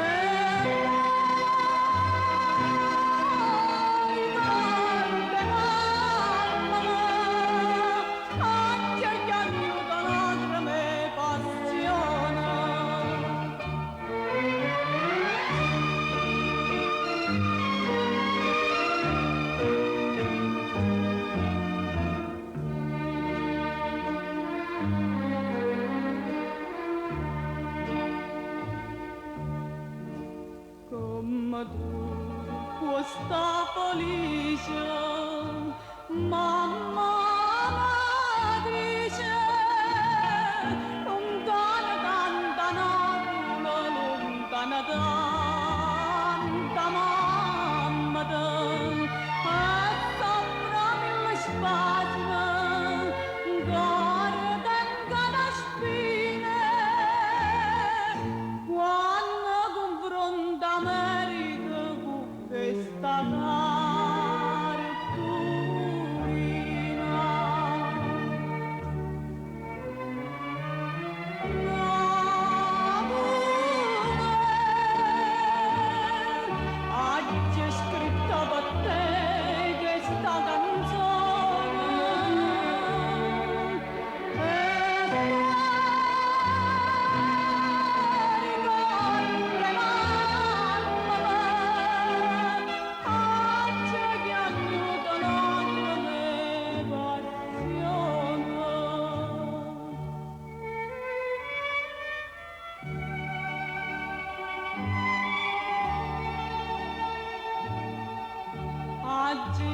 ricorda mamma oggi che aiuta lacrime e passione. Come tu puoi sta felice, mamma matrice, lontana tanta Napoli, lontana tanta mamma te, e sopra mille spasimi, gore tengono spine, quando confronta merito con questa cartolina.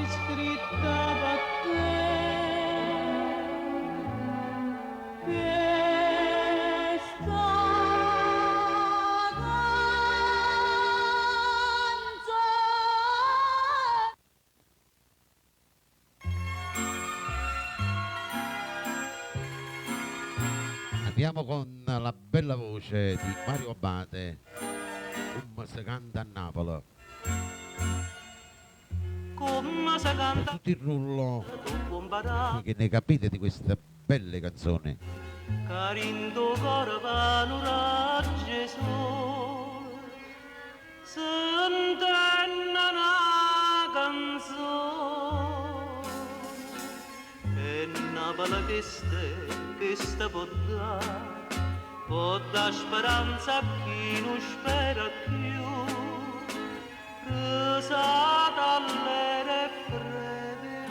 scritta per te che sta Andiamo con la bella voce di Mario Abate, come si canta a Napoli. come si Per canta tutto il rullo, tu bombarà che ne capite di queste belle canzoni. carindo cor vanura Gesù sentenna una canzone e Napoli che sta può dare speranza a chi non spera più resa dalle breve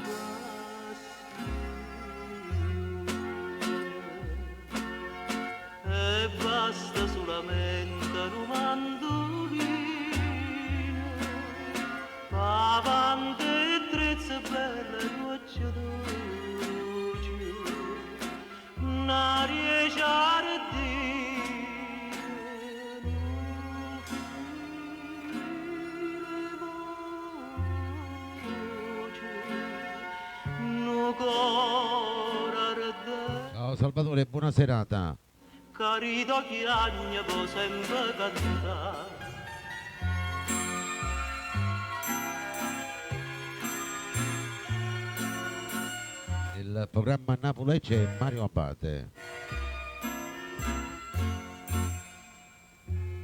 e basta solamente un mandolino avanti e trezze belle gocce dolci non riesce a Ciao Salvatore, buona serata. Carito chiagna può sempre cantare Il programma Napoli c'è Mario Abate.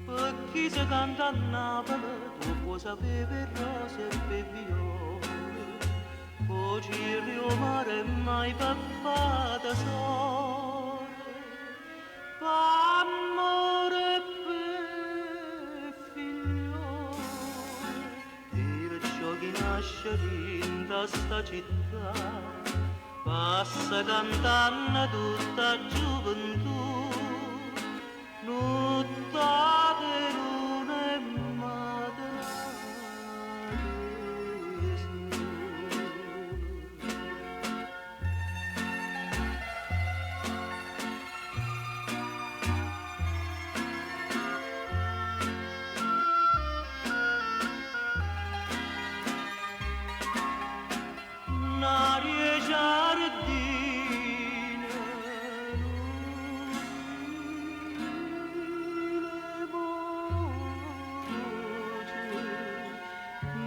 per chi si canta a Napoli tu puoi sapere rose e per viole poi cirio mare mai papata sole amore per figlioli perciò chi nasce in sta città passa cantando tutta gioventù nottate lune e madre Narie giardine le voci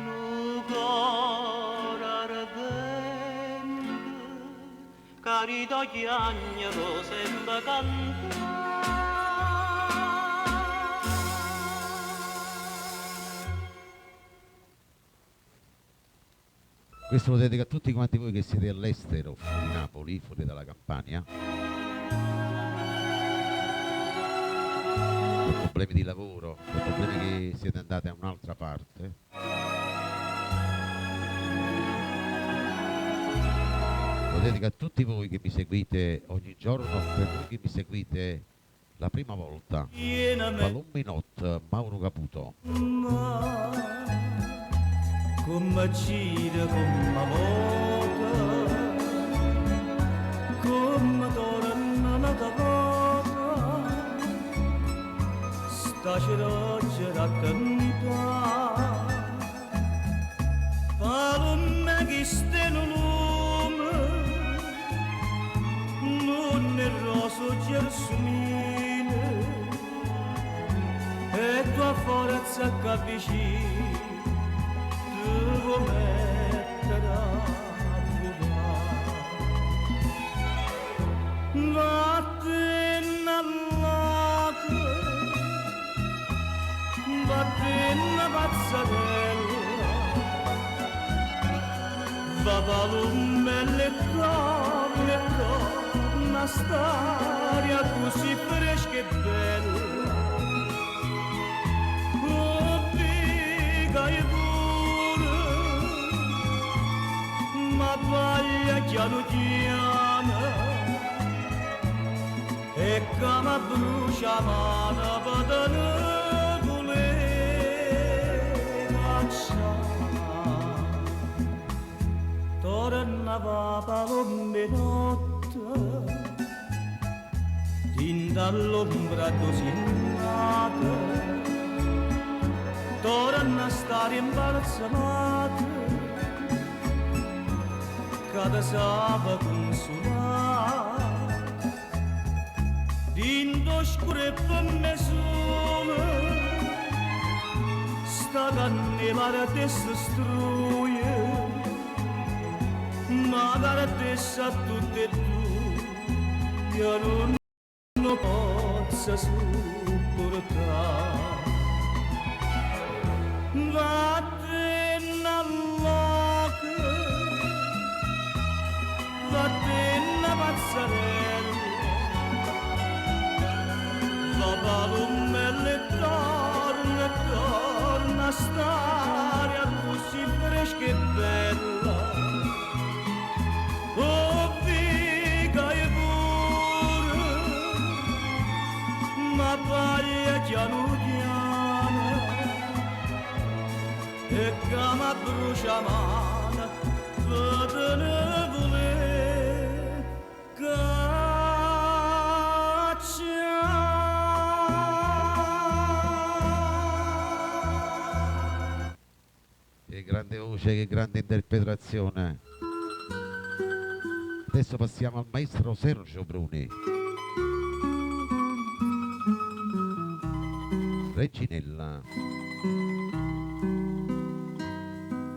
nu cor ardente carito chiagnolo sembra cantare Questo lo dedico a tutti quanti voi che siete all'estero, fuori Napoli, fuori dalla Campania. Per problemi di lavoro, per problemi che siete andati a un'altra parte. Lo dedico a tutti voi che mi seguite ogni giorno, per voi che mi seguite la prima volta. Palomminot, Mauro Caputo. Come gira, come vota, come torna una volta, sta ceroggia da cantare, palome che steno lume, non è roso gelsomine, e tua forza capisci. Devo mettere a provare vattene all'acqua vattene pazzarella va palume le corne una storia così fresca e bella oh figa e ma voglia chiaro chiana e come brucia mano padane voleva tornava come notte in dall'ombra dosinnata torna a stare imbalsamata cada sava consolata dindo scure per me sole sta cannella testa struie ma la testa tutte e due io non posso supportare vattene all'occhio vattene pazzarella la palomelle torna a stare a così fresca e bella oh figa e pure ma paglia piano piano e cama brucia mano vedene vole caccia. Che grande voce, che grande interpretazione. Adesso passiamo al maestro Sergio Bruni. Reginella.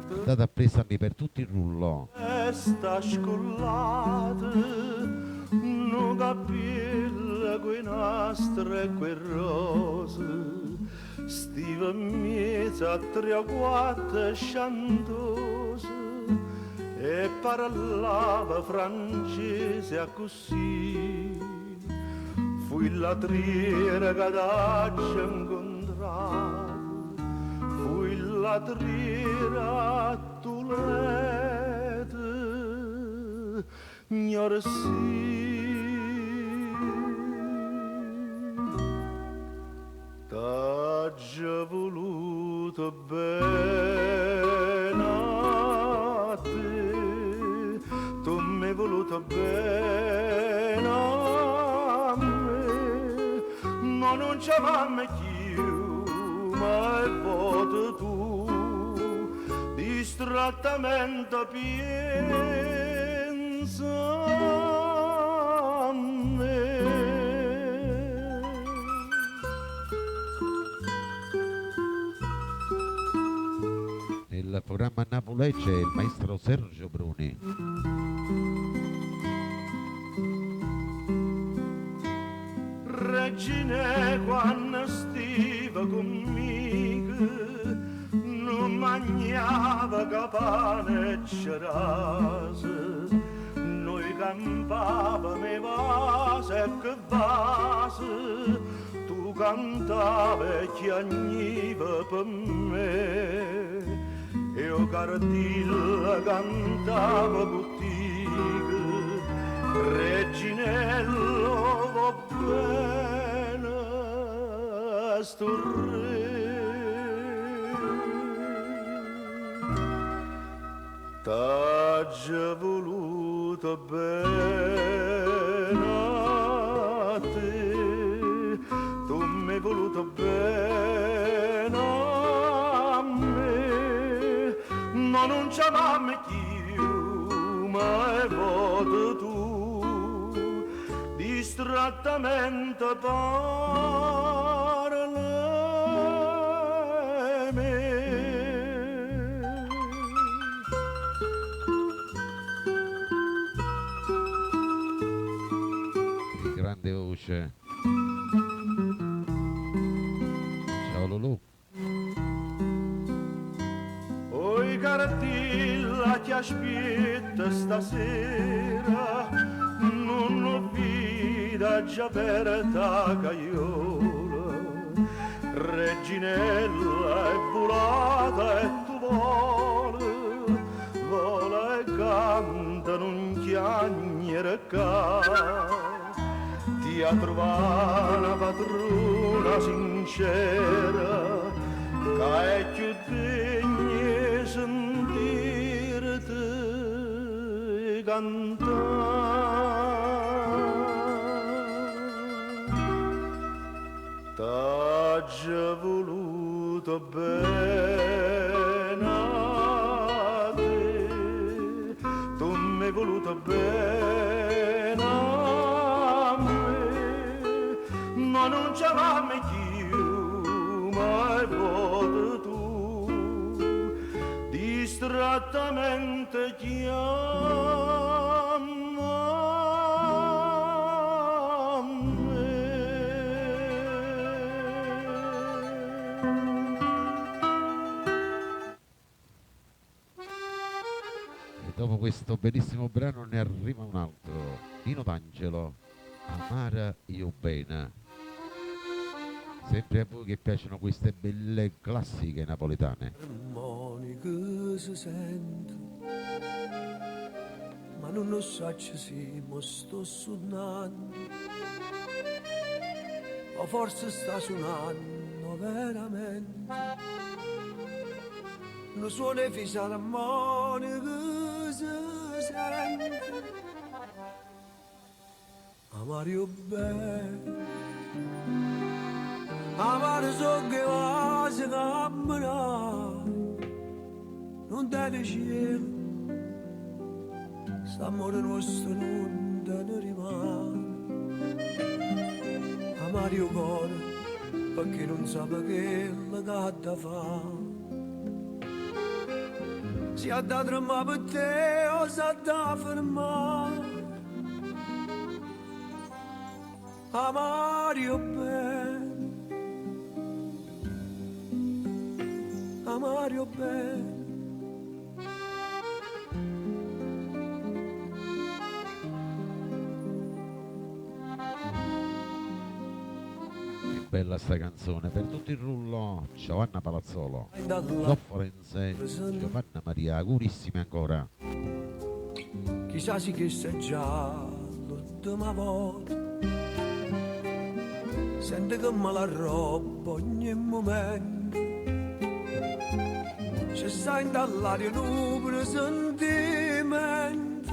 Andate a presarmi per tutto il rullo. Sta scollata, non capilla quei nastri e quei rose, stiva in mezzo a 3 o 4 sciantose e parlava francese a così. Fui la triera che t'accia incontrato, fui la triera a Tulete, signore sì. T'ha già voluto bene a te, tu mi hai voluto bene a me, ma non ci mamma più, ma è voto tu, distrattamente pensa a me. Nel programma Napoli c'è il maestro Sergio Bruni. Regine quando stiva conmigo non mangiava capane e cerase, noi campavamo i vasi e che vasi, tu cantavi e chiagniva per me. Io cardilla cantavo bottiglie, Reginello va bene sto re. T'ha già voluto bene a te, tu mi hai voluto bene a me, ma non ci mamma più, ma è voto tu, distrattamente parla me. Che grande voce. Ciao Lulu. Oi cartilla ti aspetta stasera, non ho vita già per ta caiola. Reginella è volata e tu vola e canta non chiagnere ca. Ti ha trovato una padrona sincera, che è più degna sentirte cantare. T'ha già voluto bene a te, tu mi hai voluto bene a me, ma non ce l'ammi più, ma è voto tu, distrattamente chiama me. E dopo questo bellissimo brano ne arriva un altro, Nino D'Angelo, Amare io bene. Sempre a voi che piacciono queste belle classiche napoletane. Armonica si sente, ma non lo so se mi sto suonando, o forse sta suonando veramente. Non suona e fisarmonica si sente, amare io bene. Amare so che va si cammina, non te ne cielo, st'amore nostro non te ne rimane. Amare io cuore, perché non sa che la gatta fa. Si ha da tremare per te o si ha da fermare. Amare io bene, Mario bene. Che bella sta canzone, per tutto il rullo Giovanna Palazzolo, Don Forense, Giovanna Maria, augurissimi ancora. Chissà se che sei già l'ultima volta, sente che me la roba ogni momento. Ci sta in dall'aria un presentimento.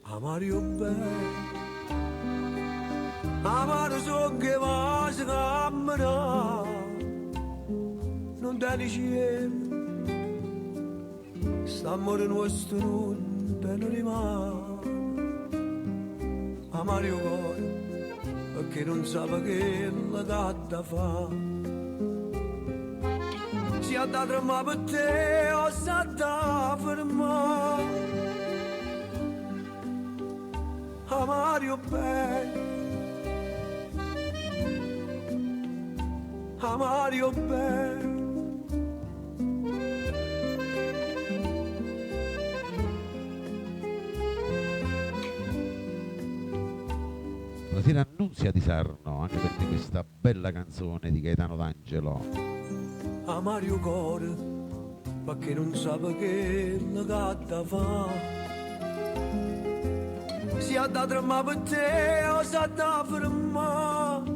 Amare io bene, amare so che va si cammina, non te ne cielo, st'amore nostro non te ne rimane. Amare io cuore, perché non sa che la gatta fa. Si ha da tremare per te o si ha da fermare. Amare io bene, amare io bene. Buonasera Annunzia di Sarno, anche per te questa bella canzone di Gaetano D'Angelo. Amare io cuore, perché non sa che la gatta fa. Si ha da tremare per te o si ha da fermare.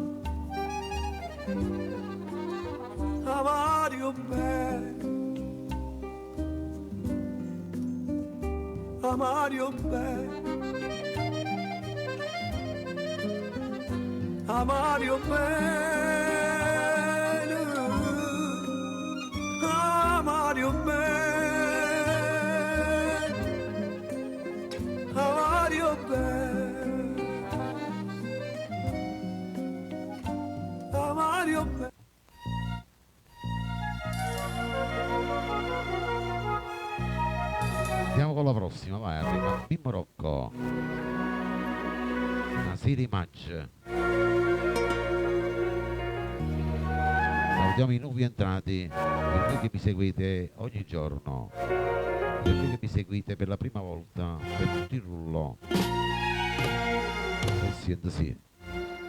Amare io bene, amare io bene, amare io bene. Mario bene, Mario bene, Mario bene. Andiamo con la prossima, vai, arriva Mimmo Rocco, una serie match. Salutiamo i nuovi entrati, per voi che mi seguite ogni giorno, per voi che mi seguite per la prima volta, per tutto il rullo. E siete sì.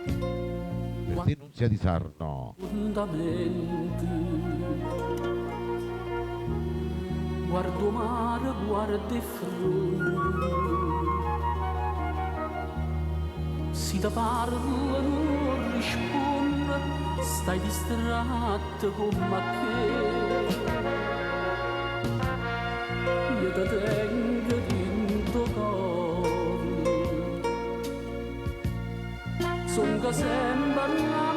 Per te Nunzia di Sarno. Guardo mare, guardo il fronte, si ti parlo non risponde, stai distratto con me che che ti tengo dentro cuore. Sono sempre innamorata,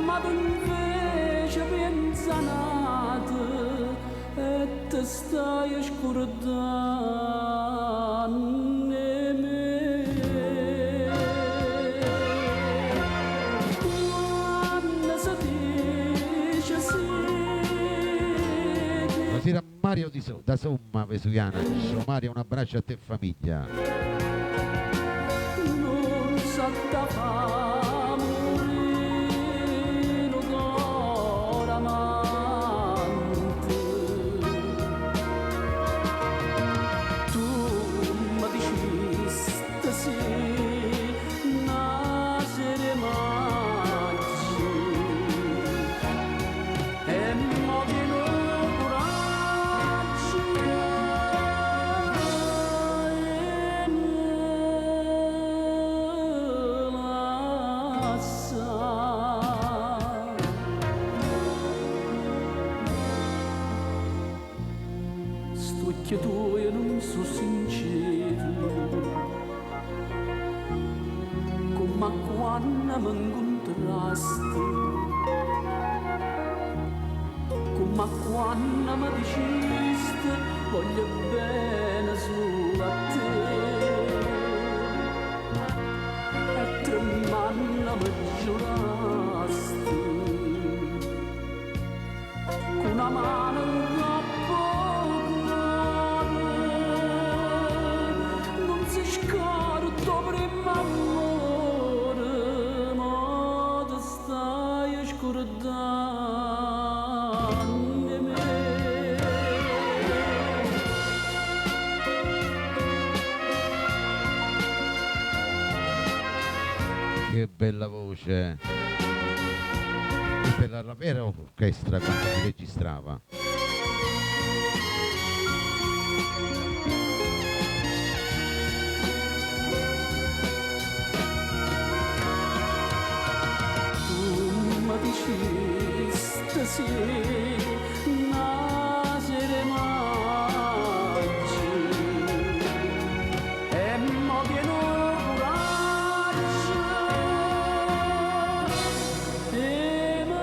ma tu invece pensa nata e ti stai scordando me. Quando si dice sì, Buonasera Mario da Somma Vesuviana. Ciao Mario, un abbraccio a te e famiglia. non sa da fa morire d'ora amante. Tu mi dicesti sì, nascere maggio e mo che non coraggio e me lascia. Sto che tu e non so sincero, come quando mi incontrasti, come quando mi dicesti voglio bene solo a te. E tremando mi giurasti, con una mano in capo non si scorda prima amore, ma ti stai scordando me. Che bella voce. Questa era la vera orchestra quando si registrava. Tu mi dicesti sì, nascere maggio e mo che non coraggio e me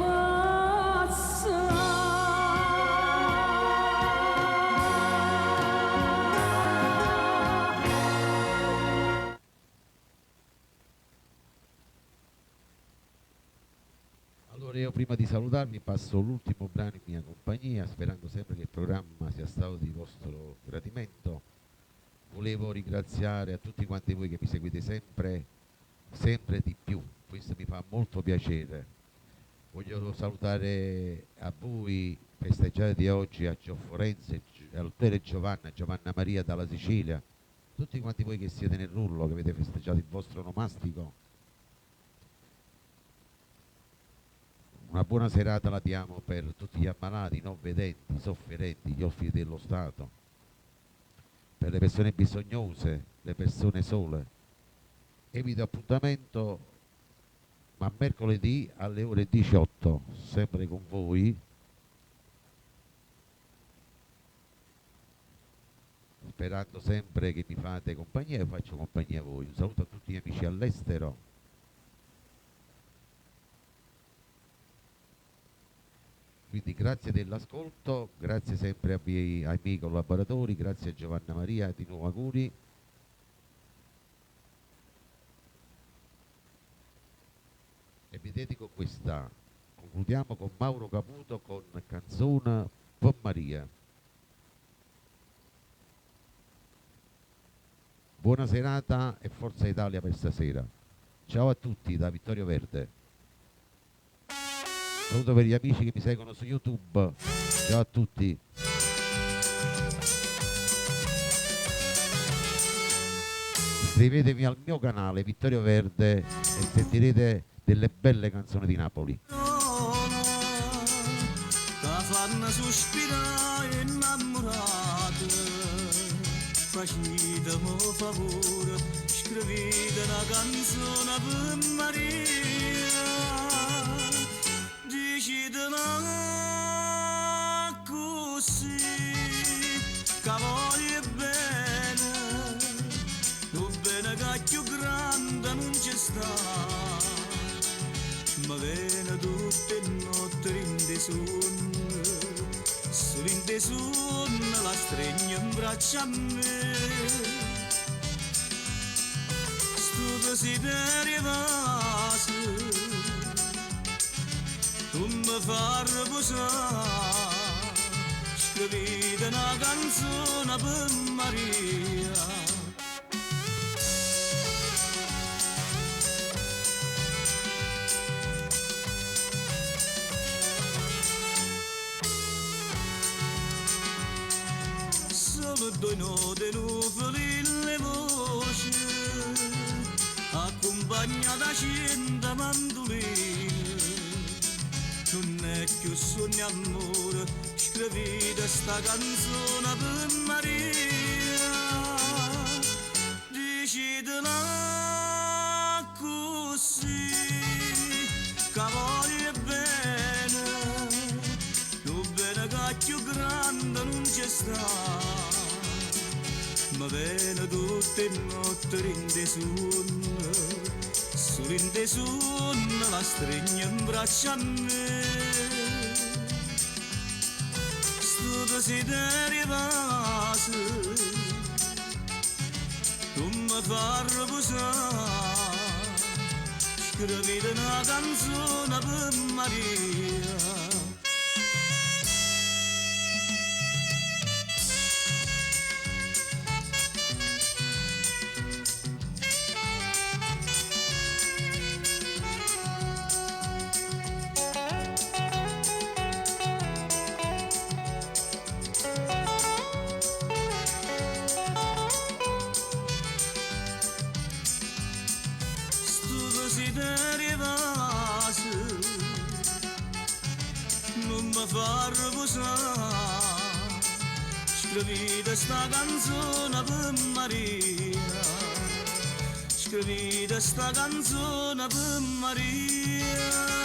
lascia. Allora io prima di salutarvi passo l'ultimo brano in mia compagnia, sperando sempre che il programma sia stato di vostro gradimento. Volevo ringraziare a tutti quanti voi che mi seguite sempre, sempre di più, questo mi fa molto piacere. Voglio salutare a voi festeggiati di oggi, a Gio Forense, a Lutero e Giovanna Maria dalla Sicilia, tutti quanti voi che siete nel rullo, che avete festeggiato il vostro onomastico. Una buona serata la diamo per tutti gli ammalati, i non vedenti, i sofferenti, gli ospiti dello Stato, per le persone bisognose, le persone sole. E vi do appuntamento a mercoledì alle ore 18, sempre con voi. Sperando sempre che mi fate compagnia e faccio compagnia a voi. Un saluto a tutti gli amici all'estero. Quindi grazie dell'ascolto, grazie sempre ai miei collaboratori, grazie a Giovanna Maria, di nuovo auguri. E vi dedico questa, concludiamo con Mauro Caputo con canzone Per Maria. Buona serata e Forza Italia per stasera. Ciao a tutti da Vittorio Verde. Saluto per gli amici che mi seguono su YouTube. Ciao a tutti. Iscrivetevi al mio canale Vittorio Verde e sentirete delle belle canzoni di Napoli. fanno sospirare innamorate, facitemi favore, scrivita una canzone per Maria, decidila così, che voglio bene, lo bene che è più grande non ci sta, ma viene tutte notte in de sonno, solo in de sonno la stringe in braccia a me. Sto desiderio vaso, tu mi fai riposare, scrivete una canzone per Maria. Solo due note nuvole le voci, accompagnata da mandoline, non è più sogno amore, scrivete sta canzone per Maria, decidila così, che voglio bene, lo bene che è più grande non ci sta, ma viene tutte notte in de sonno, solo in de sonno la stringe in braccia a me. Sto desiderio vaso, tu mi fai riposare, scrivete una canzone per Maria. Desiderio vaso, non mi fa riposare, scrivete sta canzone per Maria, scrivete sta canzone per Maria.